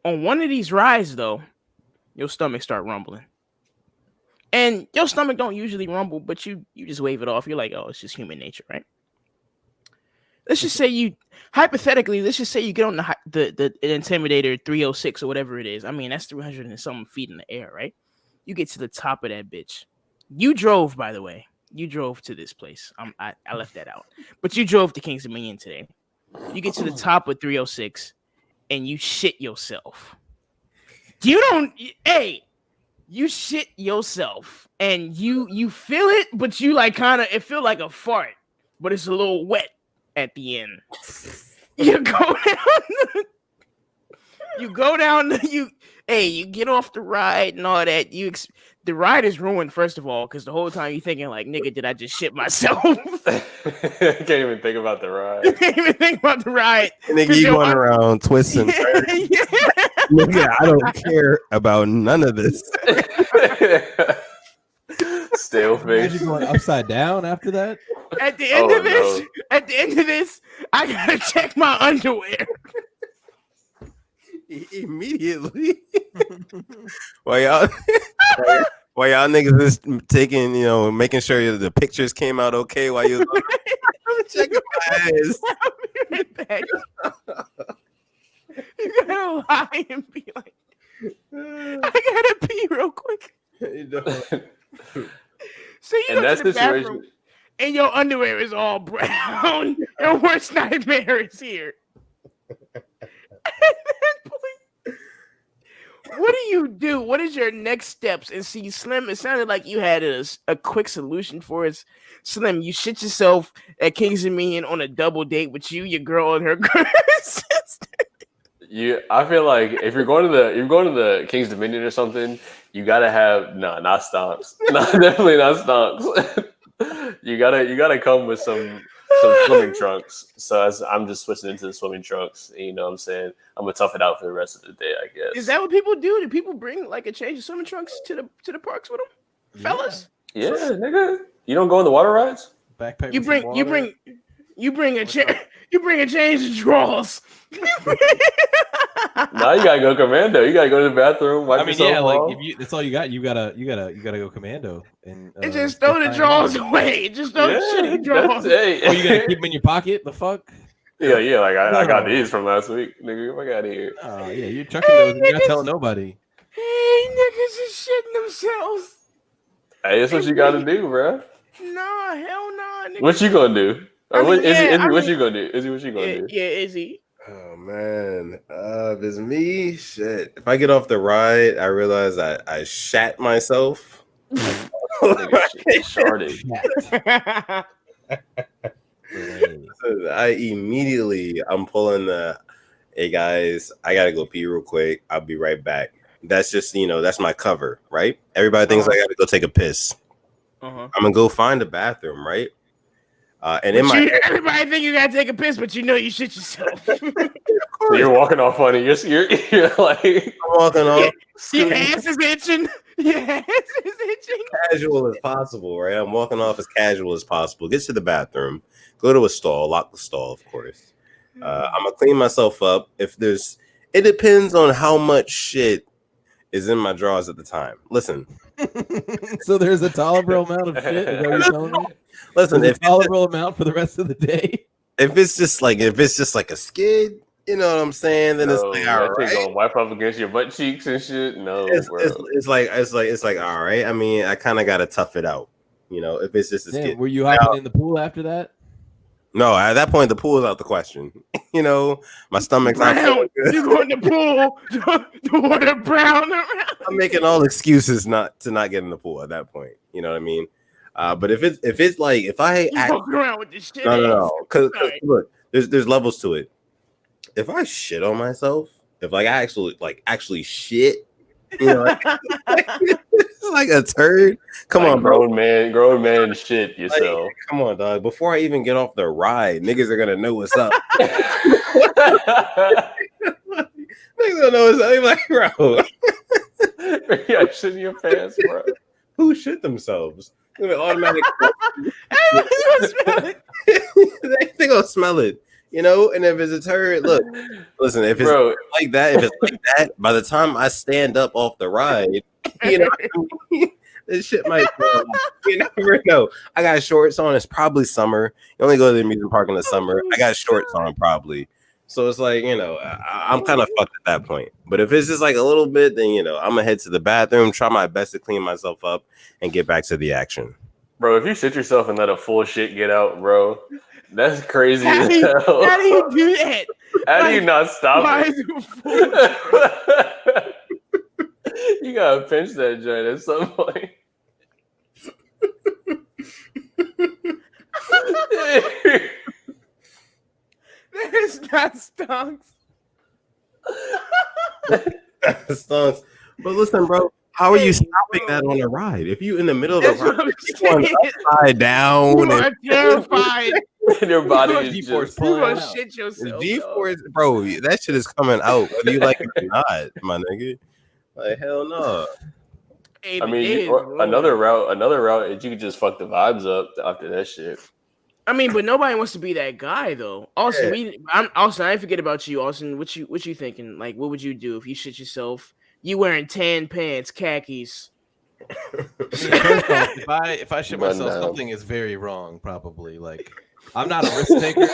On one of these rides, though, your stomach start rumbling. And your stomach don't usually rumble, but you just wave it off. You're like, oh, it's just human nature, right? Let's just say you get on the Intimidator 306 or whatever it is. I mean, that's 300 and something feet in the air, right? You get to the top of that bitch. You drove, by the way. You drove to this place. I left that out. But you drove to King's Dominion today. You get to the top of 306 and you shit yourself. You shit yourself and you feel it, but you like it feel like a fart, but it's a little wet. At the end, you go down. You get off the ride and all that. The ride is ruined first of all because the whole time you're thinking like, nigga, did I just shit myself? I can't even think about the ride. Nigga, you going around twisting. Nigga, I don't care about none of this. Stay pale face. Imagine going upside down after that. At the end of this, I gotta check my underwear. Immediately. While y'all niggas is taking, making sure the pictures came out okay while you was checking my ass. I'll be right back. You gotta lie and be like, I gotta pee real quick. So you go to the bathroom and your underwear is all brown. Your worst nightmare is here. What do you do? What is your next steps? And see, Slim, it sounded like you had a quick solution for us. Slim, you shit yourself at King's Dominion on a double date with you, your girl, and her sister. I feel like if you're going to the King's Dominion or something, you gotta have not stonks. No, definitely not stonks. you gotta come with some swimming trunks. So I'm just switching into the swimming trunks. You know what I'm saying? I'm gonna tough it out for the rest of the day, I guess. Is that what people do? Do people bring like a change of swimming trunks to the parks with them, fellas? Yeah, nigga. You don't go on the water rides? Backpack. You bring a change of drawers. Now you gotta go commando. You gotta go to the bathroom. Wipe yourself off. If that's all you got, you gotta go commando and just throw the drawers away. Just throw the shitty drawers. Hey. Or you gonna keep them in your pocket? The fuck? Yeah. Like I got these from last week, nigga. Get out of here. Oh yeah, you're chucking those. You're not telling nobody. Hey, niggas is shitting themselves. Hey, that's what you gotta do, bro. Nah, hell nah. Nigga. What you gonna do? What you gonna do? Izzy, what you gonna do? Yeah, Izzy. Oh man, if it's me, shit. If I get off the ride, I realize I shat myself. I'm pulling the. Hey guys, I gotta go pee real quick. I'll be right back. That's just that's my cover, right? Everybody thinks I gotta go take a piss. I'm gonna go find a bathroom, right? And everybody think you gotta take a piss, but you shit yourself. You're walking off funny. You're like I'm walking off. Your ass is itching. Your ass is itching. Casual as possible, right? I'm walking off as casual as possible. Get to the bathroom, go to a stall, lock the stall, of course. I'm gonna clean myself up. It depends on how much shit is in my drawers at the time. Listen. So there's a tolerable amount of shit. Is that what you're telling me? Listen, if tolerable amount for the rest of the day. If it's just like a skid, you know what I'm saying? Then it's like all right. Gonna wipe up against your butt cheeks and shit. No, it's like all right. I mean, I kind of gotta tough it out. If it's just a skid. Were you hopping in the pool after that? No, at that point the pool is out the question. My stomach's out. You go in the pool, the water brown around. I'm making all excuses not to not get in the pool at that point. You know what I mean? But if I walk around with this shit. No. Because look, there's levels to it. If I shit on myself, if I actually shit, it's like a turd. Come on, bro. Grown man, shit yourself. Come on, dog. Before I even get off the ride, niggas are gonna know what's up. Niggas don't know what's up. I'm like, bro. Yeah, shit in your pants, bro. Who shit themselves? Automatic. They gonna smell it. And if it's a turd, listen, if it's like that, by the time I stand up off the ride, this shit might, you never know. I got shorts on. It's probably summer. You only go to the amusement park in the summer. I got shorts on probably. So it's like, I'm kind of fucked at that point. But if it's just like a little bit, then, I'm going to head to the bathroom, try my best to clean myself up and get back to the action. Bro, if you shit yourself and let a full shit get out, bro, that's crazy as hell. How do you do that? How do you not stop it? You gotta pinch that joint at some point. That is not stonks. Stonks. But listen, bro, how are you stopping that on a ride? If you in the middle of the ride, upside down, you are terrified. Your body is G-force pulling out. Shit yourself. G-force, bro, that shit is coming out whether you like it or not, my nigga. Like hell no. I mean, another route is you could just fuck the vibes up after that shit. I mean, but nobody wants to be that guy though. Austin, Austin, I didn't forget about you, Austin. What you thinking? Like, what would you do if you shit yourself? You wearing tan pants, khakis. First off, if I shit myself, something is very wrong. Probably like I'm not a risk taker.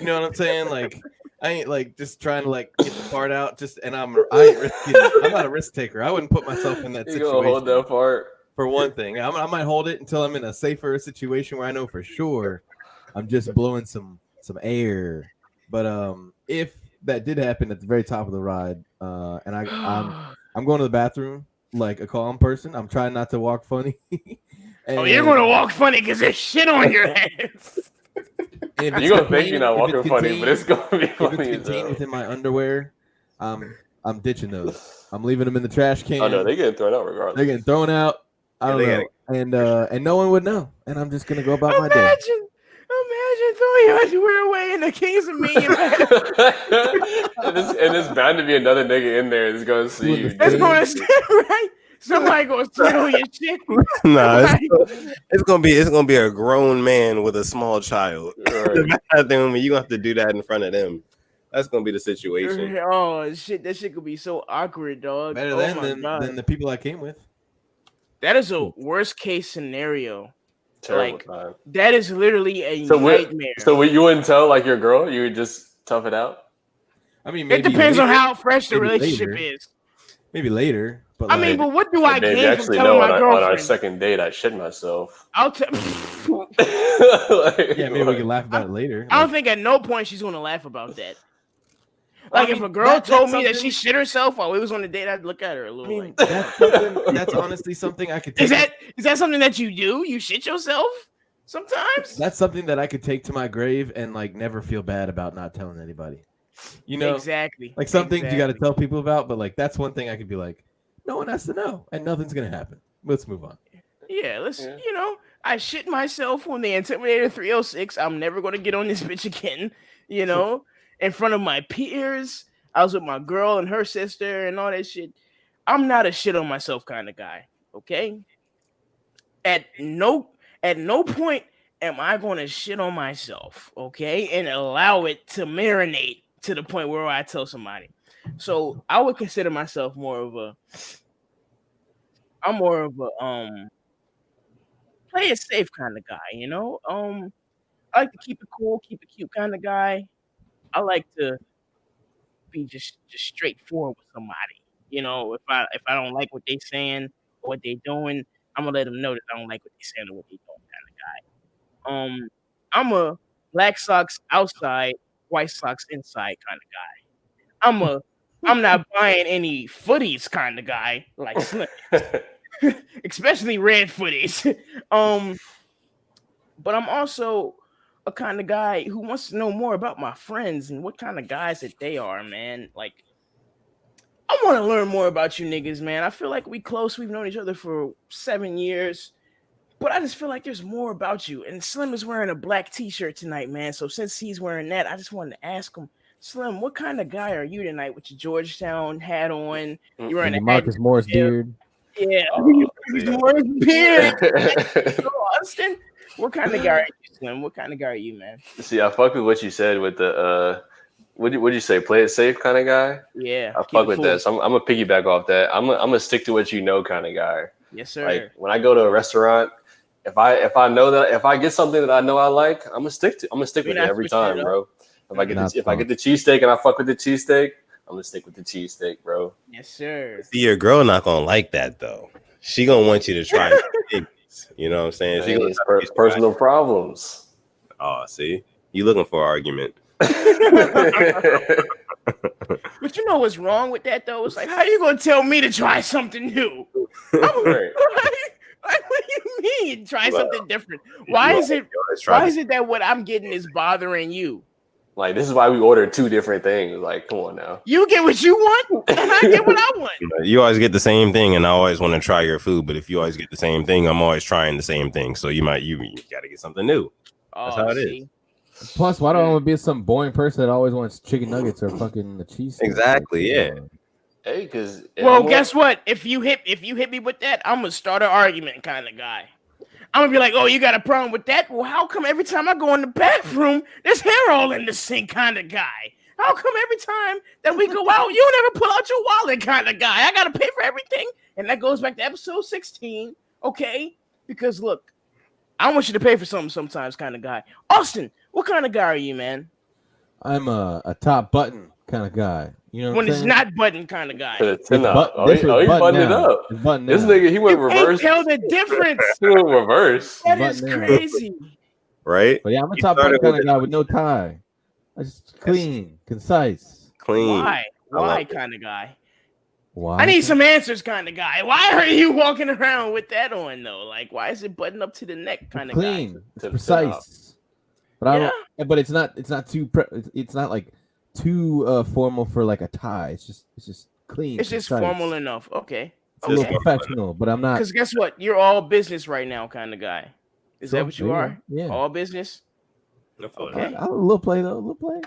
You know what I'm saying? Like I ain't like just trying to like get the part out. I ain't risking it. I'm not a risk taker. I wouldn't put myself in that situation. You gonna hold that part for one thing. I might hold it until I'm in a safer situation where I know for sure I'm just blowing some air. But if that did happen at the very top of the ride, and I'm going to the bathroom like a calm person. I'm trying not to walk funny. You're going to walk funny because there's shit on your hands. You're going to think you're not walking funny, but it's going to be funny. If it's contained within my underwear, I'm ditching those. I'm leaving them in the trash can. Oh, no, they're getting thrown out regardless. They're getting thrown out. I don't know. And no one would know. And I'm just going to go about my day. Imagine throwing your underwear away in the Kings of Million. And there's bound to be another nigga in there that's going to see you. That's going to right. Somebody going to steal your shit. Nah, it's gonna be a grown man with a small child. Right. You're gonna have to do that in front of them. That's gonna be the situation. Oh shit, that shit could be so awkward, dog. Better than the people I came with. That is a worst case scenario. Terrible time. That is literally a nightmare. So you wouldn't tell like your girl? You would just tough it out? I mean, it depends on how fresh the relationship is. Maybe later. But I mean, but what do I gain from telling my girlfriend? On our second date, I shit myself. I'll tell. Yeah, maybe we can laugh about it later. I don't think at no point she's going to laugh about that. Like, if a girl told me that she shit herself while we was on a date, I'd look at her a little. Like, that's honestly something I could take. Is that something that you do? You shit yourself sometimes? That's something that I could take to my grave and like never feel bad about not telling anybody. You know, exactly. Like some things you got to tell people about, but like that's one thing I could be like, no one has to know, and nothing's gonna happen. Let's move on. Yeah, you know, I shit myself when they intimidated 306. I'm never gonna get on this bitch again. You know, in front of my peers. I was with my girl and her sister and all that shit. I'm not a shit on myself kind of guy. Okay. At no point am I gonna shit on myself. Okay, and allow it to marinate to the point where I tell somebody. So I would consider myself more of a play it safe kind of guy, you know. I like to keep it cool, keep it cute kind of guy. I like to be just straightforward with somebody. You know, if I don't like what they saying or what they doing, I'm gonna let them know that I don't like what they saying or what they doing kind of guy. I'm a black socks outside, white socks inside kind of guy. I'm not buying any footies kind of guy like Slim. Especially red footies. But I'm also a kind of guy who wants to know more about my friends and what kind of guys that they are, man. Like, I want to learn more about you niggas, man. I feel like we close. We've known each other for 7 years. But I just feel like there's more about you. And Slim is wearing a black t-shirt tonight, man. So since he's wearing that, I just wanted to ask him, Slim, what kind of guy are you tonight with your Georgetown hat on? You're wearing a Marcus Morris beard. Yeah, Morris beard. So, Austin, what kind of guy are you, Slim? What kind of guy are you, man? See, I fuck with what you said with the what'd you say? Play it safe kind of guy. Yeah, I fuck with that. So I'm gonna piggyback off that. I'm gonna stick to what you know kind of guy. Yes, sir. Like when I go to a restaurant, if I know that if I get something that I know I like, I'm gonna stick with it every time, bro. If I get the cheesesteak and I fuck with the cheesesteak, I'm gonna stick with the cheesesteak, bro. Yes, sir. See, your girl not gonna like that though. She gonna want you to try things. You know what I'm saying? She gonna personal problems. Oh, see, you looking for an argument. But you know what's wrong with that though? It's like, how you gonna tell me to try something new? Like, what do you mean? Try something different. Why is it that what I'm getting is bothering you? Like, this is why we ordered 2 different things. Like, come on now. You get what you want, and I get what I want. You always get the same thing, and I always want to try your food. But if you always get the same thing, I'm always trying the same thing. So you got to get something new. That's how it is. Plus, why don't I want to be some boring person that always wants chicken nuggets or fucking the cheese? Exactly, yeah. Hey, because well, guess what? If you hit me with that, I'm gonna start an argument kind of guy. I'm gonna be like, oh, you got a problem with that? Well, how come every time I go in the bathroom, there's hair all in the sink kind of guy? How come every time that we go out, you never pull out your wallet kind of guy? I gotta pay for everything, and that goes back to episode 16, okay? Because look, I want you to pay for something sometimes kind of guy. Austin, what kind of guy are you, man? I'm a top button kind of guy. You know what When I'm it's saying? not button kind of guy. It's he buttoned it up. It's buttoned This down. nigga, he went You reverse. can't tell the difference. He went reverse. That is crazy. Right? But yeah, I'm a You top button started kind of guy with no tie. I just clean, concise. Clean. Why? Why kind of guy? Why? I need some answers kind of guy. Why are you walking around with that on though? Like, why is it buttoned up to the neck kind of guy? Clean. It's precise. But I don't. But it's not too. It's not like too formal for like a tie. It's just clean. It's just concise. formal enough. Okay. It's a little professional, but I'm not. Because guess what? You're all business right now, kind of guy. Is that what you there you are? go. Yeah. All business. Okay. A little play though. A little play.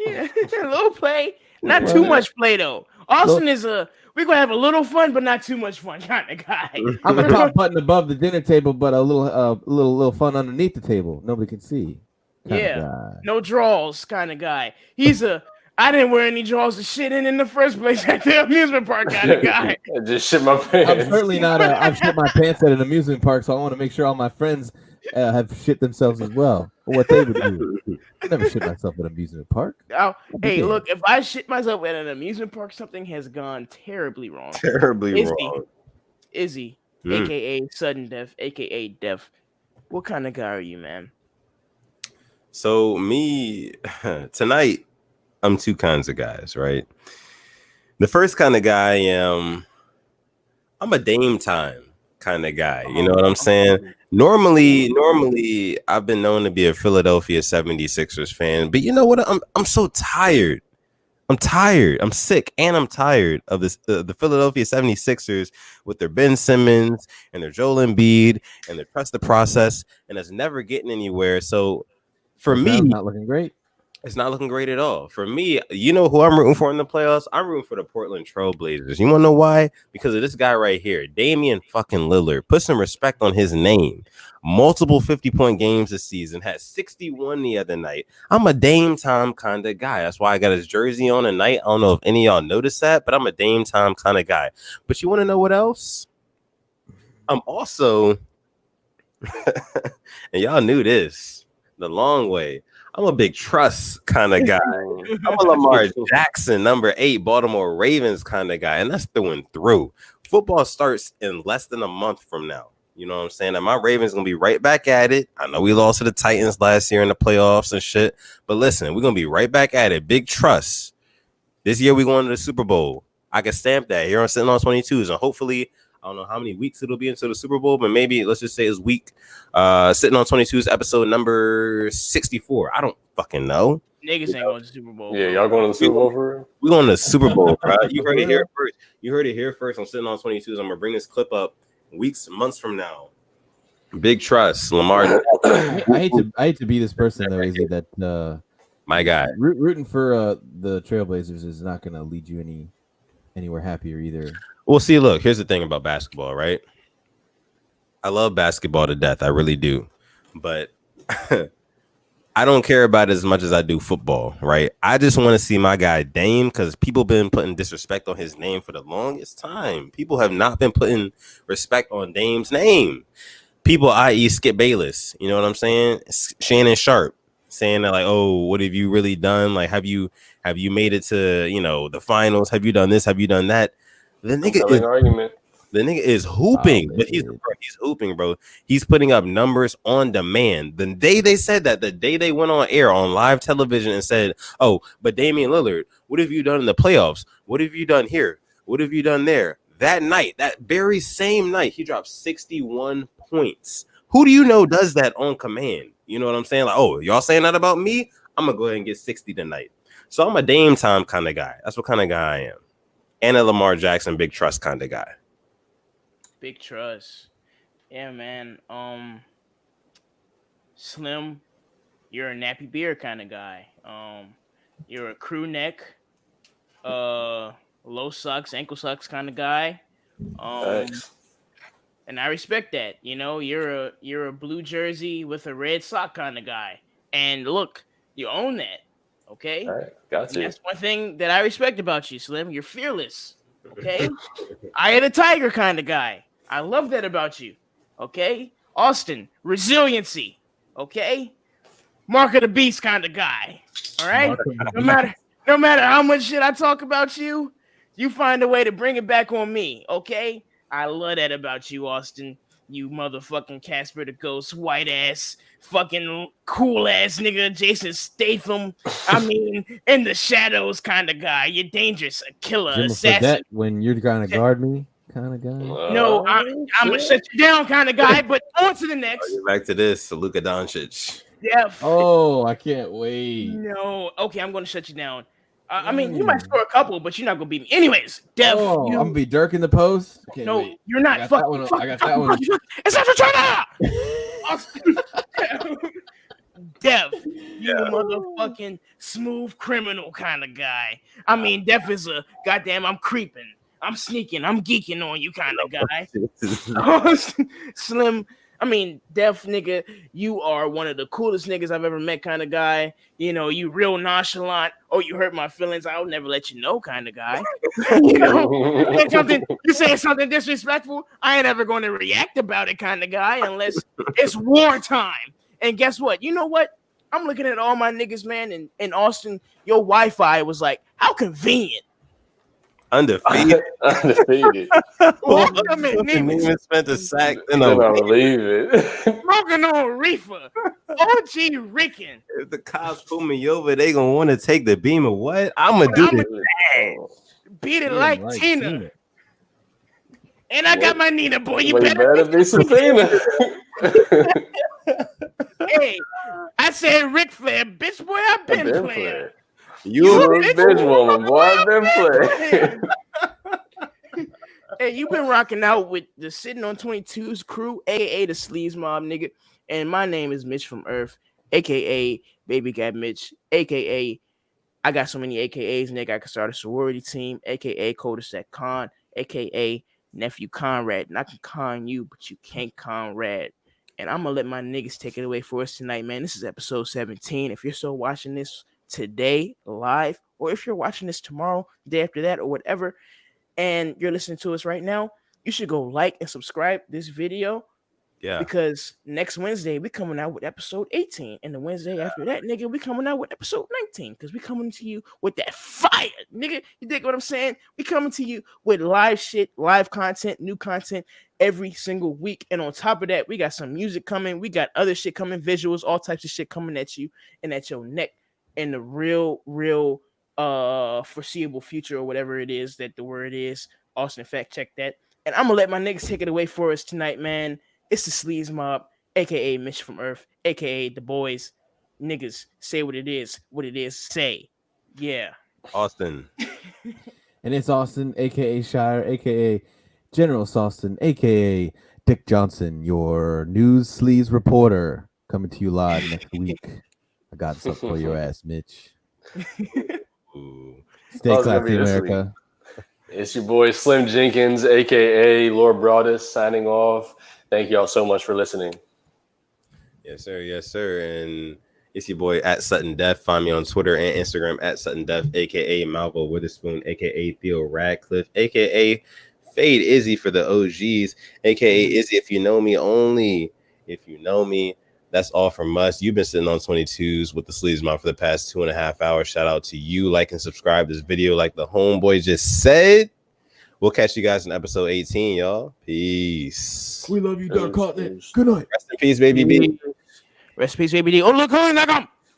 Yeah, a little play. Not too much play though. Austin is we're gonna have a little fun, but not too much fun kind of guy. I'm a top button above the dinner table, but a little fun underneath the table. Nobody can see. No draws kind of guy. He's I didn't wear any drawers to shit in the first place at the amusement park kind of guy. I just shit my pants. I'm certainly not. I've shit my pants at an amusement park, so I want to make sure all my friends have shit themselves as well. Or what they would do. I never shit myself at an amusement park. Oh, hey, look, if I shit myself at an amusement park, something has gone terribly wrong. Terribly wrong. Izzy, aka sudden death, aka death. What kind of guy are you, man? So me tonight, I'm two kinds of guys, right? The first kind of guy I'm a Dame time kind of guy. You know what I'm saying? Normally, I've been known to be a Philadelphia 76ers fan, but you know what? I'm so tired. I'm tired. I'm sick, and I'm tired of this. The Philadelphia 76ers with their Ben Simmons and their Joel Embiid and their trust the process, and it's never getting anywhere. So for me, not looking great. It's not looking great at all. For me, you know who I'm rooting for in the playoffs? I'm rooting for the Portland Trail Blazers. You want to know why? Because of this guy right here, Damian fucking Lillard. Put some respect on his name. Multiple 50-point games this season. Had 61 the other night. I'm a Dame time kind of guy. That's why I got his jersey on tonight. I don't know if any of y'all noticed that, but I'm a Dame time kind of guy. But you want to know what else? I'm also, and y'all knew this the long way, I'm a big trust kind of guy. I'm a Lamar Jackson, number 8, Baltimore Ravens kind of guy. And that's through and through. Football starts in less than a month from now. You know what I'm saying? And my Ravens going to be right back at it. I know we lost to the Titans last year in the playoffs and shit. But listen, we're going to be right back at it. Big trust. This year we're going to the Super Bowl. I can stamp that here on Sitting on 22s. And hopefully, I don't know how many weeks it'll be until the Super Bowl, but maybe let's just say it's week Sitting on 22's episode number 64. I don't fucking know. Niggas ain't going to the Super Bowl. Yeah, y'all going to the Super Bowl for real? We're going to the Super Bowl, bro. You heard it here first. You heard it here first. I'm Sitting on 22's. I'm going to bring this clip up weeks, months from now. Big trust, Lamar. I hate to be this person though, Izzy, that my guy rooting for the Trailblazers is not going to lead you anywhere happier either. Well, see, look, here's the thing about basketball, right? I love basketball to death. I really do. But I don't care about it as much as I do football, right? I just want to see my guy Dame because people been putting disrespect on his name for the longest time. People have not been putting respect on Dame's name. People, i.e. Skip Bayless, you know what I'm saying? Shannon Sharp saying that like, oh, what have you really done? Like, have you made it to, you know, the finals? Have you done this? Have you done that? The nigga is hooping, but he's hooping, bro. He's putting up numbers on demand. The day they said that, the day they went on air on live television and said, oh, but Damian Lillard, what have you done in the playoffs? What have you done here? What have you done there? That night, that very same night, he dropped 61 points. Who do you know does that on command? You know what I'm saying? Like, oh, y'all saying that about me? I'm going to go ahead and get 60 tonight. So I'm a Dame time kind of guy. That's what kind of guy I am. And a Lamar Jackson, big trust kind of guy. Big trust. Yeah, man. Slim, you're a nappy beard kind of guy. You're a crew neck. low socks, ankle socks kind of guy. Thanks. And I respect that. You know, you're a blue jersey with a red sock kind of guy. And look, you own that. Okay? All right, got you. That's one thing that I respect about you, Slim. You're fearless. Okay? I am a tiger kind of guy. I love that about you. Okay? Austin, resiliency. Okay? Mark of the beast kind of guy. All right? No matter how much shit I talk about you, you find a way to bring it back on me. Okay? I love that about you, Austin. You motherfucking Casper the Ghost, white ass, fucking cool ass nigga, Jason Statham. I mean, in the shadows kind of guy. You're dangerous, a killer, assassin. When you're trying to guard me, kind of guy. No, I'm gonna shut you down, kind of guy. But on to the next. Back to this, Luka Doncic. Yeah. Oh, I can't wait. No. Okay, I'm gonna shut you down. I mean, you might score a couple, but you're not gonna beat me. Anyways, Dev. I'm gonna be Dirk in the post. No, you're not. I got that one. It's not China. Dev, you motherfucking smooth criminal kind of guy. I mean, Dev is a goddamn. I'm creeping. I'm sneaking. I'm geeking on you kind of guy. Slim. I mean, Def nigga, you are one of the coolest niggas I've ever met kind of guy. You know, you real nonchalant. Oh, you hurt my feelings. I'll never let you know kind of guy. You know, you say something disrespectful, I ain't ever going to react about it kind of guy unless it's wartime. And guess what? You know what? I'm looking at all my niggas, man, in Austin, your Wi-Fi was like, how convenient. Undefeated. Even spent a sack. I believe it. Smoking on reefer. OG Rican. If the cops pull me over, they gonna want to take the beam or what? I'm gonna do it. Beat it like Tina. And I got my Nina, boy. You better be Sabina. Hey, I said Ric Flair, bitch, boy. I've been playing. You a bitch woman, boy. I've been playing. Hey, you been rocking out with the Sitting on 22's crew, aka the Sleaze Mob, nigga. And my name is Mitch from Earth, aka Baby Cat Mitch, aka I got so many AKAs, nigga. I could start a sorority team, aka Cul-de-sac Con, aka Nephew Conrad. And I can con you, but you can't Conrad. And I'm gonna let my niggas take it away for us tonight, man. This is episode 17. If you're still watching this today live, or if you're watching this tomorrow, day after that, or whatever, and you're listening to us right now, you should go like and subscribe this video. Yeah. Because next Wednesday we coming out with episode 18, and the Wednesday after that, nigga, we coming out with episode 19. Because we coming to you with that fire, nigga. You dig what I'm saying? We coming to you with live shit, live content, new content every single week. And on top of that, we got some music coming. We got other shit coming, visuals, all types of shit coming at you and at your neck in the real foreseeable future, or whatever it is that the word is. Austin, fact check that. And I'm gonna let my niggas take it away for us tonight, man. It's the Sleaze Mob, aka Mitch from Earth, aka the boys. Niggas, say what it is, say. Yeah. Austin. And it's Austin, aka Shire, aka General Austin, aka Dick Johnson, your news sleaze reporter, coming to you live next week. I got something for your ass, Mitch. Stay classy, America. It's your boy Slim Jenkins, aka Lord Broadus, signing off. Thank y'all so much for listening. Yes, sir. Yes, sir. And it's your boy at Sutton Def. Find me on Twitter and Instagram at Sutton Def, aka Malvo Witherspoon, aka Theo Radcliffe, aka Fade Izzy for the OGs, aka Izzy if you know me, only if you know me. That's all from us. You've been sitting on 22s with the Sleaze Mob for the past 2.5 hours. Shout out to you. Like and subscribe this video like the homeboy just said. We'll catch you guys in episode 18, y'all. Peace. We love you, Dark Continent. Good night. Rest in peace, baby B. Rest in peace, baby D. Oh, look,